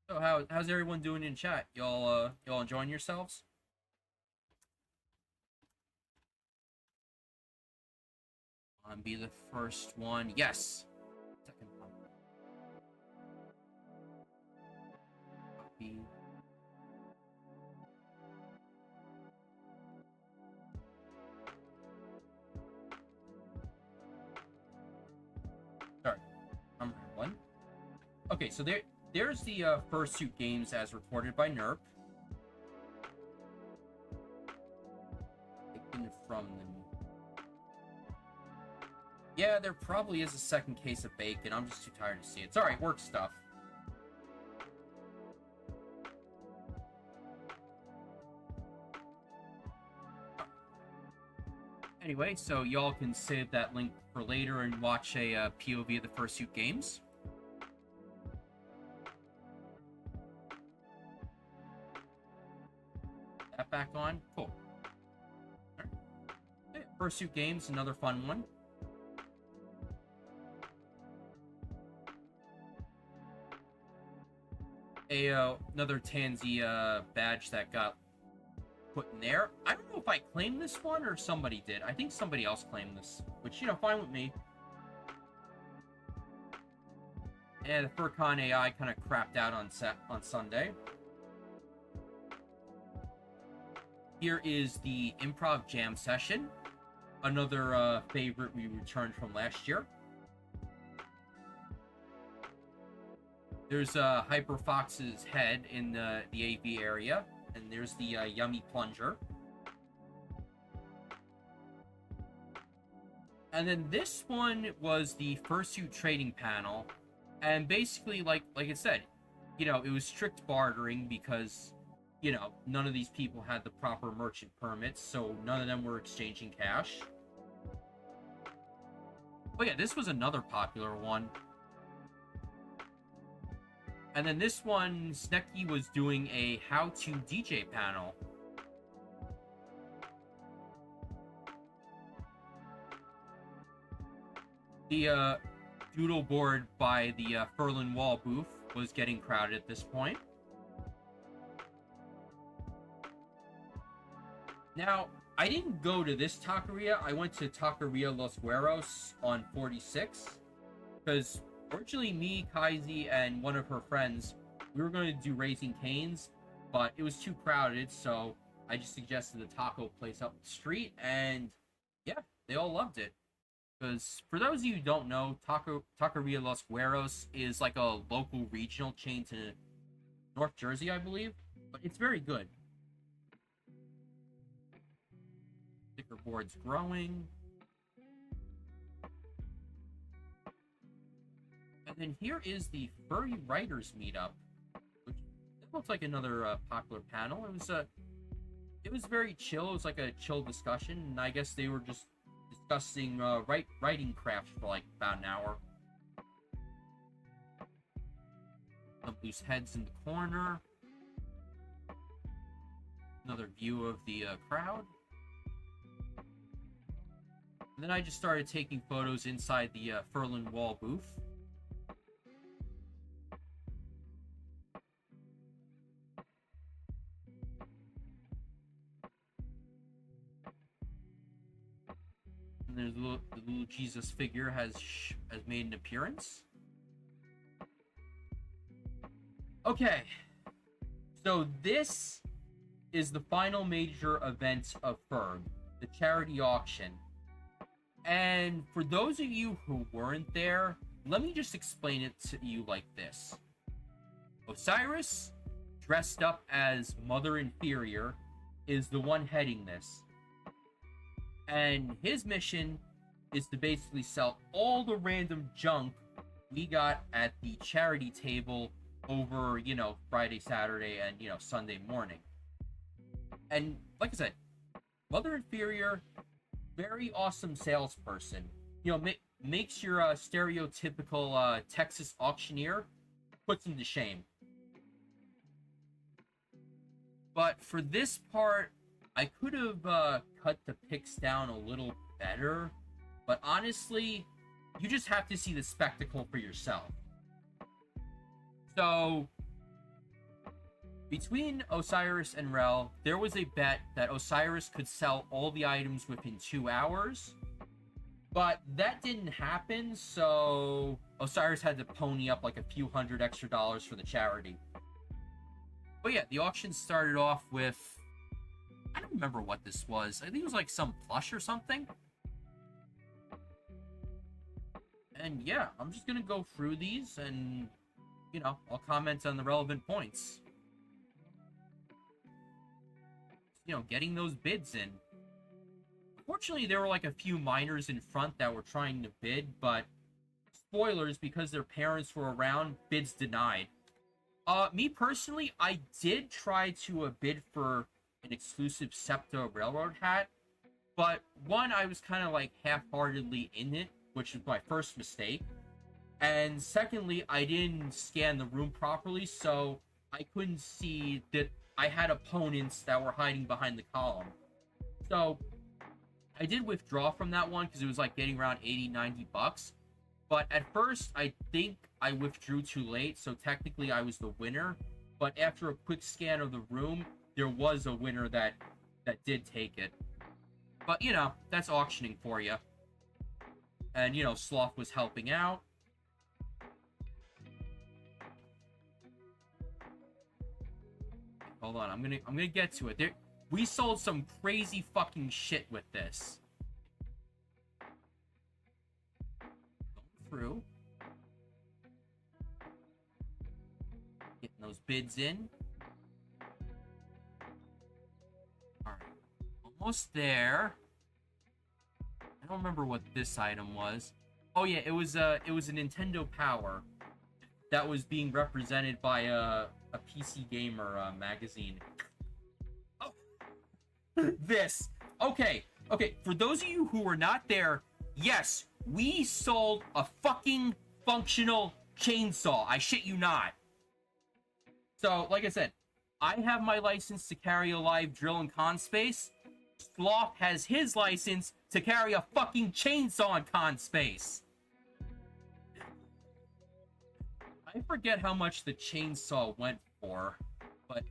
So how's everyone doing in chat? Y'all enjoying yourselves? Be the first one. Yes. Second one. Copy. Sorry. Number one. Okay, so there's the fursuit games as reported by NERP. Taken from the... Yeah, there probably is a second case of bacon. I'm just too tired to see it. It's alright, work stuff. Anyway, so y'all can save that link for later and watch a POV of the fursuit games. That back on? Cool. All right. Fursuit games, another fun one. Another Tansy badge that got put in there. I don't know if I claimed this one or somebody did. I think somebody else claimed this, which, you know, fine with me. And the FurCon AI kind of crapped out on Sunday. Here is the improv jam session, another favorite we returned from last year. There's Hyper Fox's head in the AV area, and there's the Yummy Plunger. And then this one was the fursuit trading panel, and basically, like I said, you know, it was strict bartering because, you know, none of these people had the proper merchant permits, so none of them were exchanging cash. But yeah, this was another popular one. And then this one, Snecky was doing a how-to DJ panel. The doodle board by the Furlin Wall booth was getting crowded at this point. Now, I didn't go to this taqueria. I went to Taqueria Los Gueros on 46. Because originally me, Kaiser, and one of her friends, we were going to do Raising Cane's, but it was too crowded, so I just suggested the taco place up the street, and yeah, they all loved it. Because for those of you who don't know, Taqueria Los Gueros is like a local regional chain to North Jersey, I believe, but it's very good. Checkerboard's growing. And then here is the Furry Writers Meetup, which looks like another popular panel. It was very chill. It was like a chill discussion, and I guess they were just discussing writing crafts for like about an hour. Some loose heads in the corner. Another view of the crowd. And then I just started taking photos inside the Furlan Wall booth. And there's the little Jesus figure has made an appearance. Okay, so this is the final major event of FURG, the charity auction. And for those of you who weren't there, let me just explain it to you like this. Osiris, dressed up as Mother Inferior, is the one heading this. And his mission is to basically sell all the random junk we got at the charity table over, you know, Friday, Saturday, and, you know, Sunday morning. And like I said, Mother Inferior, very awesome salesperson. You know, makes your stereotypical Texas auctioneer, puts him to shame. But for this part, I could have cut the pics down a little better. But honestly, you just have to see the spectacle for yourself. So, between Osiris and Rel, there was a bet that Osiris could sell all the items within 2 hours. But that didn't happen, so Osiris had to pony up like a few $100 extra for the charity. But yeah, the auction started off with... I don't remember what this was. I think it was like some plush or something. And yeah, I'm just gonna go through these and, you know, I'll comment on the relevant points. You know, getting those bids in. Fortunately, there were like a few minors in front that were trying to bid, but spoilers, because their parents were around, bids denied. Me personally, I did try to bid for an exclusive SEPTA Railroad hat, but one, I was kind of like half-heartedly in it, which was my first mistake. And secondly, I didn't scan the room properly, so I couldn't see that I had opponents that were hiding behind the column. So I did withdraw from that one because it was like getting around 80-90 bucks. But at first, I think I withdrew too late, so technically I was the winner. But after a quick scan of the room, there was a winner that did take it. But, you know, that's auctioning for you. And, you know, Sloth was helping out. Hold on, I'm gonna get to it. We sold some crazy fucking shit with this. Going through. Getting those bids in. Alright. Almost there. I don't remember what this item was. Oh yeah, it was a Nintendo Power that was being represented by a PC Gamer magazine. Oh, this. Okay, for those of you who were not there, yes, we sold a fucking functional chainsaw. I shit you not. So, like I said, I have my license to carry a live drill in con space. Sloth has his license to carry a fucking chainsaw in con space. I forget how much the chainsaw went for, but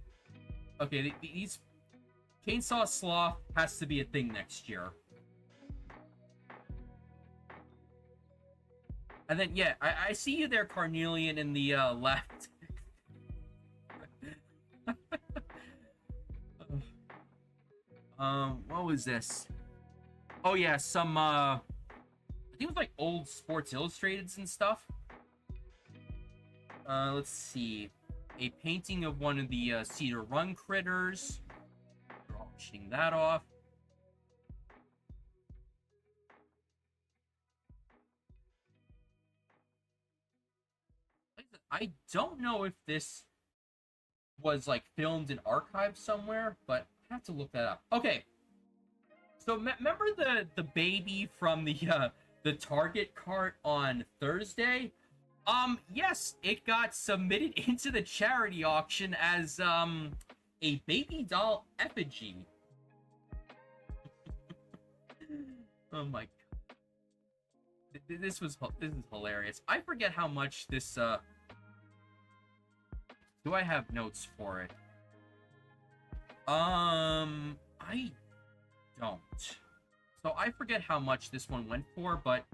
okay, these chainsaw Sloth has to be a thing next year. And then yeah, I see you there, Carnelian, in the left. What was this? Oh yeah, some I think it was like old Sports Illustrateds and stuff. Let's see. A painting of one of the Cedar Run critters. We're auctioning that off. I don't know if this was like filmed and archived somewhere, but I have to look that up. Okay, so remember the baby from the Target cart on Thursday? Yes, it got submitted into the charity auction as a baby doll effigy. Oh my god. This is hilarious. I forget how much this do I have notes for it? I don't. So I forget how much this one went for, but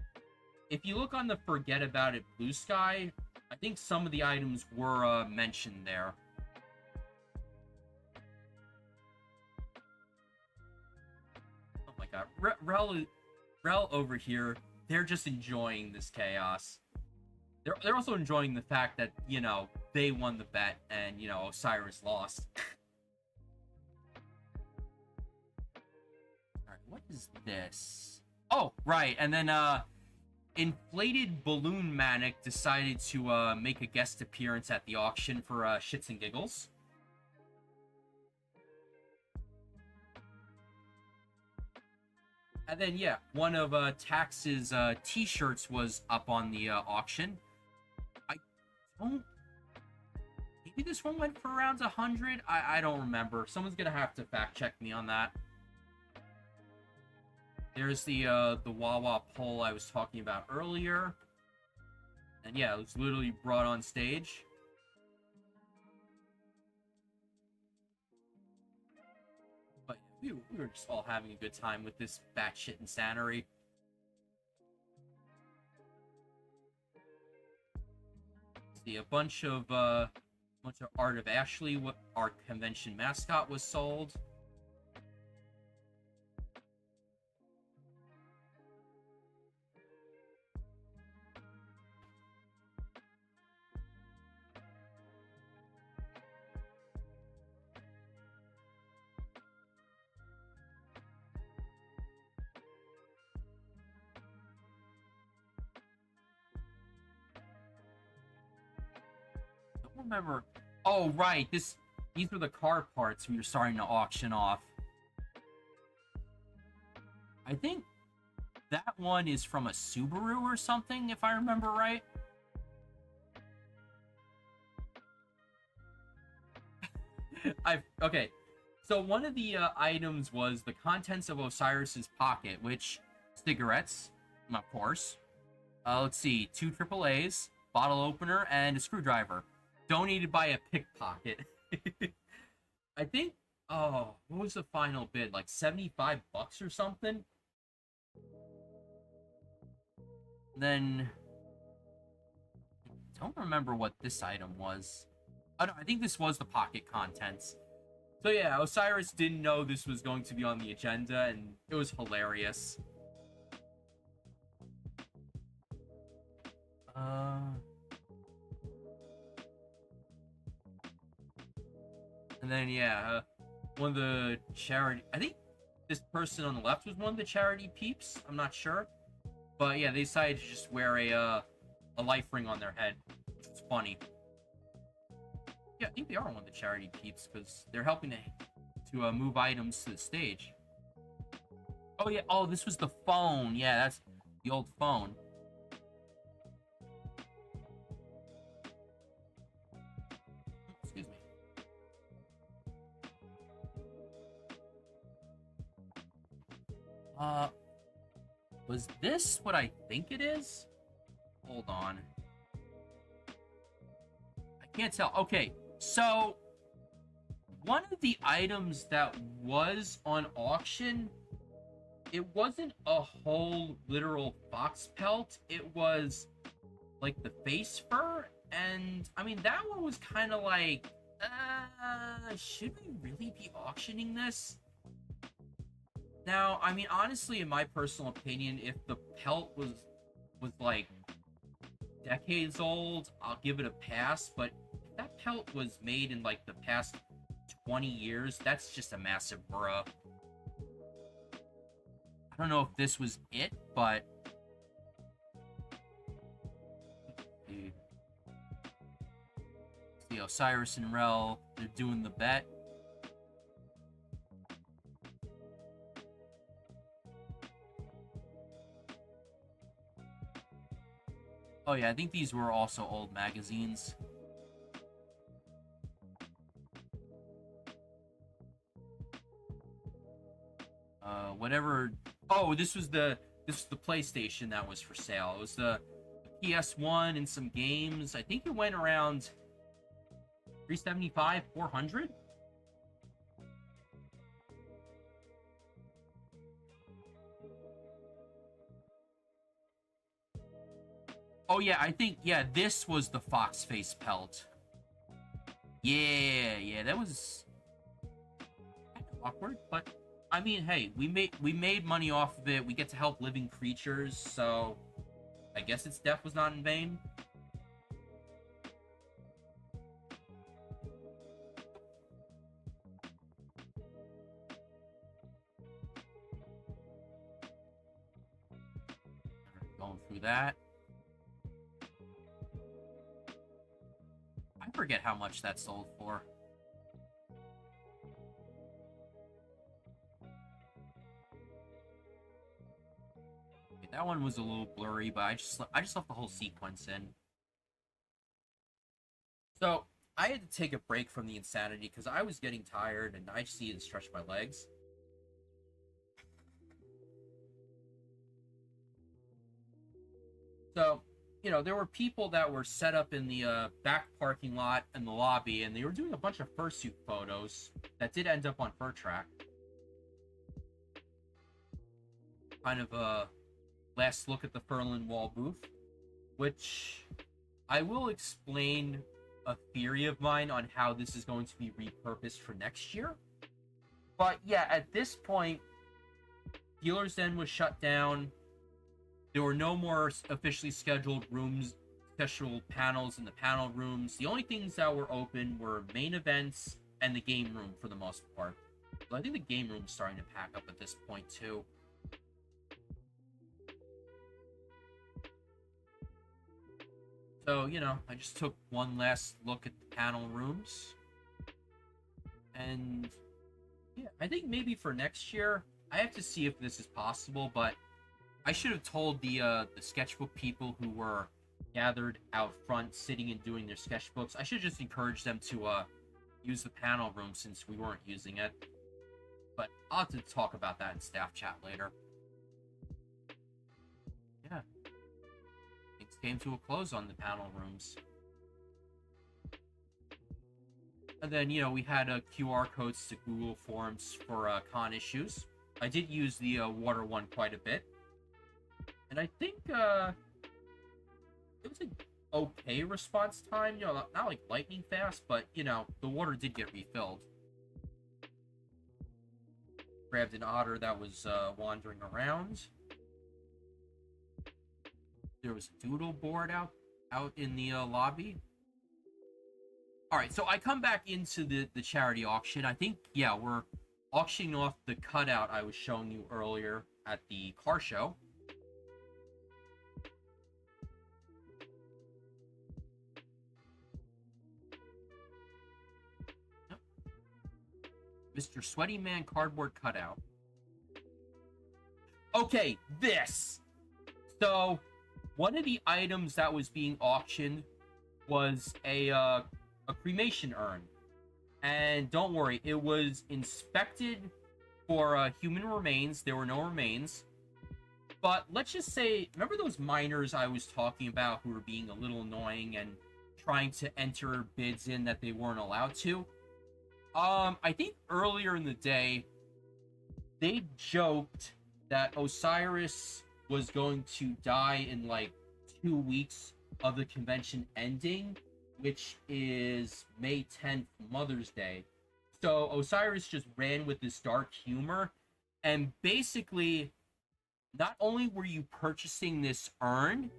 if you look on the Forget About It Blue Sky, I think some of the items were mentioned there. Oh my god. Rel over here, they're just enjoying this chaos. They're also enjoying the fact that, you know, they won the bet and, you know, Osiris lost. Alright, what is this? Oh, right, and then, Inflated Balloon Manic decided to make a guest appearance at the auction for shits and giggles. And then, yeah, one of Tax's t-shirts was up on the auction. I don't... Maybe this one went for around 100? I don't remember. Someone's gonna have to fact check me on that. There's the Wawa pole I was talking about earlier. And yeah, it was literally brought on stage. But we were just all having a good time with this batshit insanity. See, a bunch of Art of Ashley, what our convention mascot, was sold. Remember, oh right, these were the car parts we were starting to auction off. I think that one is from a Subaru or something, if I remember right. Okay, so one of the items was the contents of Osiris's pocket, which cigarettes, of course. Let's see, 2 AAAs, bottle opener, and a screwdriver. Donated by a pickpocket. I think, oh, what was the final bid? Like $75 or something? Then, I don't remember what this item was. Oh, no, I think this was the pocket contents. So yeah, Osiris didn't know this was going to be on the agenda, and it was hilarious. And then, yeah, one of the charity... I think this person on the left was one of the charity peeps. I'm not sure. But, yeah, they decided to just wear a life ring on their head. It's funny. Yeah, I think they are one of the charity peeps, because they're helping to move items to the stage. Oh, yeah. Oh, this was the phone. Yeah, that's the old phone. Excuse me. Was this what I think it is? Hold on. I can't tell. Okay, so one of the items that was on auction, it wasn't a whole literal fox pelt. It was like the face fur, and I mean that one was kind of like, should we really be auctioning this? Now, I mean, honestly, in my personal opinion, if the pelt was like decades old, I'll give it a pass. But if that pelt was made in like the past 20 years, that's just a massive bruh. I don't know if this was it, but Osiris and Rel, they're doing the bet. Oh yeah, I think these were also old magazines. Whatever. Oh, this was the PlayStation that was for sale. It was the PS1 and some games. I think it went around 375, 400. Oh yeah, I think this was the fox face pelt. Yeah, that was kind of awkward, but I mean, hey, we made money off of it. We get to help living creatures, so I guess its death was not in vain. Going through that. I forget how much that sold for. Okay, that one was a little blurry, but I just left the whole sequence in. So I had to take a break from the insanity because I was getting tired and I just needed to stretch my legs. So, you know, there were people that were set up in the back parking lot and the lobby, and they were doing a bunch of fursuit photos that did end up on Fur Track. Kind of a last look at the Furland Wall booth, which I will explain a theory of mine on how this is going to be repurposed for next year. But yeah, at this point, Dealer's Den was shut down. There were no more officially scheduled rooms, special panels in the panel rooms. The only things that were open were main events and the game room for the most part. So I think the game room's starting to pack up at this point too. So, you know, I just took one last look at the panel rooms. And yeah, I think maybe for next year, I have to see if this is possible, but I should have told the sketchbook people who were gathered out front, sitting and doing their sketchbooks. I should just encourage them to use the panel room since we weren't using it. But I'll have to talk about that in staff chat later. Yeah. Things came to a close on the panel rooms. And then, you know, we had QR codes to Google Forms for con issues. I did use the water one quite a bit. And I think it was an okay response time. You know, not like lightning fast, but, you know, the water did get refilled. Grabbed an otter that was wandering around. There was a doodle board out in the lobby. All right, so I come back into the charity auction. I think, yeah, we're auctioning off the cutout I was showing you earlier at the car show. Mr. Sweaty Man cardboard cutout. Okay, this. So, one of the items that was being auctioned was a cremation urn. And don't worry, it was inspected for human remains. There were no remains. But let's just say, remember those miners I was talking about who were being a little annoying and trying to enter bids in that they weren't allowed to? I think earlier in the day, they joked that Osiris was going to die in like 2 weeks of the convention ending, which is May 10th, Mother's Day. So Osiris just ran with this dark humor, and basically, not only were you purchasing this urn,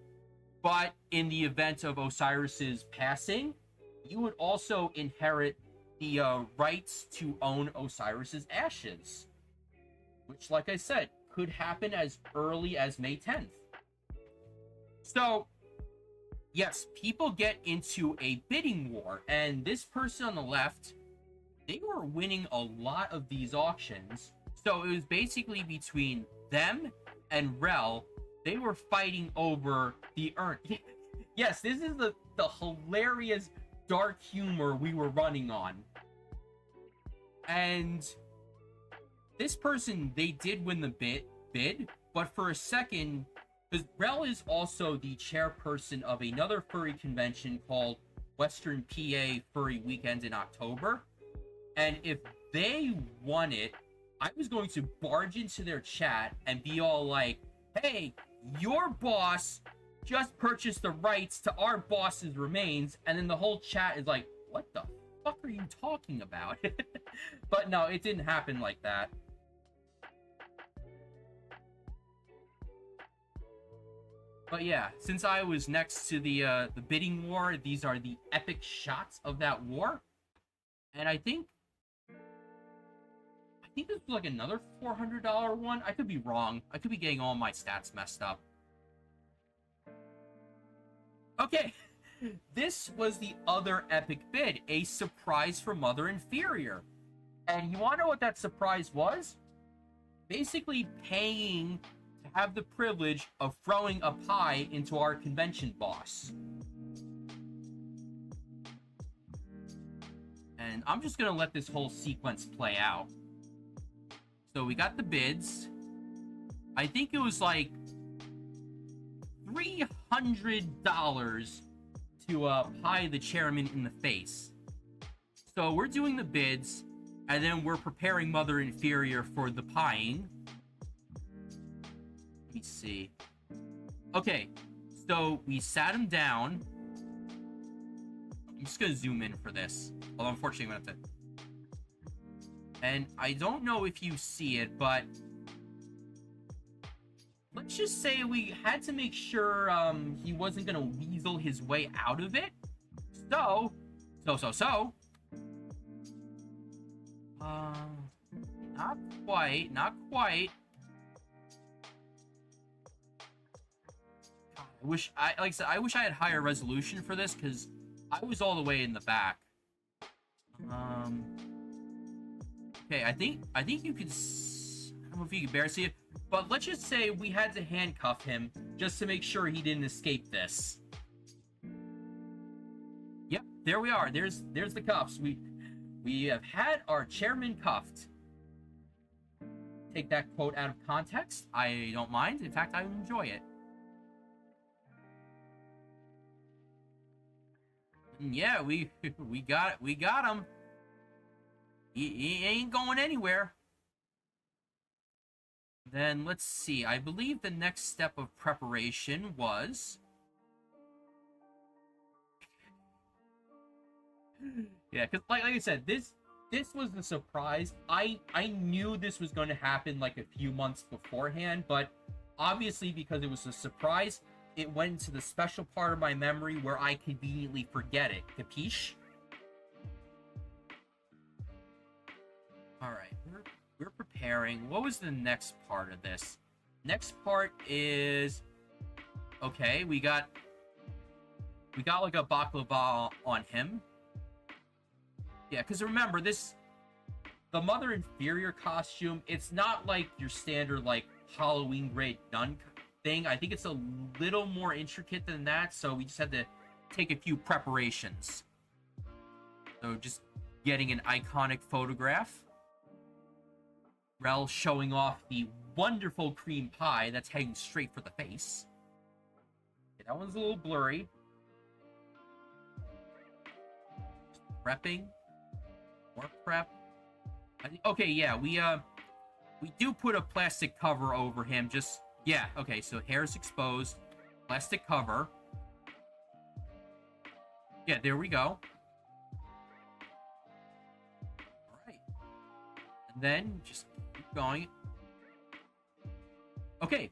but in the event of Osiris's passing, you would also inherit the rights to own Osiris's ashes, which, like I said, could happen as early as May 10th. So, yes, people get into a bidding war, and this person on the left, they were winning a lot of these auctions. So it was basically between them and Rel. They were fighting over the urn. Yes, this is the hilarious dark humor we were running on. And this person, they did win the bid, but for a second, because Rel is also the chairperson of another furry convention called Western PA Furry Weekend in October. And if they won it, I was going to barge into their chat and be all like, hey, your boss just purchased the rights to our boss's remains. And then the whole chat is like, what the fuck are you talking about? But no, it didn't happen like that. But yeah, since I was next to the bidding war, these are the epic shots of that war. And I think this was like another $400 one. I could be wrong. I could be getting all my stats messed up. Okay, this was the other epic bid, a surprise for Mother Inferior. And you want to know what that surprise was? Basically paying to have the privilege of throwing a pie into our convention boss. And I'm just going to let this whole sequence play out. So we got the bids. I think it was like $300 to pie the chairman in the face. So we're doing the bids, and then we're preparing Mother Inferior for the pieing. Let me see. Okay, so we sat him down. I'm just gonna zoom in for this. Although unfortunately I'm gonna have to. And I don't know if you see it, but let's just say we had to make sure he wasn't gonna weasel his way out of it. So. Not quite. God, I wish I had higher resolution for this, because I was all the way in the back. Okay, I think you could. I don't know if you can barely see it, but let's just say we had to handcuff him just to make sure he didn't escape this. Yep, there we are. There's the cuffs. We have had our chairman cuffed. Take that quote out of context. I don't mind. In fact, I enjoy it. And yeah, we got him. He ain't going anywhere. Then let's see. I believe the next step of preparation was. Yeah, because like I said, this was the surprise. I knew this was going to happen like a few months beforehand, but obviously because it was a surprise, it went into the special part of my memory where I conveniently forget it. Capiche? Alright, we're preparing. What was the next part of this? Next part is... Okay, we got like a baklava on him. Yeah, because remember, the Mother Inferior costume, it's not like your standard, like, Halloween grade nun thing. I think it's a little more intricate than that, so we just had to take a few preparations. So just getting an iconic photograph. Rel showing off the wonderful cream pie that's heading straight for the face. Okay, that one's a little blurry. Just prepping. More prep. Okay, yeah, we do put a plastic cover over him. Just, yeah, okay, so hair's exposed. Plastic cover. Yeah, there we go. Alright. And then, just keep going. Okay,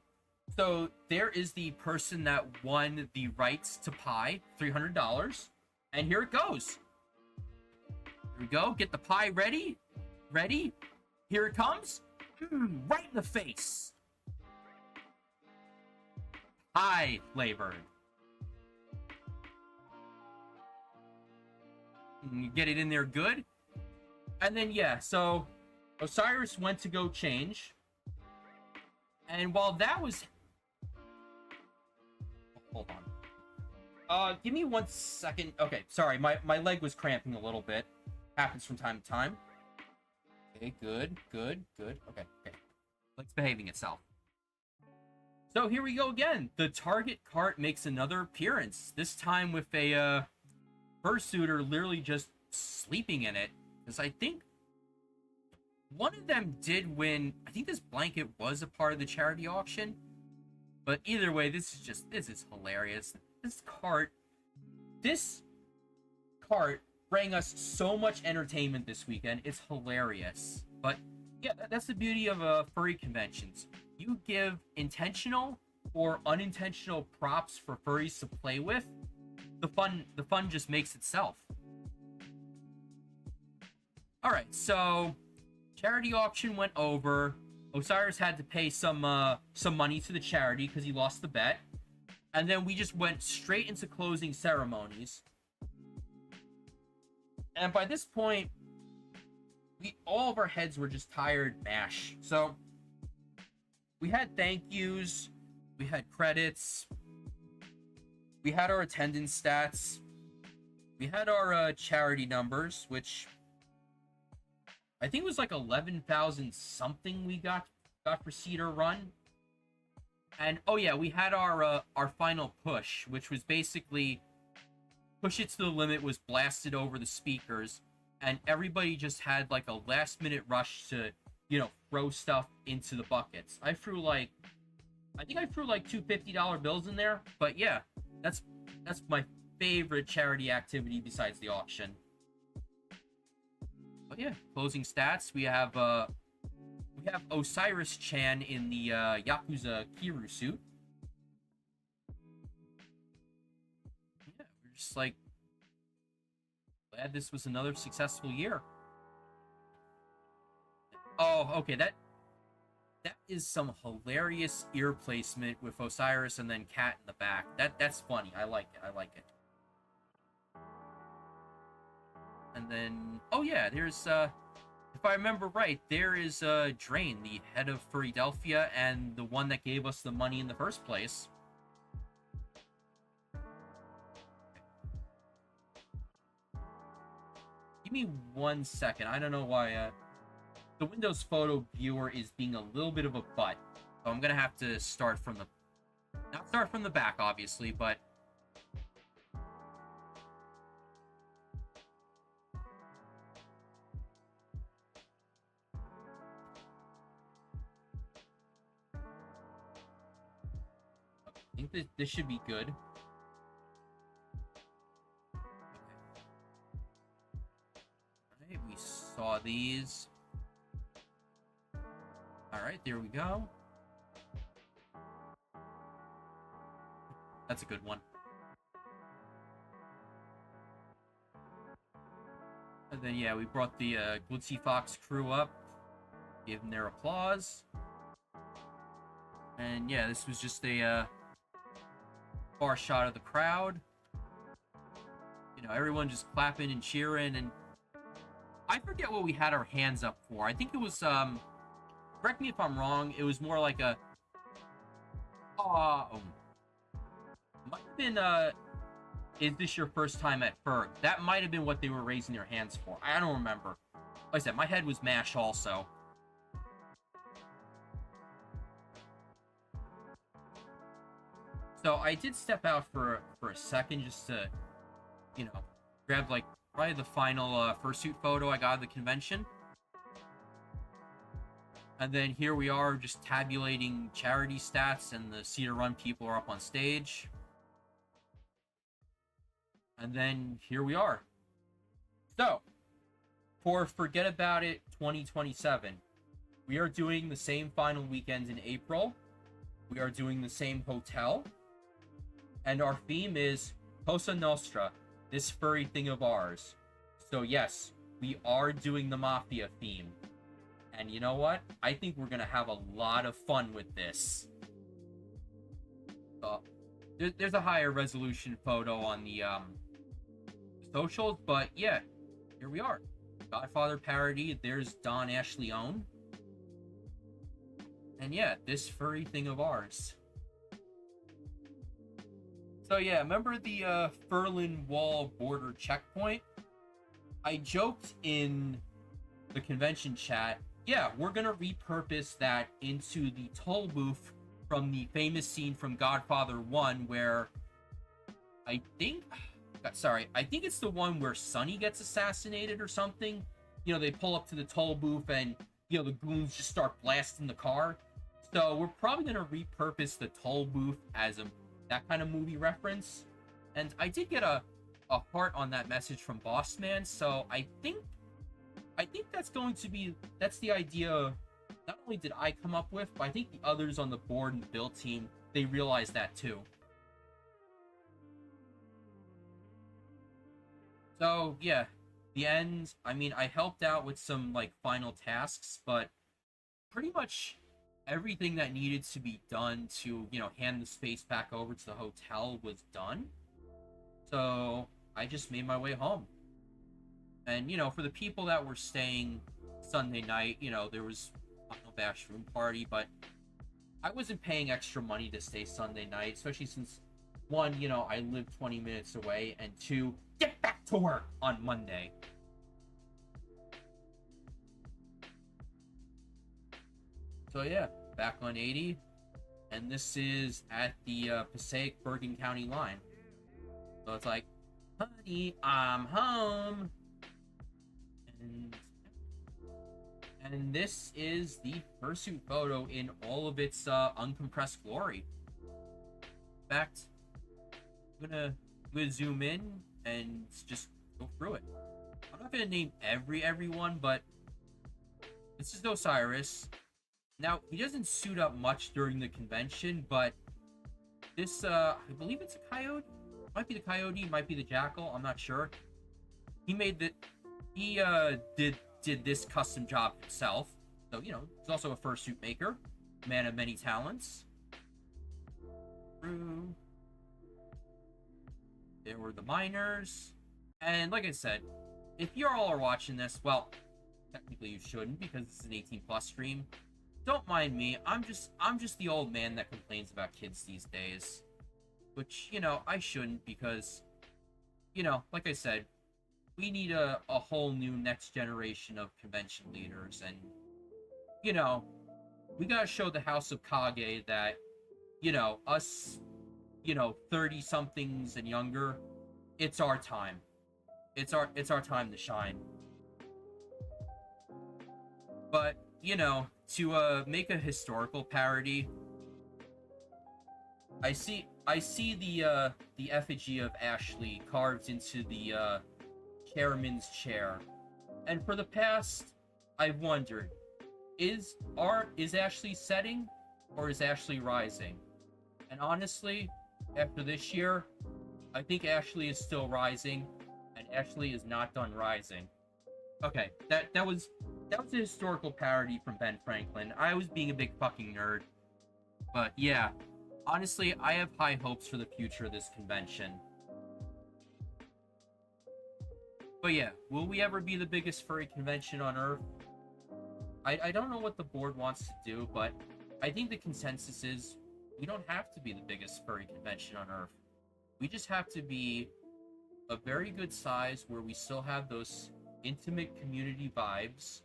so there is the person that won the rights to pie, $300. And here it goes. Here we go. Get the pie ready. Ready? Here it comes. Right in the face. Pie flavored. and get it in there good. And then, yeah, so Osiris went to go change. And while that was... Hold on. Give me 1 second. Okay, sorry, my leg was cramping a little bit. Happens from time to time. Okay, good. Okay. Leg's behaving itself. So here we go again. The target cart makes another appearance. This time with a fursuiter literally just sleeping in it. Because I think one of them did win. I think this blanket was a part of the charity auction. But either way, this is hilarious. This cart bring us so much entertainment this weekend. It's hilarious. But yeah, that's the beauty of furry conventions. You give intentional or unintentional props for furries to play with. The fun just makes itself. All right, so charity auction went over. Osiris had to pay some money to the charity because he lost the bet, and then we just went straight into closing ceremonies. And by this point, all of our heads were just tired mash. So we had thank yous, we had credits, we had our attendance stats, we had our charity numbers, which I think it was like 11,000 something we got for Cedar Run. And oh yeah, we had our final push, which was basically Push It to the Limit was blasted over the speakers, and everybody just had like a last minute rush to, throw stuff into the buckets. I think I threw like two $50 bills in there, but yeah, that's my favorite charity activity besides the auction. But yeah, closing stats, we have Osiris Chan in the Yakuza Kiru suit. Yeah, we're just like glad this was another successful year. Oh, okay, that is some hilarious ear placement with Osiris and then Cat in the back. That's funny. I like it. And then, oh yeah, there's if I remember right, there is Drain, the head of Furgeddaboutit and the one that gave us the money in the first place. Give me 1 second. I don't know why the Windows Photo Viewer is being a little bit of a butt. So I'm gonna have to not start from the back, obviously, but I think this should be good. Okay. Alright, we saw these. Alright, there we go. That's a good one. And then, yeah, we brought the Glitzy Fox crew up. Give them their applause. And, yeah, this was just a far shot of the crowd. Everyone just clapping and cheering. And I forget what we had our hands up for. I think it was, correct me if I'm wrong, it was more like a... might have been, is this your first time at FURG? That might have been what they were raising their hands for. I don't remember. Like I said, my head was mash also. So I did step out for a second just to, grab, like, probably the final fursuit photo I got at the convention. And then here we are just tabulating charity stats, and the Cedar Run people are up on stage. And then here we are. So, for Furgeddaboutit 2027, we are doing the same final weekends in April. We are doing the same hotel. And our theme is Cosa Nostra, this furry thing of ours. So yes, we are doing the Mafia theme. And you know what? I think we're going to have a lot of fun with this. There's a higher resolution photo on the socials, but yeah, here we are. Godfather parody. There's Don Ashley Own. And yeah, this furry thing of ours. So yeah, remember the Furlin Wall border checkpoint? I joked in the convention chat, yeah, we're gonna repurpose that into the toll booth from the famous scene from Godfather 1 where I think it's the one where Sonny gets assassinated or something. You know, they pull up to the toll booth and, you know, the goons just start blasting the car. So we're probably going to repurpose the toll booth as that kind of movie reference. And I did get a heart on that message from Bossman, so I think that's the idea not only did I come up with, but I think the others on the board and the build team, they realized that too. So yeah, the end. I mean, I helped out with some like final tasks, but pretty much everything that needed to be done to, you know, hand the space back over to the hotel was done. So I just made my way home. And, you know, for the people that were staying Sunday night, you know, there was Final Bash room party, but I wasn't paying extra money to stay Sunday night, especially since, one, you know, I live 20 minutes away, and two, get back to work on Monday. So yeah, back on 80, and this is at the Passaic Bergen County line. So it's like, honey, I'm home. And this is the fursuit photo in all of its uncompressed glory. In fact, I'm gonna zoom in and just go through it. I'm not gonna name everyone, but this is Osiris. Now, he doesn't suit up much during the convention, but this, I believe it's a coyote. Might be the coyote, might be the jackal, I'm not sure. He did this custom job himself. So, you know, he's also a fursuit maker. Man of many talents. There were the miners. And like I said, if you all are watching this, well, technically you shouldn't because this is an 18+ stream. Don't mind me. I'm just the old man that complains about kids these days. Which, you know, I shouldn't because, you know, like I said, we need a whole new next generation of convention leaders. And, you know, we gotta show the House of Kage that, you know, us, you know, 30-somethings and younger, it's our time. It's our time to shine. But, you know, to make a historical parody, I see the effigy of Ashley carved into the chairman's chair. And for the past, I've wondered, is Ashley setting or is Ashley rising? And honestly, after this year, I think Ashley is still rising, and Ashley is not done rising. Okay, that was a historical parody from Ben Franklin. I was being a big fucking nerd. But yeah, honestly, I have high hopes for the future of this convention. But yeah, will we ever be the biggest furry convention on Earth? I don't know what the board wants to do, but I think the consensus is we don't have to be the biggest furry convention on Earth. We just have to be a very good size where we still have those intimate community vibes,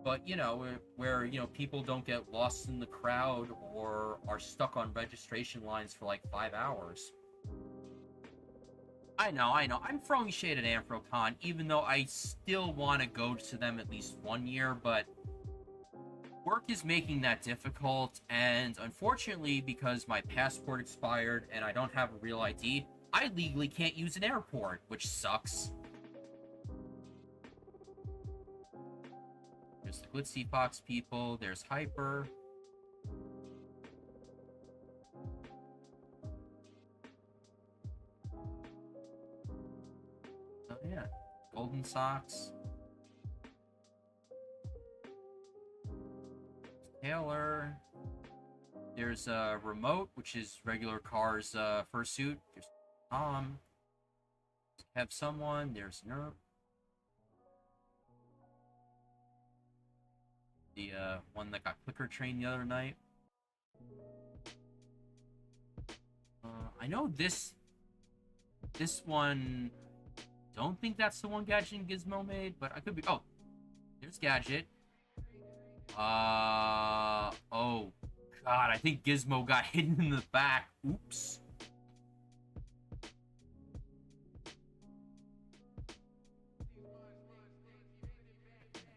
but, you know, where you know, people don't get lost in the crowd or are stuck on registration lines for like 5 hours. I know. I'm throwing shade at AmphroCon, even though I still want to go to them at least one year, but work is making that difficult, and unfortunately, because my passport expired and I don't have a real ID, I legally can't use an airport, which sucks. There's the Glitzy Fox people, there's Hyper. Oh yeah, Golden Socks. Taylor. There's Remote, which is regular Car's fursuit. There's Tom. Have Someone. There's Nerp. The one that got clicker trained the other night. I know this one. Don't think that's the one Gadget and Gizmo made, but I could be. Oh, there's Gadget. Oh, God, I think Gizmo got hidden in the back. Oops.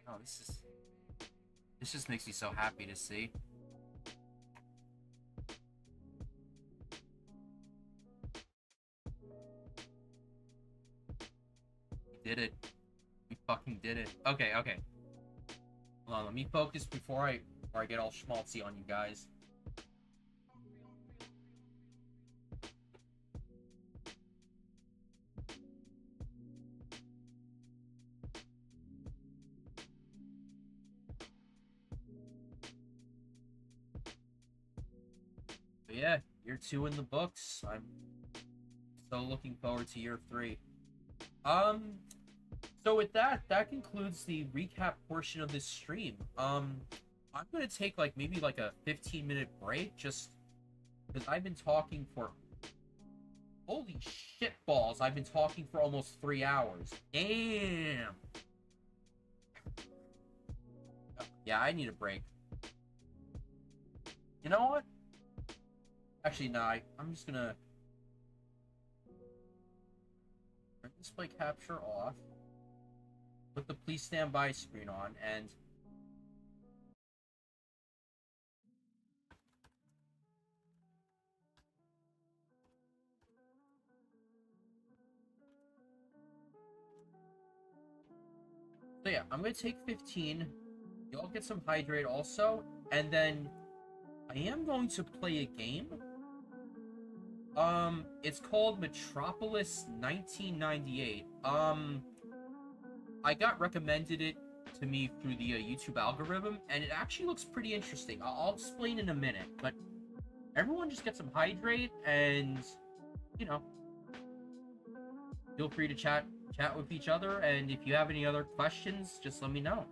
Oh, this just makes me so happy to see. We did it. We fucking did it. Okay, okay. Hold on, let me focus before I get all schmaltzy on you guys. But yeah, year 2 in the books. I'm so looking forward to year 3. So with that concludes the recap portion of this stream. I'm gonna take like maybe like a 15-minute break just because I've been talking for holy shit balls. I've been talking for almost 3 hours. Damn. Yeah, I need a break. You know what? Actually, no, I'm just gonna turn display capture off, put the please stand by screen on, and so yeah, I'm gonna take 15. Y'all get some hydrate also, and then I am going to play a game. It's called Metropolis 1998. I got recommended it to me through the YouTube algorithm, and it actually looks pretty interesting. I'll explain in a minute, but everyone just get some hydrate, and you know, feel free to chat with each other, and if you have any other questions, just let me know.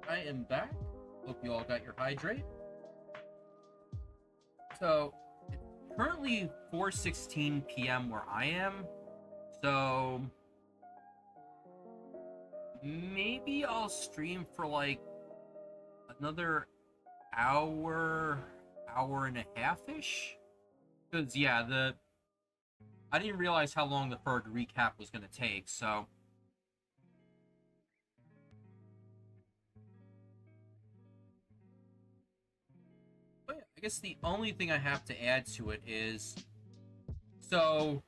I am back. Hope you all got your hydrate. So, it's currently 4:16 p.m. where I am. So, maybe I'll stream for like another hour, hour and a half-ish. Because, yeah, I didn't realize how long the FURG recap was going to take, so... But yeah, I guess the only thing I have to add to it is... So,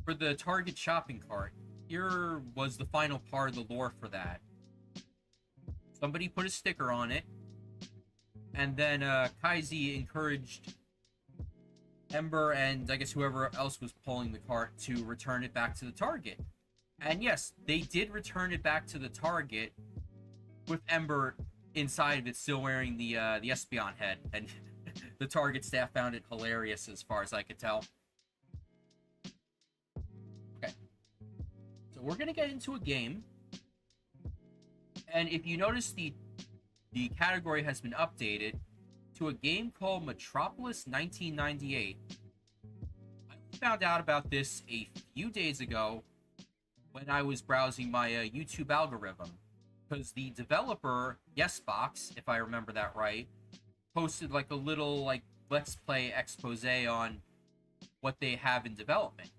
for the Target shopping cart, here was the final part of the lore for that. Somebody put a sticker on it, and then Kaizi encouraged Ember and I guess whoever else was pulling the cart to return it back to the Target. And yes, they did return it back to the Target with Ember inside of it still wearing the Espeon head. And the Target staff found it hilarious as far as I could tell. So we're gonna get into a game, and if you notice, the category has been updated to a game called Metropolis 1998. I found out about this a few days ago when I was browsing my YouTube algorithm, because the developer Yesbox, if I remember that right, posted like a little like let's play expose on what they have in development,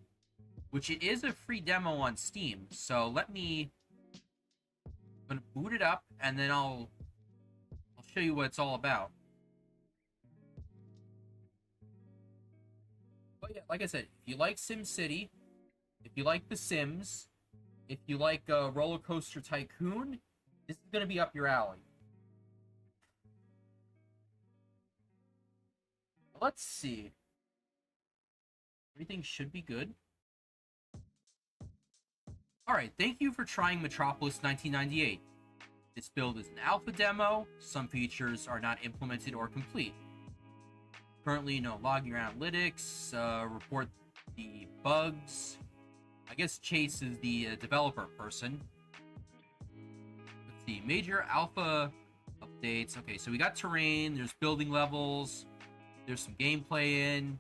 which it is a free demo on Steam. So I'm gonna boot it up, and then I'll show you what it's all about. But yeah, like I said, if you like SimCity, if you like The Sims, if you like Roller Coaster Tycoon, this is gonna be up your alley. Let's see. Everything should be good. Alright, thank you for trying Metropolis 1998. This build is an alpha demo. Some features are not implemented or complete. Currently, no log your analytics, report the bugs. I guess Chase is the developer person. Let's see, major alpha updates. Okay, so we got terrain, there's building levels, there's some gameplay in,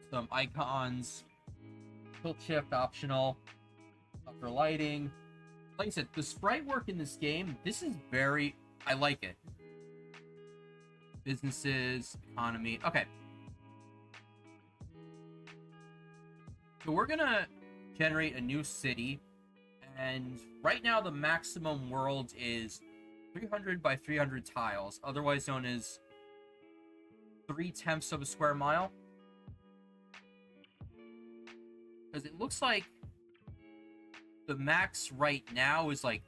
some icons, tilt shift optional, upper lighting. Like I said, the sprite work in this game, I like it. Businesses, economy. Okay. So we're gonna generate a new city, and right now the maximum world is 300 by 300 tiles, otherwise known as 3/10 of a square mile. Because it looks like the max right now is like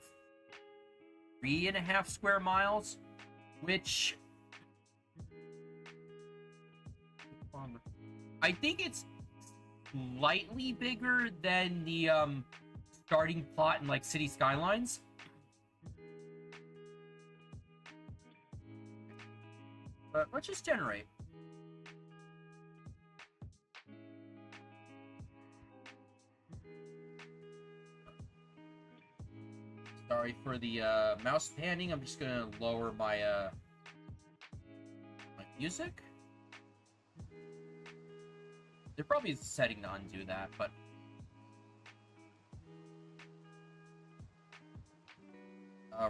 3.5 square miles, which I think it's slightly bigger than the starting plot in like City Skylines. But let's just generate. Sorry for the mouse panning. I'm just gonna lower my my music. There probably is a setting to undo that, but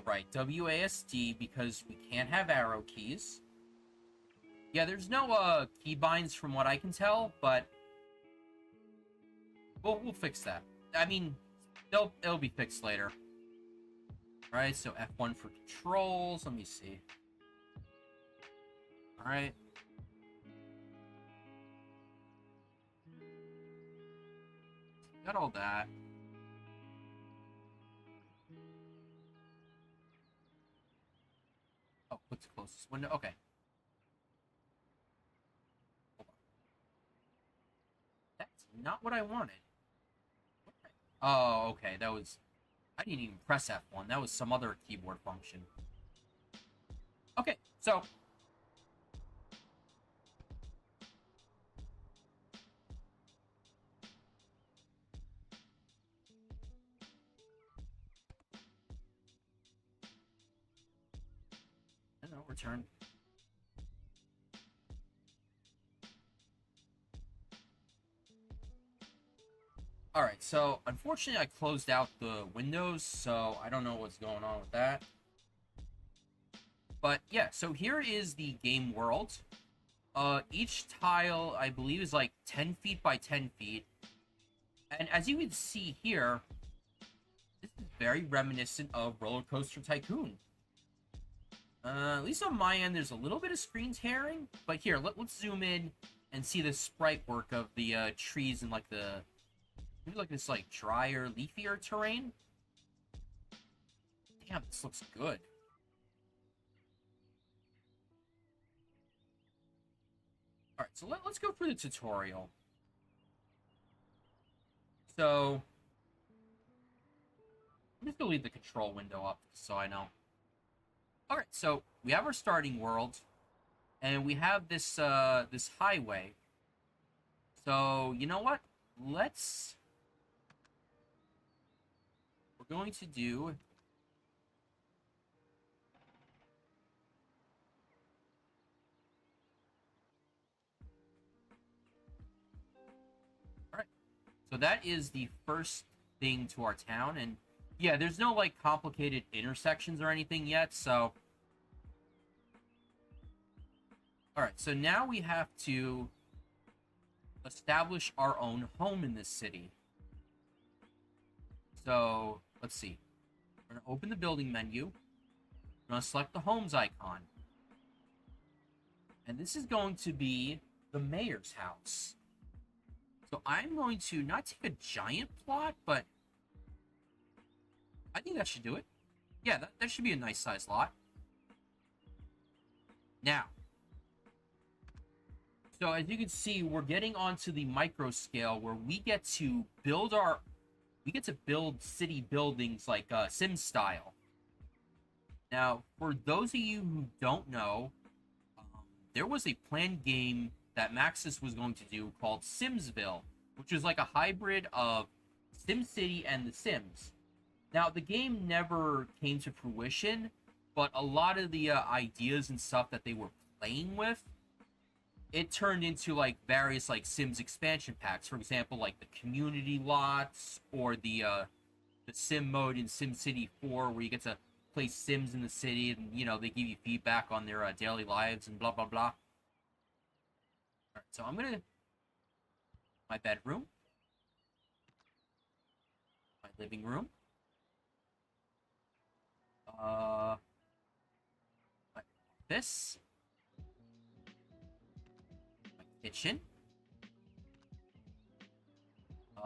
right, WASD, because we can't have arrow keys. Yeah, there's no keybinds from what I can tell, but we'll fix that. I mean, it'll be fixed later. All right, so F1 for controls. Let me see. All right. Got all that. Oh, what's the closest window? Okay. Hold on. That's not what I wanted. Oh, okay. That was... I didn't even press F1. That was some other keyboard function. Okay, so... No, return. Alright, so unfortunately I closed out the windows, so I don't know what's going on with that. But yeah, so here is the game world. Each tile, I believe, is like 10 feet by 10 feet. And as you can see here, this is very reminiscent of Roller Coaster Tycoon. At least on my end, there's a little bit of screen tearing. But here, let's zoom in and see the sprite work of the trees and like maybe like this like drier, leafier terrain. Damn, this looks good. Alright, so let's go through the tutorial. So, I'm just gonna leave the control window up so I know. Alright, so we have our starting world, and we have this this highway. So, you know what? Let's going to do... Alright. So that is the first thing to our town, and yeah, there's no, like, complicated intersections or anything yet, so... Alright, so now we have to establish our own home in this city. So, let's see. We're going to open the building menu. We're going to select the homes icon. And this is going to be the mayor's house. So I'm going to not take a giant plot, but I think that should do it. Yeah, that should be a nice size lot. Now, so as you can see, we're getting onto the micro scale where we get to build city buildings like Sim style. Now, for those of you who don't know, there was a planned game that Maxis was going to do called Simsville, which was like a hybrid of SimCity and The Sims. Now, the game never came to fruition, but a lot of the ideas and stuff that they were playing with, it turned into like various like Sims expansion packs. For example, like the community lots or the Sim mode in SimCity 4, where you get to play Sims in the city, and you know they give you feedback on their daily lives and blah blah blah. All right, so I'm gonna my bedroom, my living room, my office, my kitchen,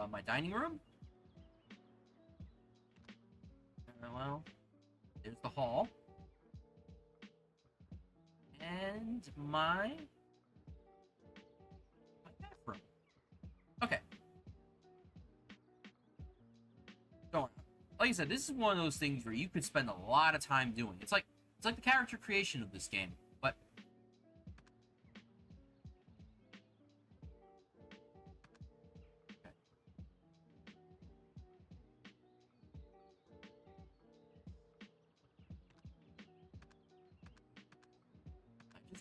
my dining room. Well, there's the hall. And my bathroom. Okay. So, like I said, this is one of those things where you could spend a lot of time doing. It's like the character creation of this game, but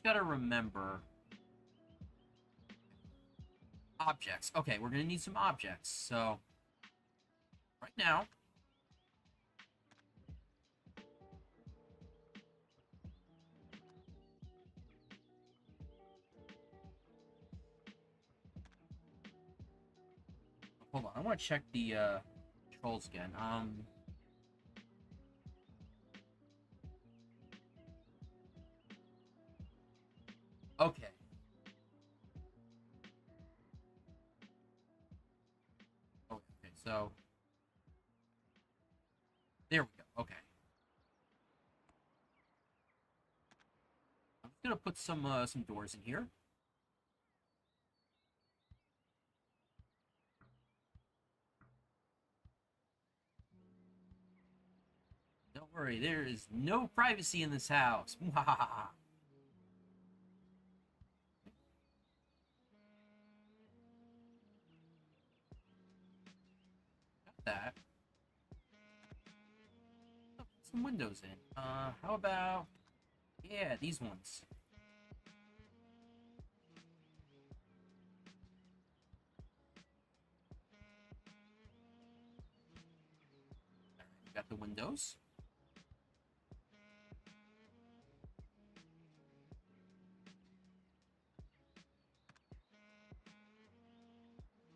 gotta remember objects. Okay, we're gonna need some objects. So right now, hold on. I want to check the controls again. Okay. Okay, so there we go. Okay. I'm just gonna put some doors in here. Don't worry, there is no privacy in this house. Got that. Oh, put some windows in. How about, yeah, these ones. Alright, we got the windows.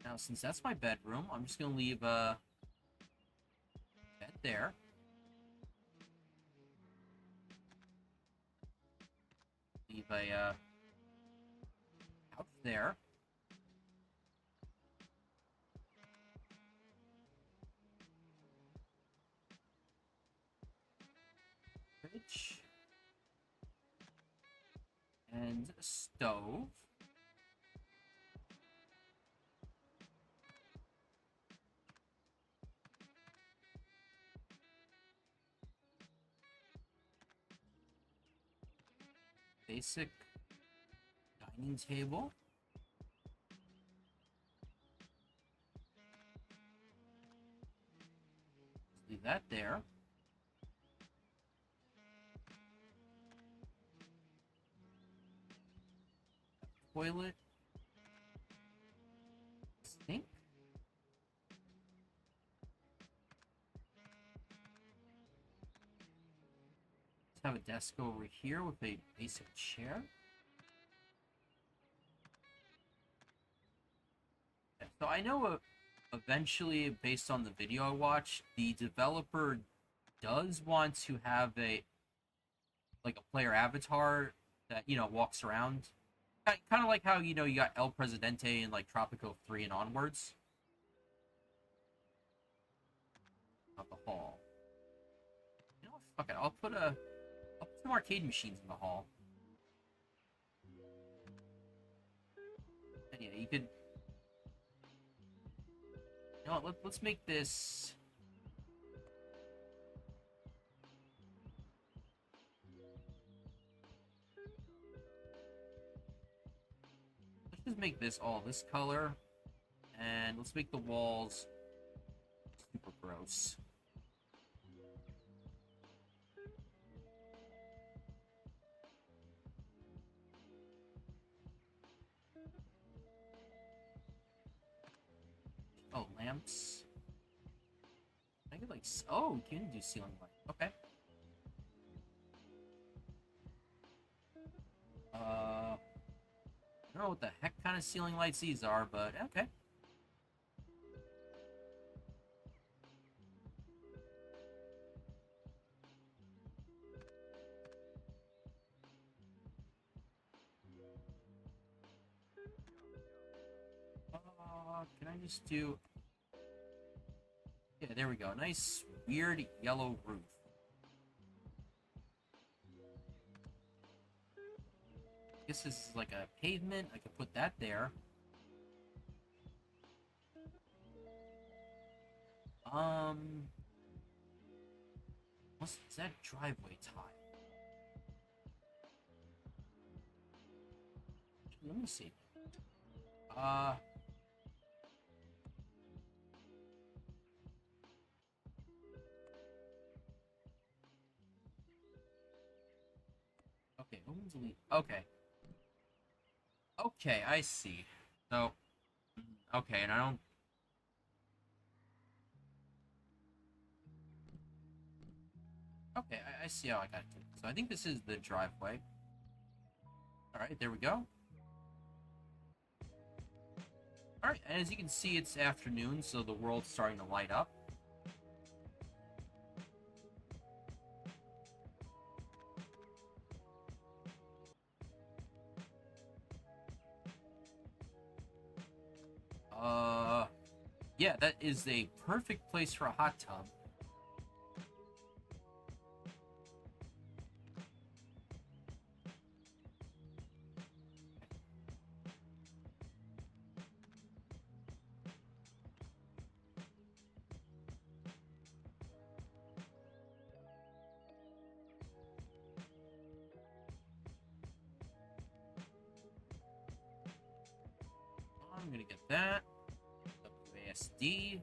Now, since that's my bedroom, I'm just gonna leave a bed there. Leave a couch there. Fridge. And a stove. Basic dining table. Leave that there. Toilet. Sink. Let's have a desk over here with a basic chair. So I know eventually, based on the video I watched, the developer does want to have a player avatar that walks around, kind of like how you got El Presidente in like Tropico 3 and onwards. Not the hall. You know what? Fuck it. I'll put some arcade machines in the hall. And yeah, you could. You know what? Let's make this. Let's just make this all this color, and let's make the walls super gross. Oh, lamps. I could like. Oh, you can do ceiling light. Okay. I don't know what the heck kind of ceiling lights these are, but okay. Can I just do... Yeah, there we go. Nice, weird yellow roof. I guess this is like a pavement. I could put that there. What's that driveway tile? Let me see. Okay, okay. Okay, I see. So, okay, and I don't... Okay, I see how I got it. So I think this is the driveway. Alright, there we go. Alright, and as you can see, it's afternoon, so the world's starting to light up. Yeah, that is a perfect place for a hot tub. I'm gonna get that. WASD.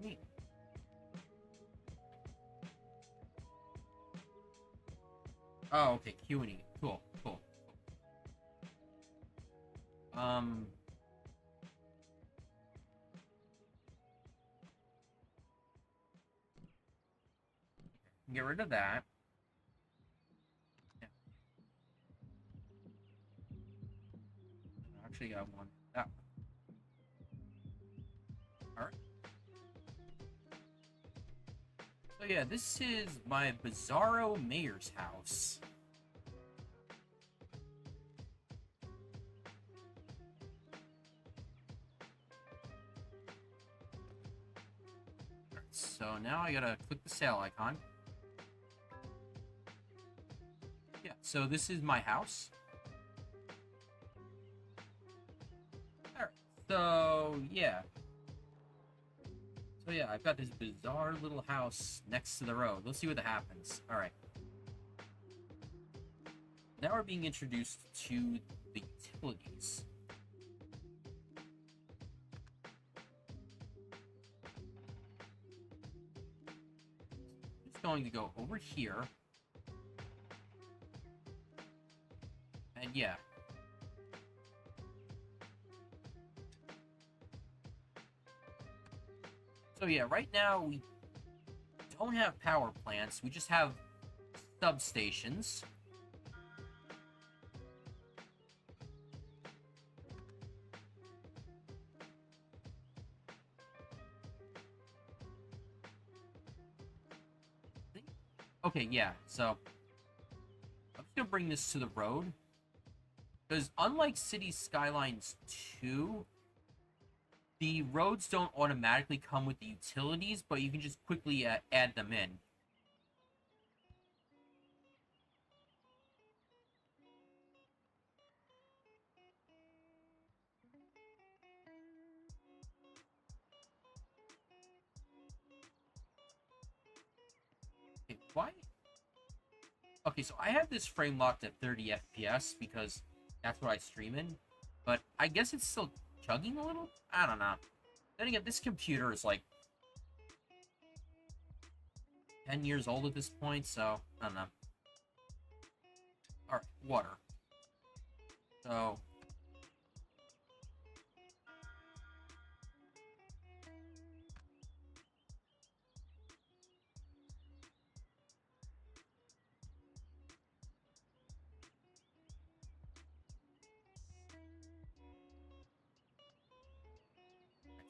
Neat. Oh, okay, Q&E. Cool, cool. Get rid of that. Yeah. Actually, I want that one. Alright. So yeah, this is my bizarro mayor's house. So now I gotta click the sail icon. Yeah, so this is my house. Alright, so yeah. So yeah, I've got this bizarre little house next to the road. Let's see what happens. Alright. Now we're being introduced to the utilities. It's going to go over here. And yeah. So yeah, right now we don't have power plants. We just have substations. Okay, yeah, so I'm just gonna bring this to the road. Because unlike City Skylines 2, the roads don't automatically come with the utilities, but you can just quickly add them in. Okay, why? Okay, so I have this frame locked at 30 FPS because that's what I stream in. But I guess it's still chugging a little? I don't know. Then again, this computer is like 10 years old at this point, so I don't know. Alright, water. So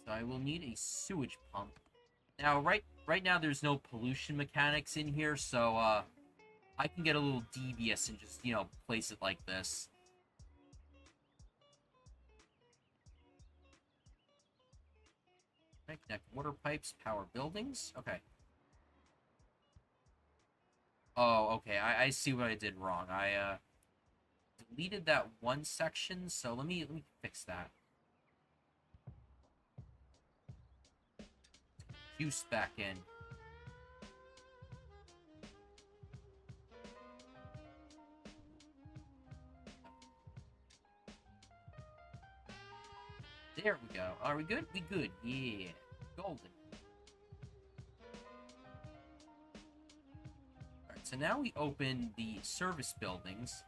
I will need a sewage pump. Now, right now, there's no pollution mechanics in here, so I can get a little devious and just, place it like this. Okay, connect water pipes, power buildings. Okay. Oh, okay. I see what I did wrong. I deleted that one section, so let me fix that. Juice back in. There we go. Are we good? We good. Yeah. Golden. Alright, so now we open the service buildings.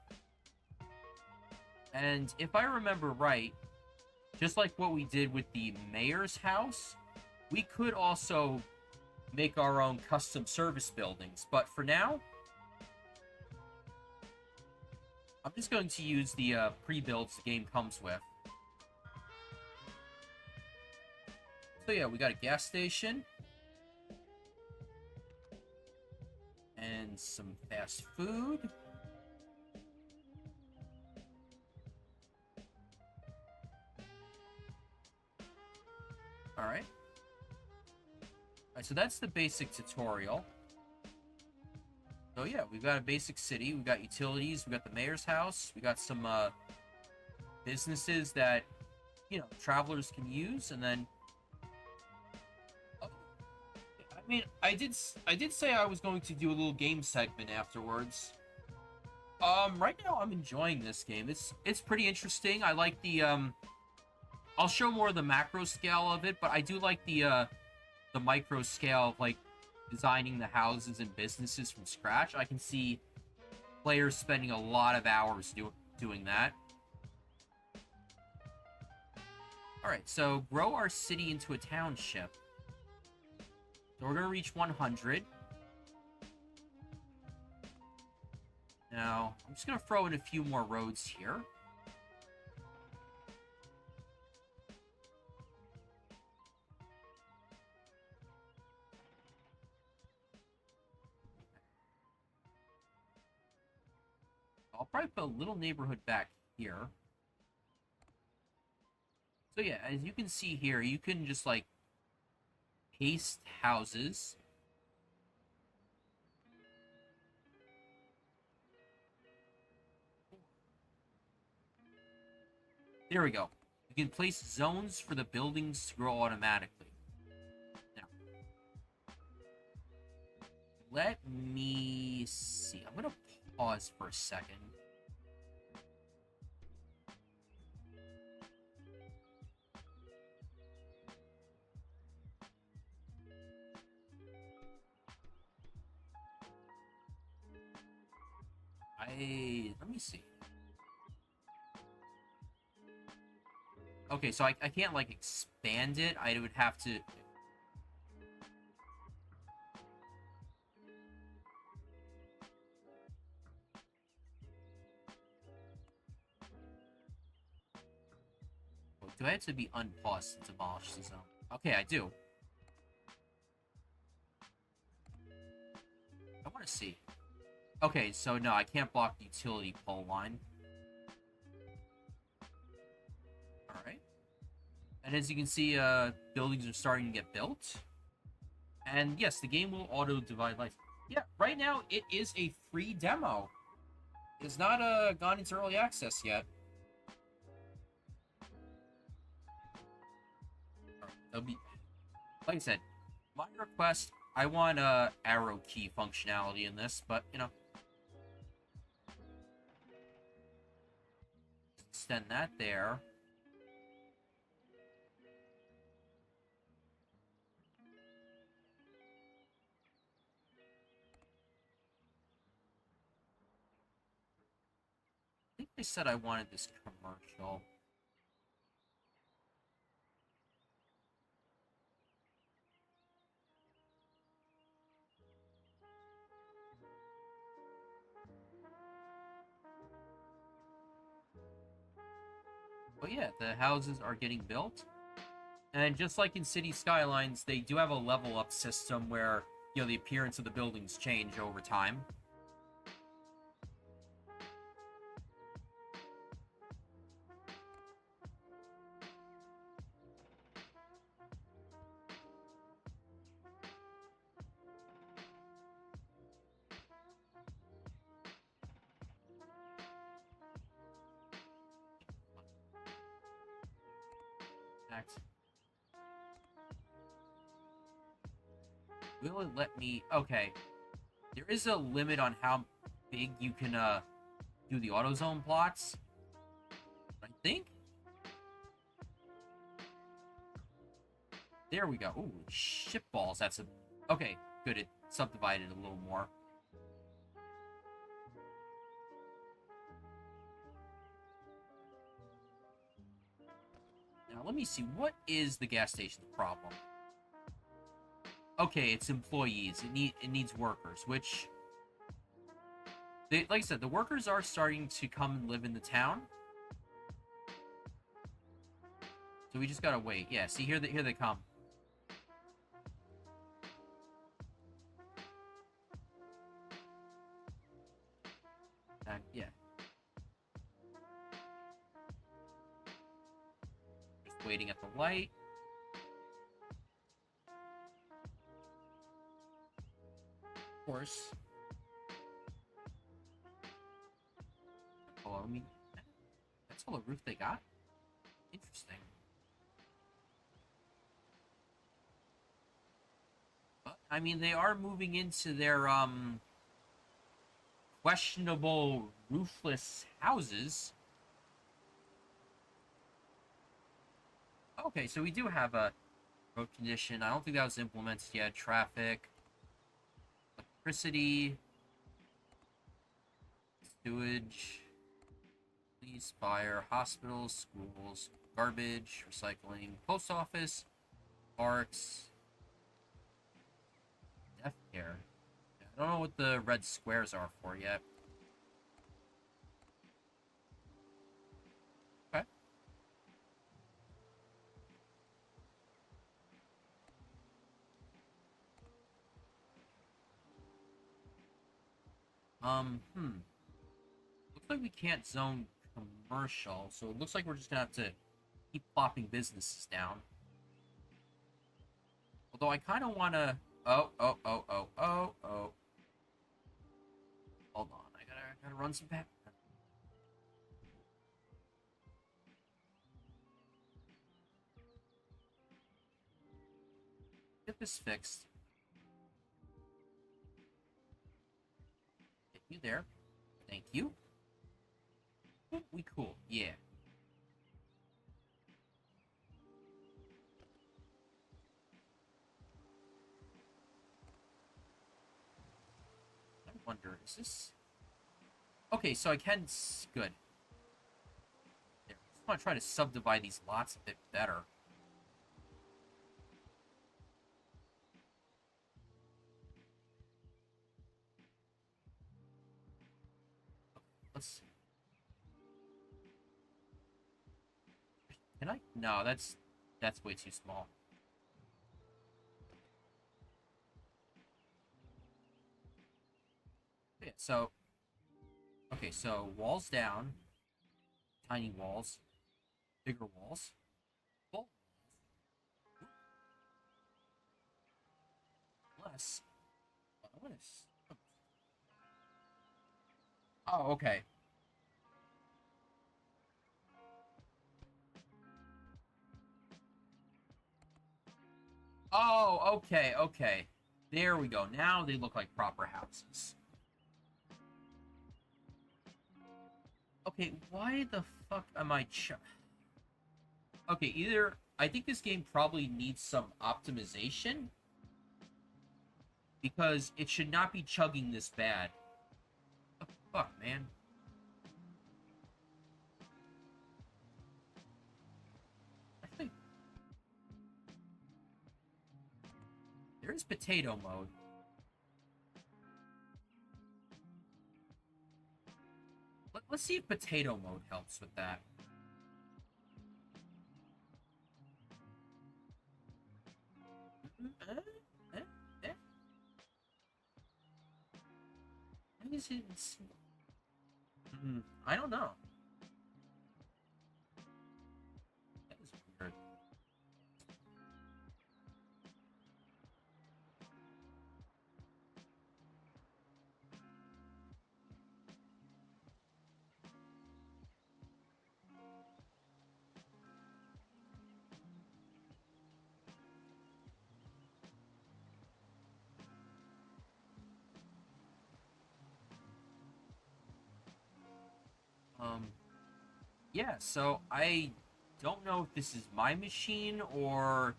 And if I remember right, just like what we did with the mayor's house, we could also make our own custom service buildings. But for now, I'm just going to use the pre-builds the game comes with. So yeah, we got a gas station. And some fast food. Alright. Alright, so that's the basic tutorial. So yeah, we've got a basic city, we've got utilities, we've got the mayor's house, we got some businesses that, travelers can use, and then I mean, I did say I was going to do a little game segment afterwards. Right now I'm enjoying this game. It's pretty interesting. I like the I'll show more of the macro scale of it, but I do like the micro scale of like designing the houses and businesses from scratch. I can see players spending a lot of hours doing that. Alright, so grow our city into a township. So we're going to reach 100. Now, I'm just going to throw in a few more roads here. I'll probably put a little neighborhood back here. So yeah, as you can see here, you can just like paste houses. There we go. You can place zones for the buildings to grow automatically. Now, Let me see. I'm gonna pause for a second. Let me see. Okay, so I can't, like, expand it. I would have to... Do I have to be unpaused to demolish the zone? Okay, I do. I want to see. Okay, so no, I can't block the utility pole line. Alright. And as you can see, buildings are starting to get built. And yes, the game will auto-divide lights. Yeah, right now, it is a free demo. It's not gone into early access yet. That'll be... Like I said, my request, I want arrow key functionality in this, but, you know. Extend that there. I think they said I wanted this commercial. But yeah, the houses are getting built. And just like in City Skylines, they do have a level up system where, you know, the appearance of the buildings change over time. Next. Will it let me... Okay. There is a limit on how big you can do the AutoZone plots. I think. There we go. Ooh, shitballs. That's a... Okay, good. It subdivided a little more. Now, let me see. What is the gas station's problem? Okay, it's employees. It needs workers, which... like I said, the workers are starting to come and live in the town. So we just gotta wait. Yeah, see, here they come. And, yeah. Just waiting at the light. Of course. Oh, I mean, that's all the roof they got? Interesting. But, I mean, they are moving into their, questionable roofless houses. Okay, so we do have a road condition. I don't think that was implemented yet. Traffic, electricity, sewage, police, fire, hospitals, schools, garbage, recycling, post office, parks, death care. I don't know what the red squares are for yet. Okay. Looks like we can't zone commercial, so it looks like we're just gonna have to keep plopping businesses down. Although I kind of want to... Oh. Hold on, I gotta run some back. Get this fixed. You there. Thank you. We cool. Yeah. I wonder, is this... Okay, so I can... Good. There. I just want to try to subdivide these lots a bit better. Let's see. Can I? No, that's way too small. Yeah, so... Okay, so walls down. Tiny walls. Bigger walls. Full walls. Less. I want to... Oh, okay. Oh, okay, okay. There we go. Now they look like proper houses. Okay, why the fuck am I Okay, either... I think this game probably needs some optimization. Because it should not be chugging this bad. What the fuck, man? I think... There is potato mode. Let's see if potato mode helps with that. Why is it... I don't know. That is weird. Yeah, so I don't know if this is my machine or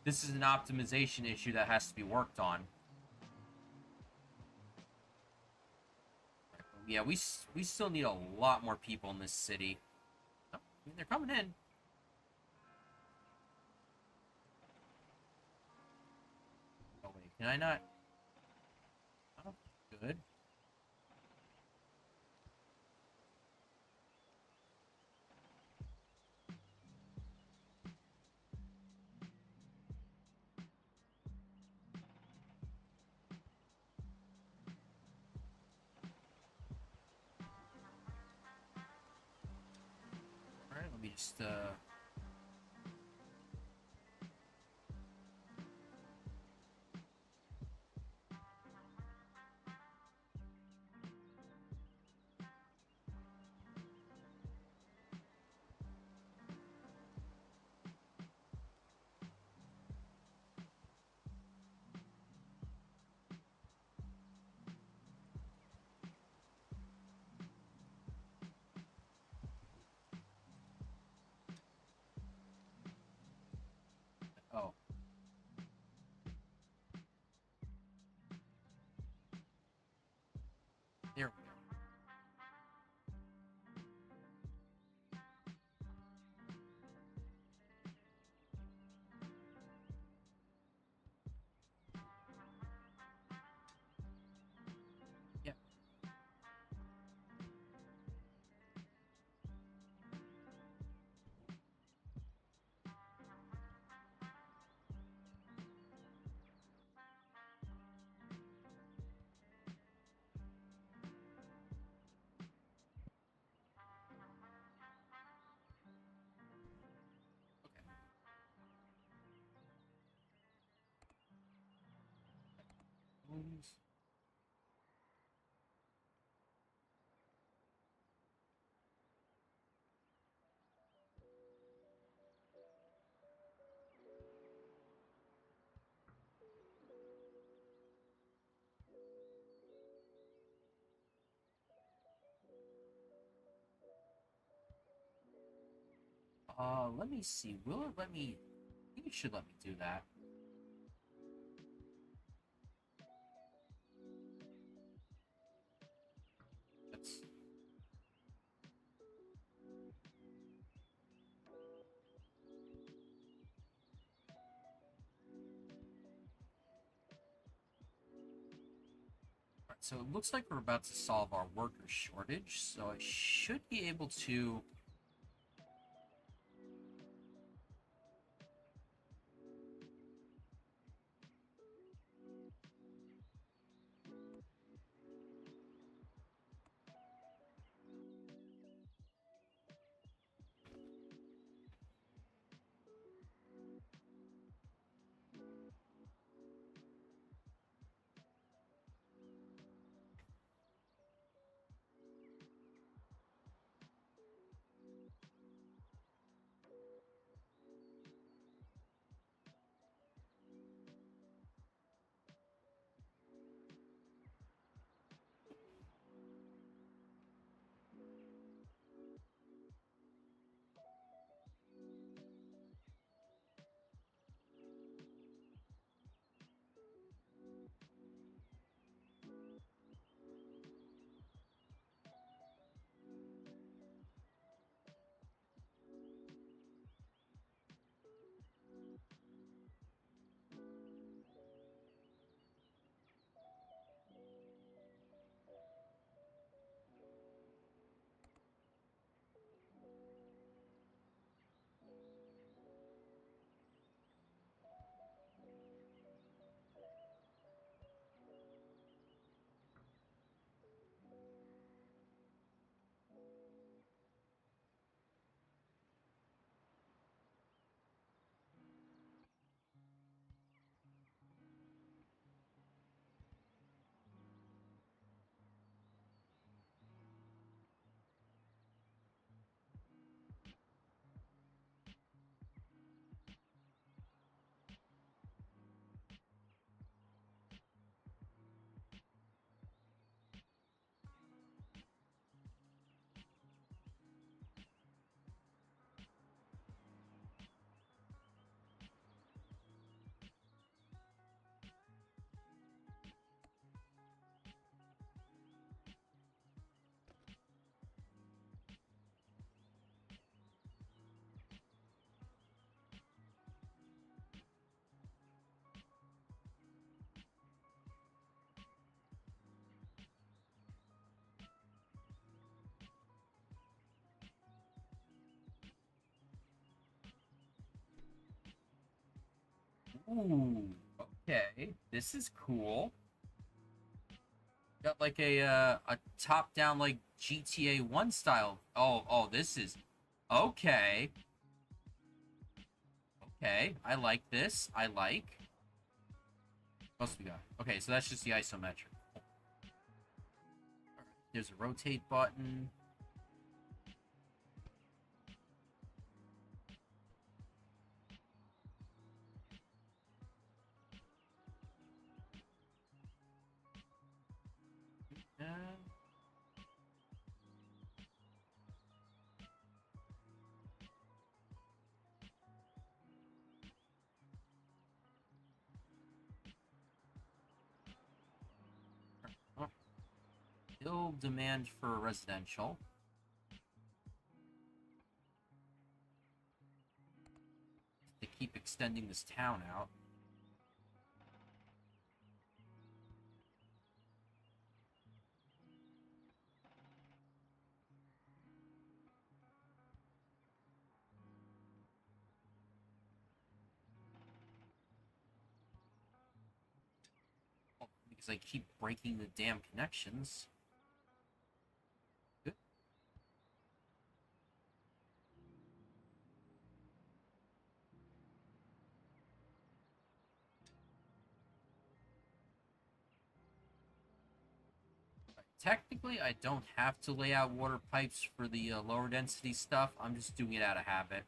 this is an optimization issue that has to be worked on. Yeah, we still need a lot more people in this city. Oh, I mean, they're coming in. Oh, wait, can I not? Oh, good. Alright, let me just, Let me see. Will it let me? I think it should let me do that. That's... Alright, so it looks like we're about to solve our worker shortage, so I should be able to... Ooh, okay. This is cool. Got like a top-down like GTA 1 style. Oh, this is okay. Okay, I like this. I like. What else we got? Okay, so that's just the isometric. Alright, there's a rotate button. And oh, still demand for residential. They keep extending this town out. Because I keep breaking the damn connections. Good. Technically, I don't have to lay out water pipes for the lower density stuff. I'm just doing it out of habit.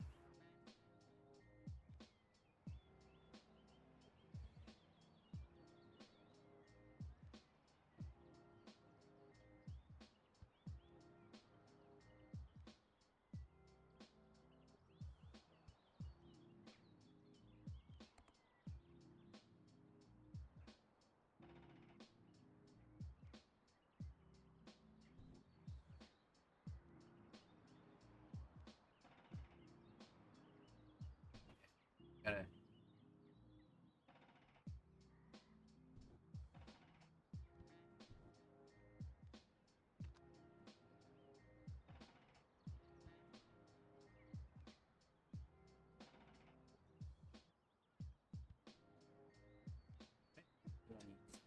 Gotta.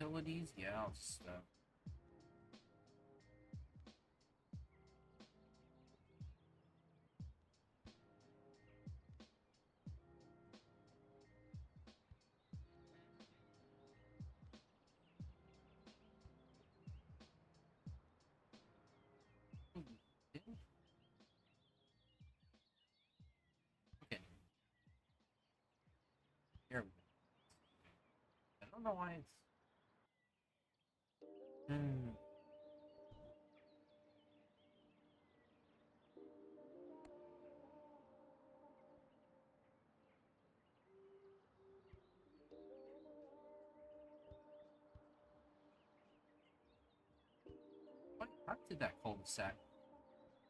Utilities, yeah, I'll just, okay. Here we go. I don't know why it's. Hmm. What? How did that cul-de-sac?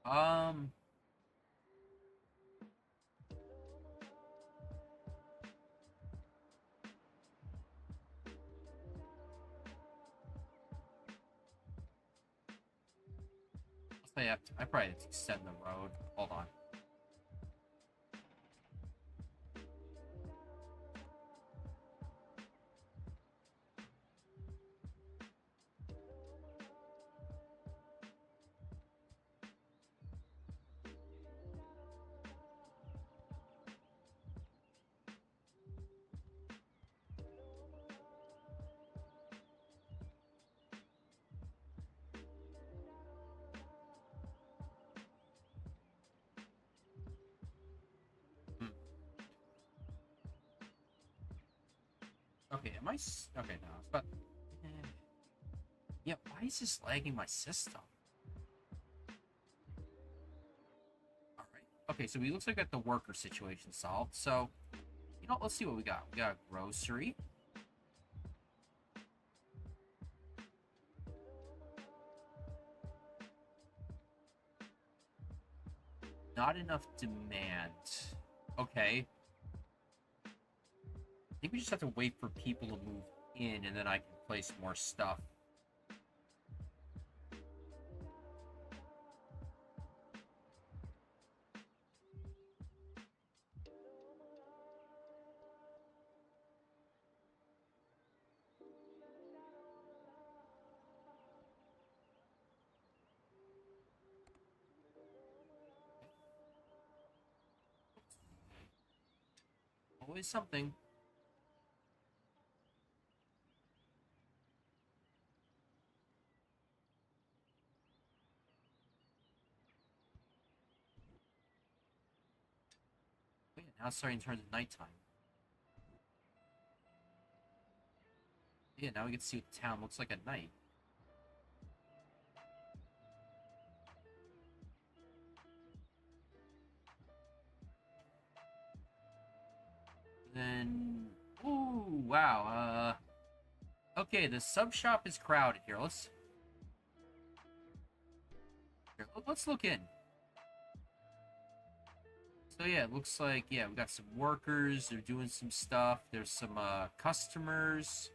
Um. I probably have to extend the road. Hold on. Hmm. Okay, am I? Okay, no. But yeah, why is this lagging my system? All right. Okay, so we looks like got the worker situation solved. So, you know, let's see what we got. We got a grocery. Not enough demand. Okay. I think we just have to wait for people to move in, and then I can place more stuff. Always something. Oh, yeah, now it's starting to turn to nighttime. Yeah, now we get to see what the town looks like at night. Then, ooh, wow. Okay, the sub shop is crowded here. Let's look in. So yeah, it looks like yeah, we got some workers. They're doing some stuff. There's some customers.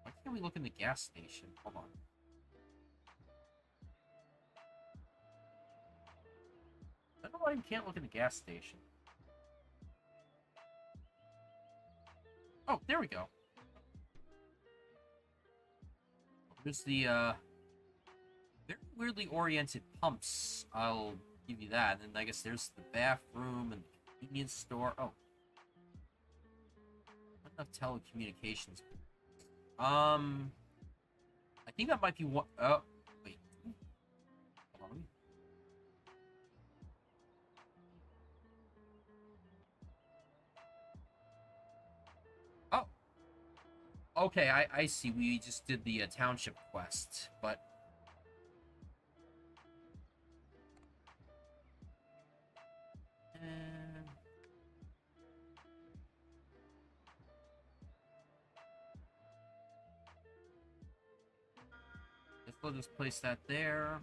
Why can't we look in the gas station? Hold on. I don't know why we can't look in the gas station. Oh, there we go. There's the very weirdly oriented pumps. I'll give you that. And then I guess there's the bathroom and the convenience store. Oh, not enough telecommunications. I think that might be what. Oh, wait. Hold on. Oh, okay. I see. We just did the township quest, but guess we'll just place that there.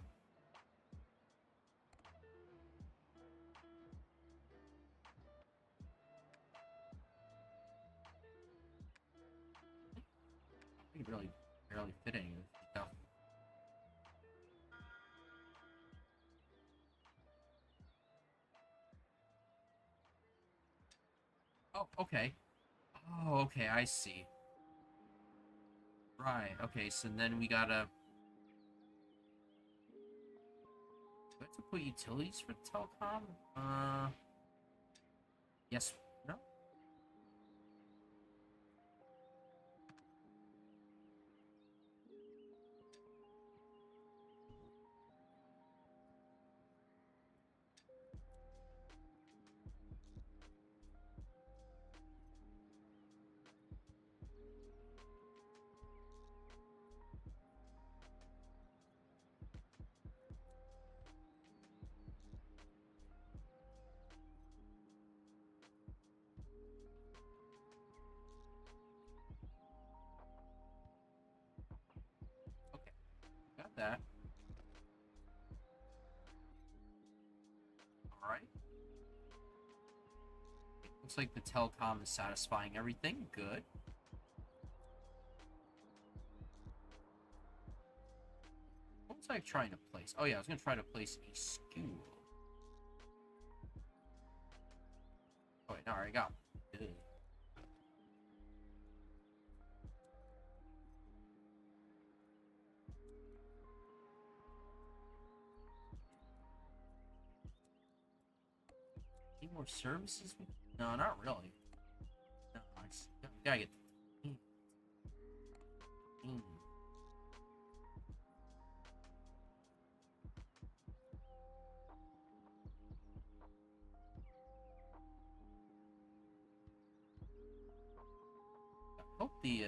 really barely fit any of this stuff. Oh, okay. Oh, okay, I see. Right, okay, so then we gotta... Do I have to put utilities for telecom? Yes. No? Okay, got that. Alright. Looks like the telecom is satisfying everything. Good. What was I trying to place? Oh yeah, I was gonna try to place a school. Oh wait, no, I already got one. Ugh. Any more services? No, not really. No, I just gotta get the team. I hope the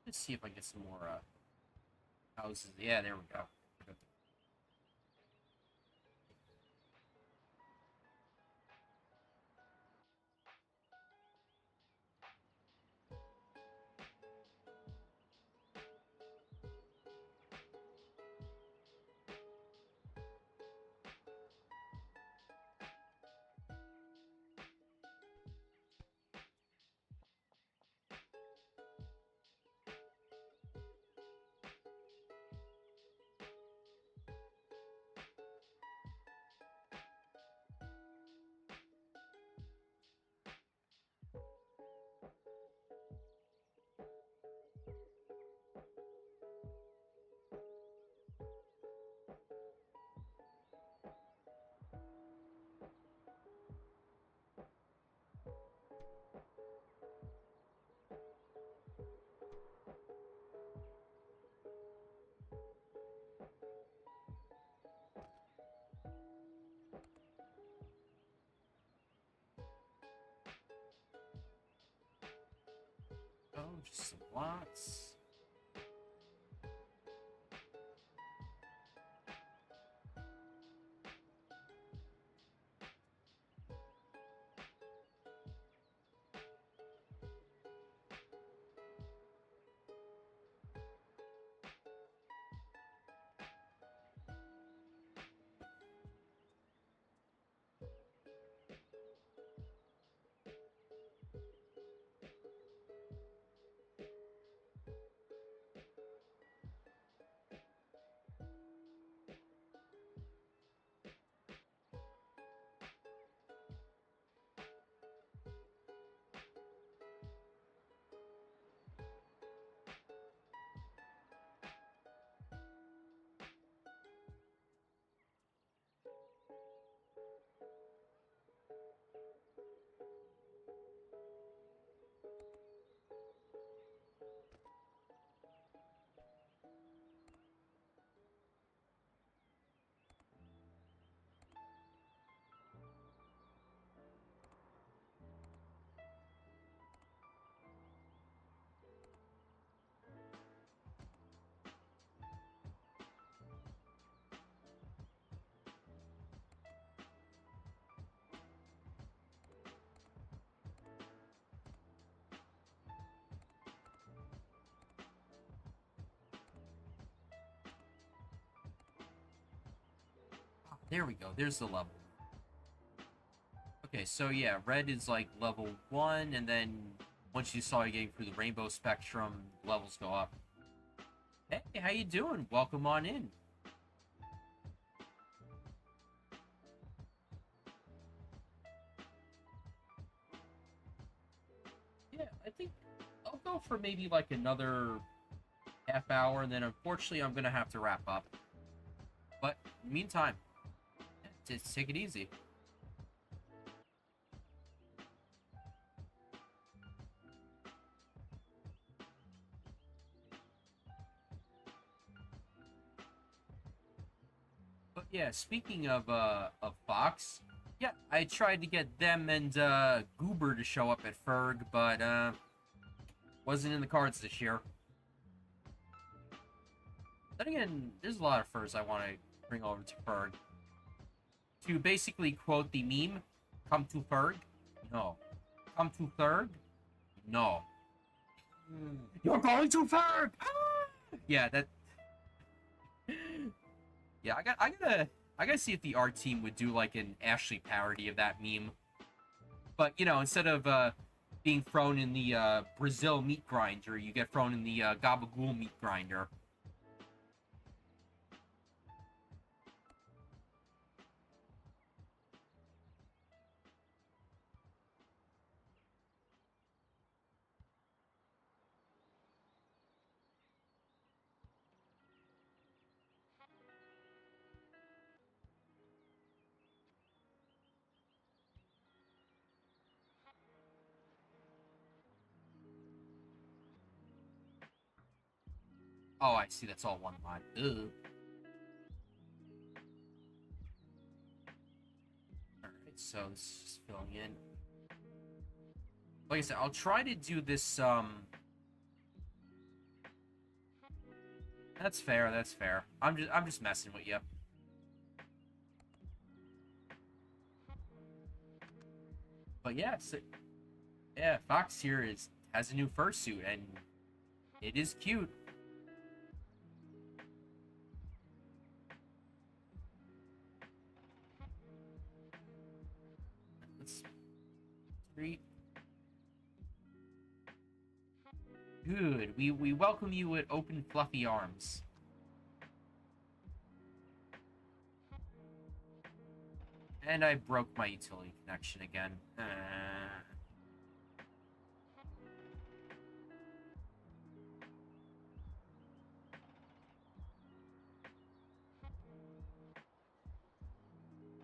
let's see if I get some more houses. Yeah, there we go. Oh, just some lots. There we go. There's the level. Okay, so yeah, red is like level 1, and then once you start getting through the rainbow spectrum, levels go up. Hey, how you doing? Welcome on in. Yeah, I think I'll go for maybe like another half hour, and then unfortunately I'm gonna have to wrap up. But in the meantime, just take it easy. But yeah, speaking of Fox, yeah, I tried to get them and Goober to show up at FURG, but wasn't in the cards this year. Then again, there's a lot of furs I want to bring over to FURG. To basically quote the meme, come to FURG? No. Come to FURG? No. You're going to FURG! Yeah, that... Yeah, I gotta see if the art team would do like an Ashley parody of that meme. But, you know, instead of being thrown in the Brazil meat grinder, you get thrown in the Gabagool meat grinder. Oh, I see. That's all one line. Ugh. Alright, so this is just filling in. Like I said, I'll try to do this, That's fair, that's fair. I'm just messing with you. But yeah, so, yeah, Fox here has a new fursuit, and it is cute. Let's treat. Good. We welcome you with open, fluffy arms. And I broke my utility connection again.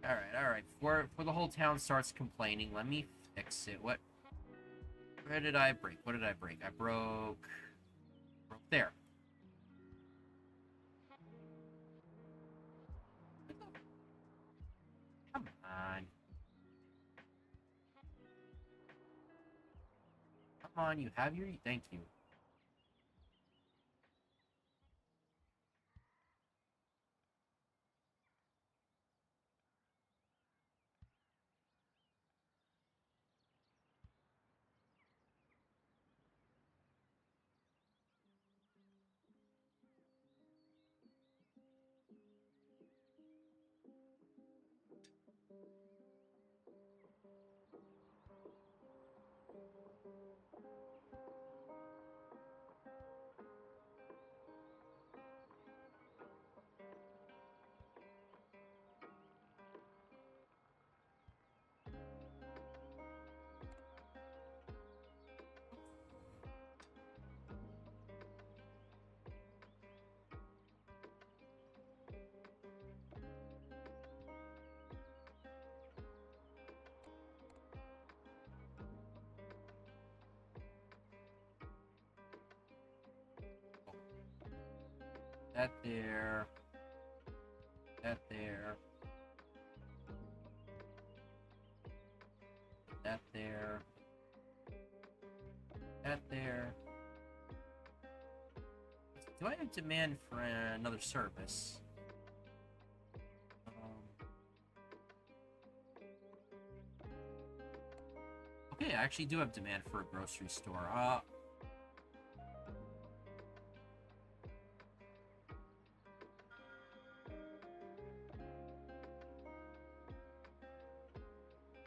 Alright. Before the whole town starts complaining, let me fix it. Where did I break? What did I break? I broke there. Come on. Come on, you have your... Thank you. That there. That there. That there. That there. Do I have demand for another service? Okay, I actually do have demand for a grocery store.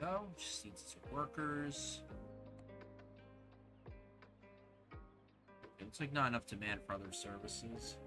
go. Just needs 2 workers. It looks like not enough demand for other services.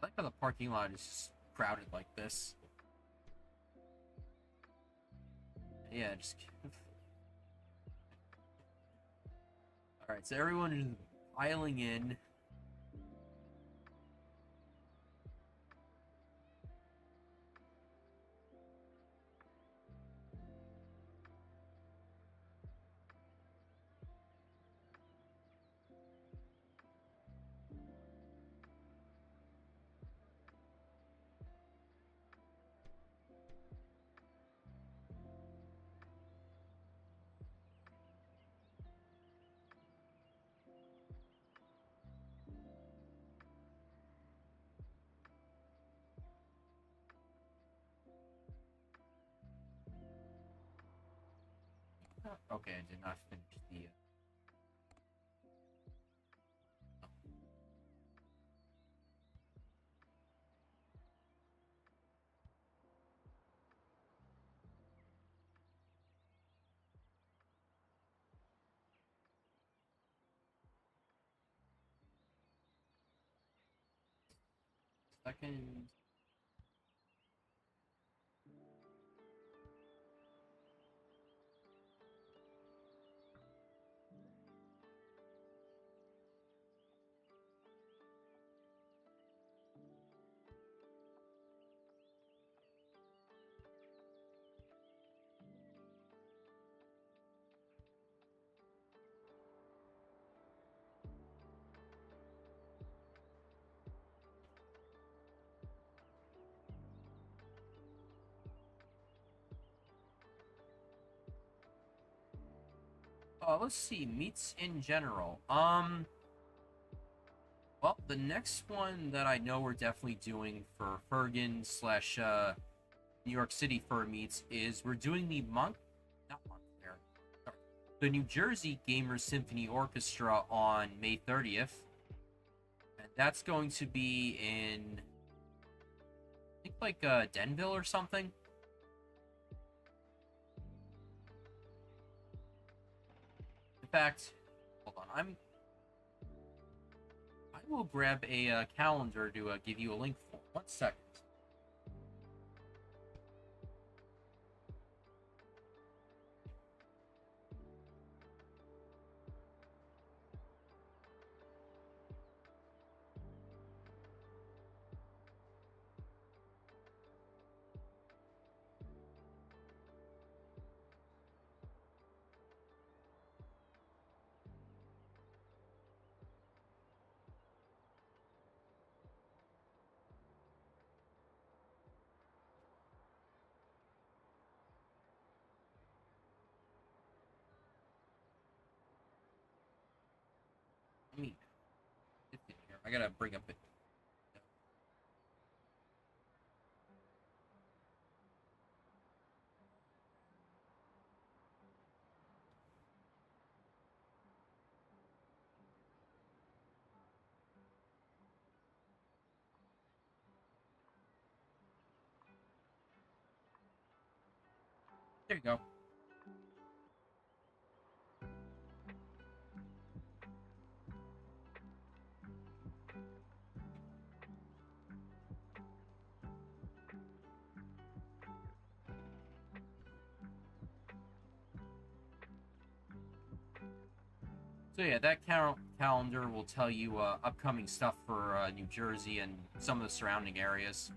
I like how the parking lot is just crowded like this. Yeah, just... Alright, so everyone is piling in. Okay, I did not finish the... Second... let's see, meats in general. Well, the next one that I know we're definitely doing for Fergan slash New York City Fur Meets is we're doing the the New Jersey Gamers Symphony Orchestra on May 30th. And that's going to be in, I think, like, Denville or something. In fact, hold on, I will grab a calendar to give you a link for. 1 second. I gotta bring up it. There you go. So yeah, that calendar will tell you upcoming stuff for New Jersey and some of the surrounding areas.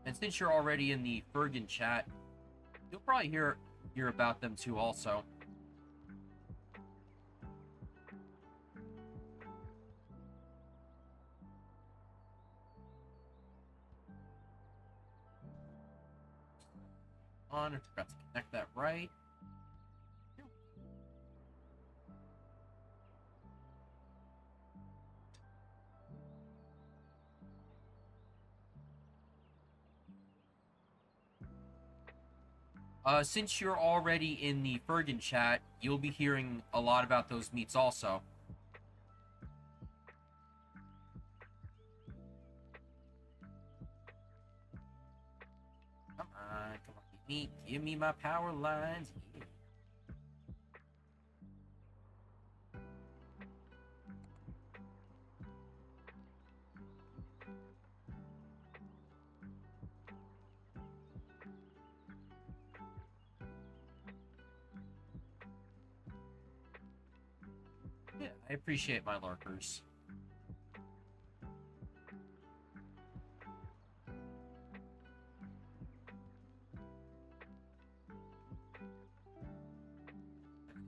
And since you're already in the Furgen chat, you'll probably hear about them too also. I forgot to connect that right. Since you're already in the Furgen chat, you'll be hearing a lot about those meats also. Come on, give me my power lines. Yeah. Yeah, I appreciate my lurkers.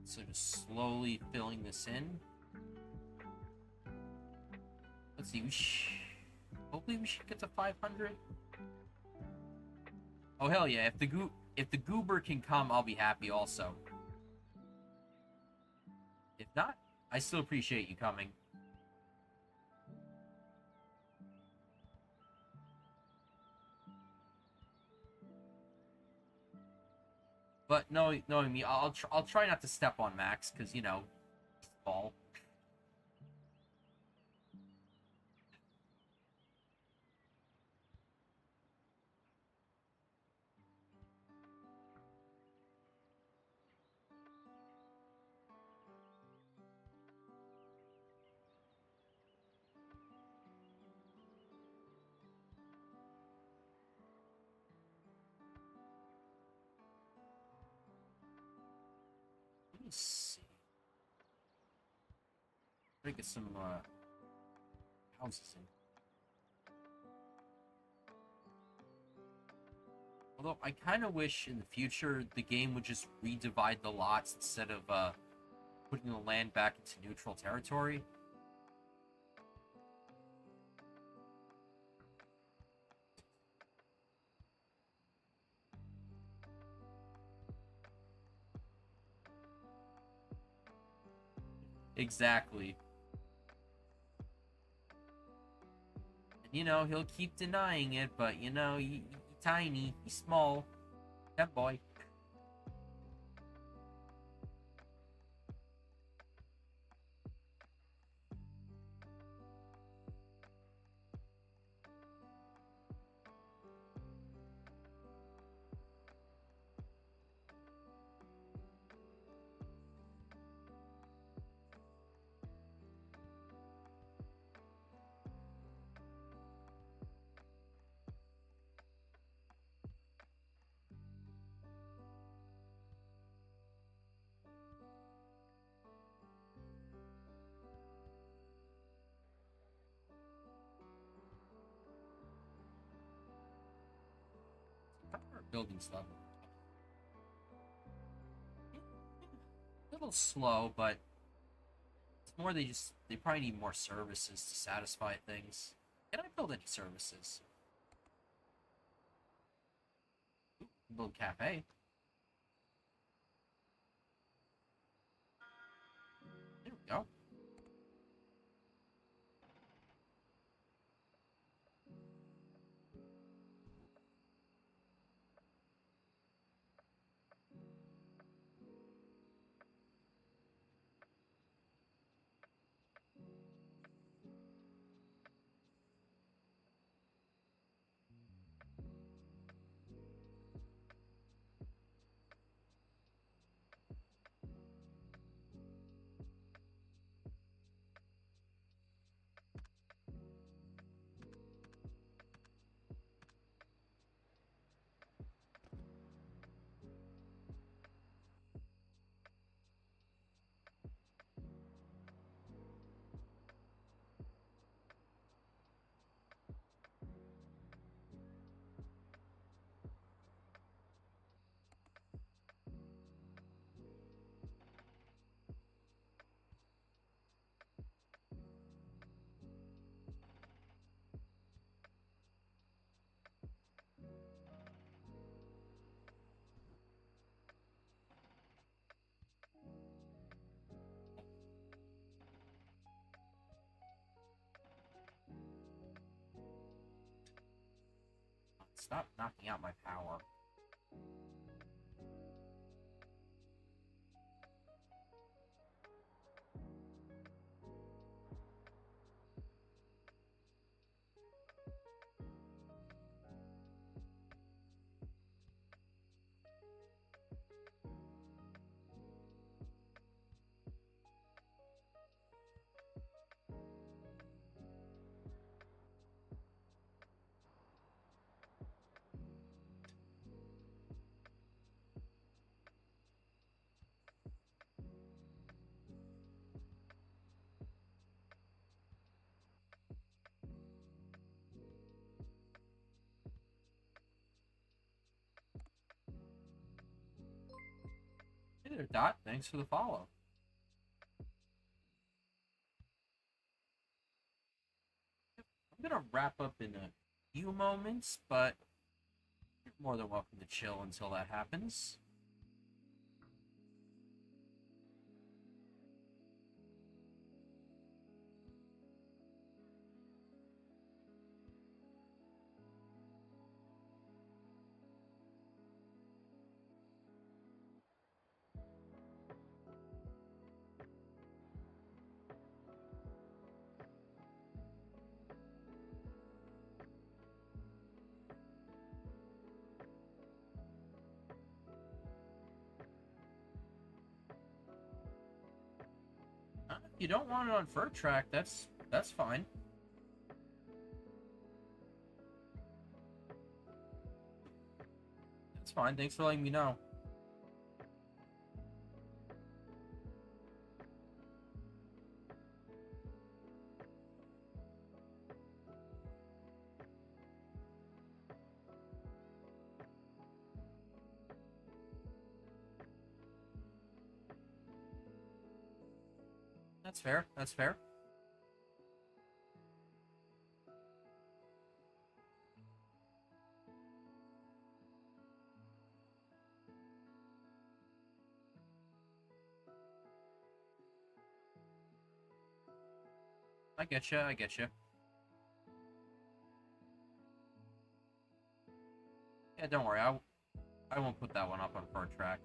So just slowly filling this in. Let's see. Hopefully we should get to 500. Oh hell yeah! If the goober can come, I'll be happy also. If not, I still appreciate you coming. But knowing me, I'll try not to step on Max because you know, ball. Let me see. Try to get some houses in. Although I kind of wish in the future the game would just redivide the lots instead of putting the land back into neutral territory. Exactly. And you know, he'll keep denying it, but you know, he's tiny, he's small. That boy. Our building's level. A little slow, but it's more they probably need more services to satisfy things. Can I build any services? Little cafe. There we go. Stop knocking out my power. Hey there, Dot. Thanks for the follow. I'm gonna wrap up in a few moments, but you're more than welcome to chill until that happens. If you don't want it on FURG track, that's fine. That's fine. Thanks for letting me know. That's fair. That's fair. I get you. I get you. Yeah, don't worry. I won't put that one up on FURG track.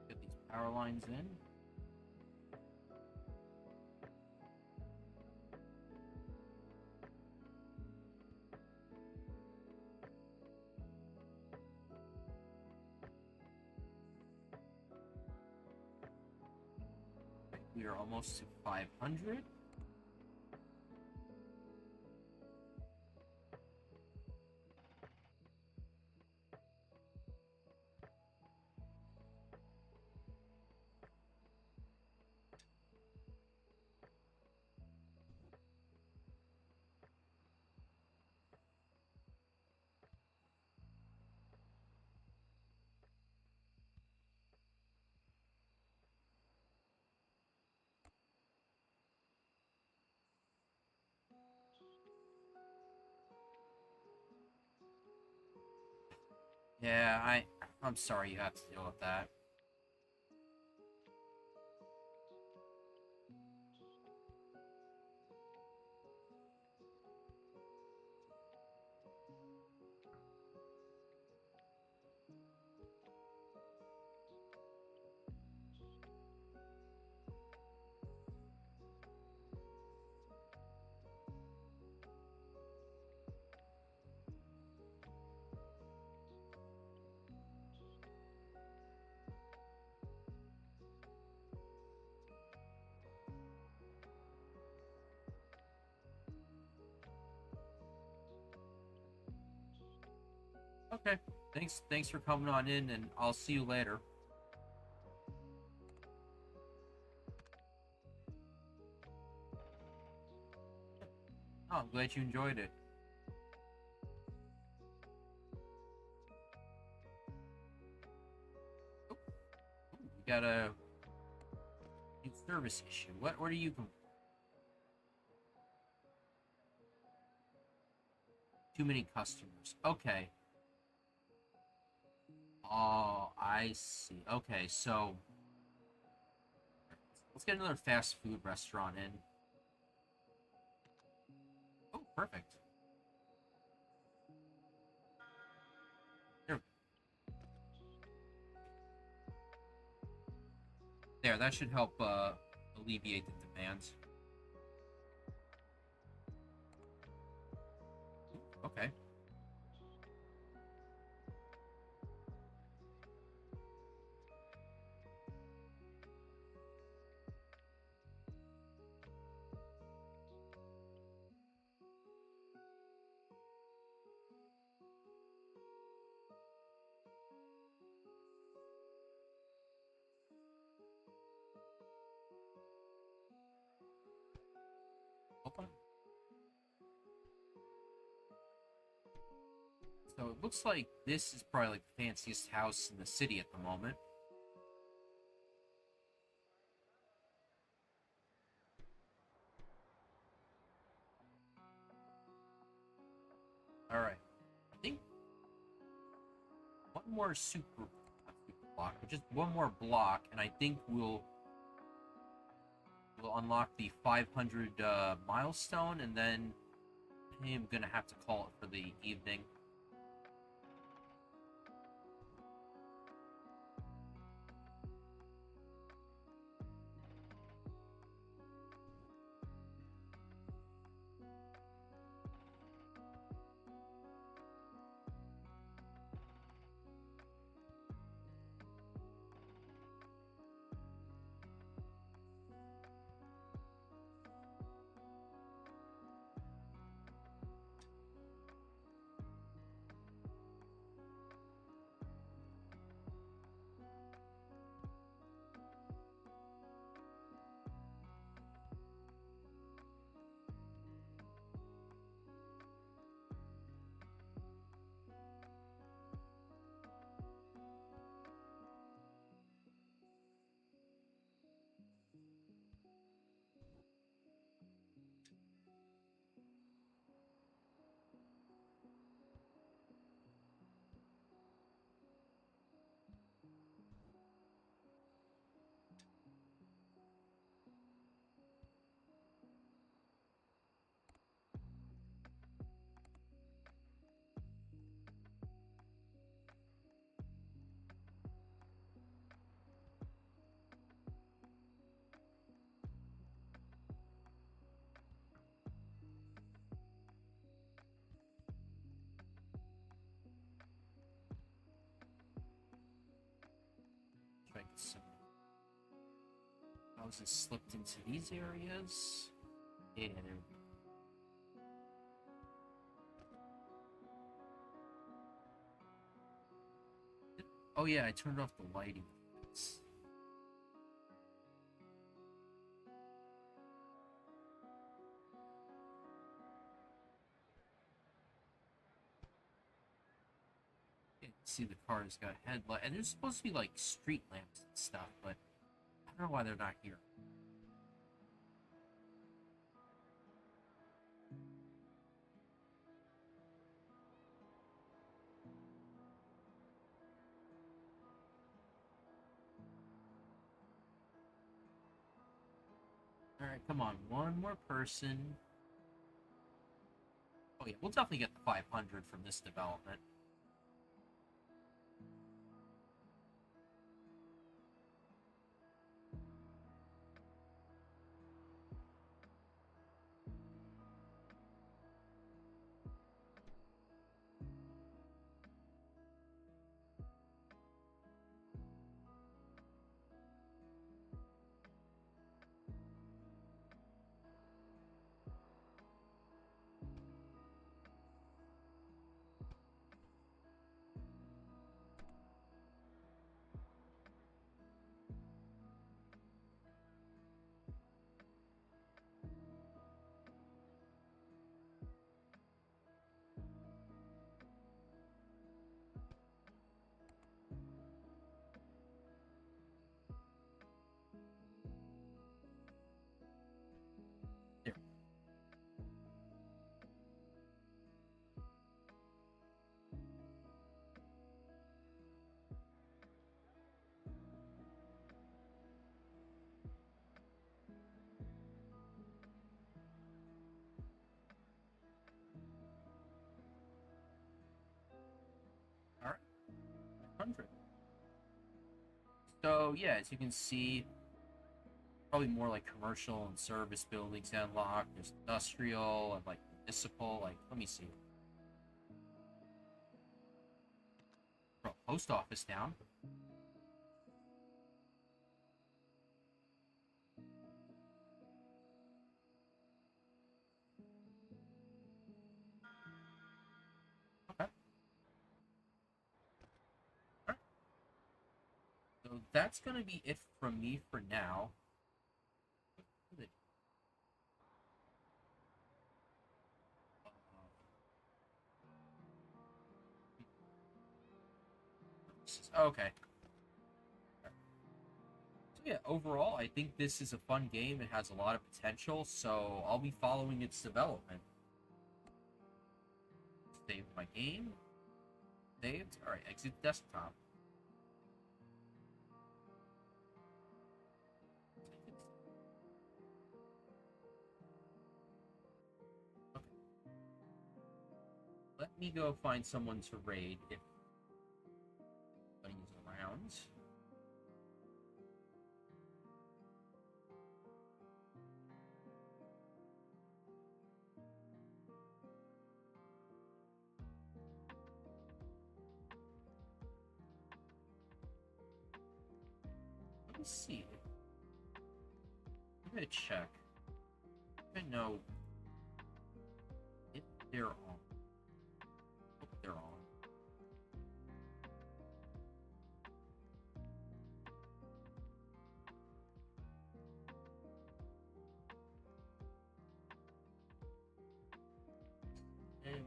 Get these power lines in. We are almost to 500. Yeah, I'm sorry you have to deal with that. Okay. Thanks for coming on in, and I'll see you later. Oh, I'm glad you enjoyed it. Oh, you got a service issue. What are you? Too many customers. Okay. Oh, I see. Okay, so let's get another fast food restaurant in. Oh, perfect. There, there. That should help alleviate the demands. Okay. Hold on. So it looks like this is probably like the fanciest house in the city at the moment. All right. I think one more not super block, but just one more block, and I think we'll unlock the 500 milestone, and then I'm gonna have to call it for the evening. Try to get some houses slipped into these areas. Yeah, there we go. Oh yeah, I turned off the lighting. See, the car's got a headlight, and there's supposed to be like street lamps and stuff, but I don't know why they're not here. Alright, come on. One more person. Oh yeah, we'll definitely get the 500 from this development. There. Alright. 100. So, yeah, as you can see, probably more like commercial and service buildings unlocked. There's industrial and like municipal. Like, let me see. Bro, post office down. Okay. Alright. So that's gonna be it from me for now. Okay. So yeah, overall, I think this is a fun game. It has a lot of potential, so I'll be following its development. Save my game. Saved. Alright, exit desktop. Okay. Let me go find someone to raid if anybody's around. Let me see. I'm gonna check. I know if they're on. Hope they're on. And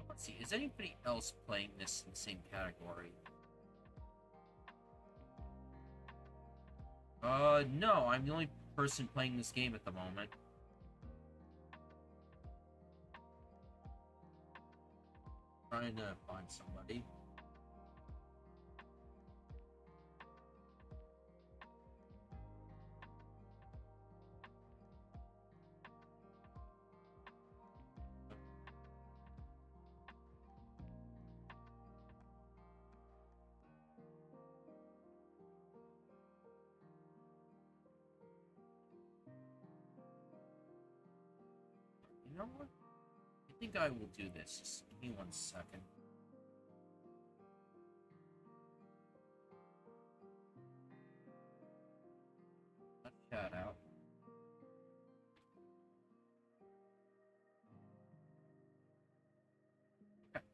let's see, is anybody else playing this in the same category? No, I'm the only person playing this game at the moment. Trying to find somebody. You know what? I think I will do this. Just give me 1 second. Let chat out. Okay.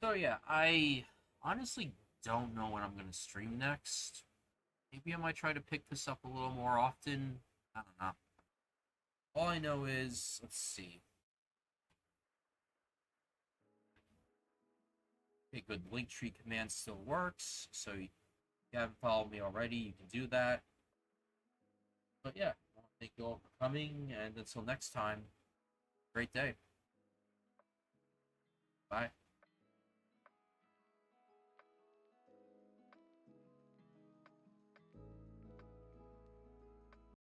So yeah, I honestly don't know when I'm gonna stream next. Maybe I might try to pick this up a little more often. I don't know. All I know is, let's see. Okay, good. Linktree command still works, so if you haven't followed me already, you can do that. But yeah, thank you all for coming, and until next time, great day. Bye.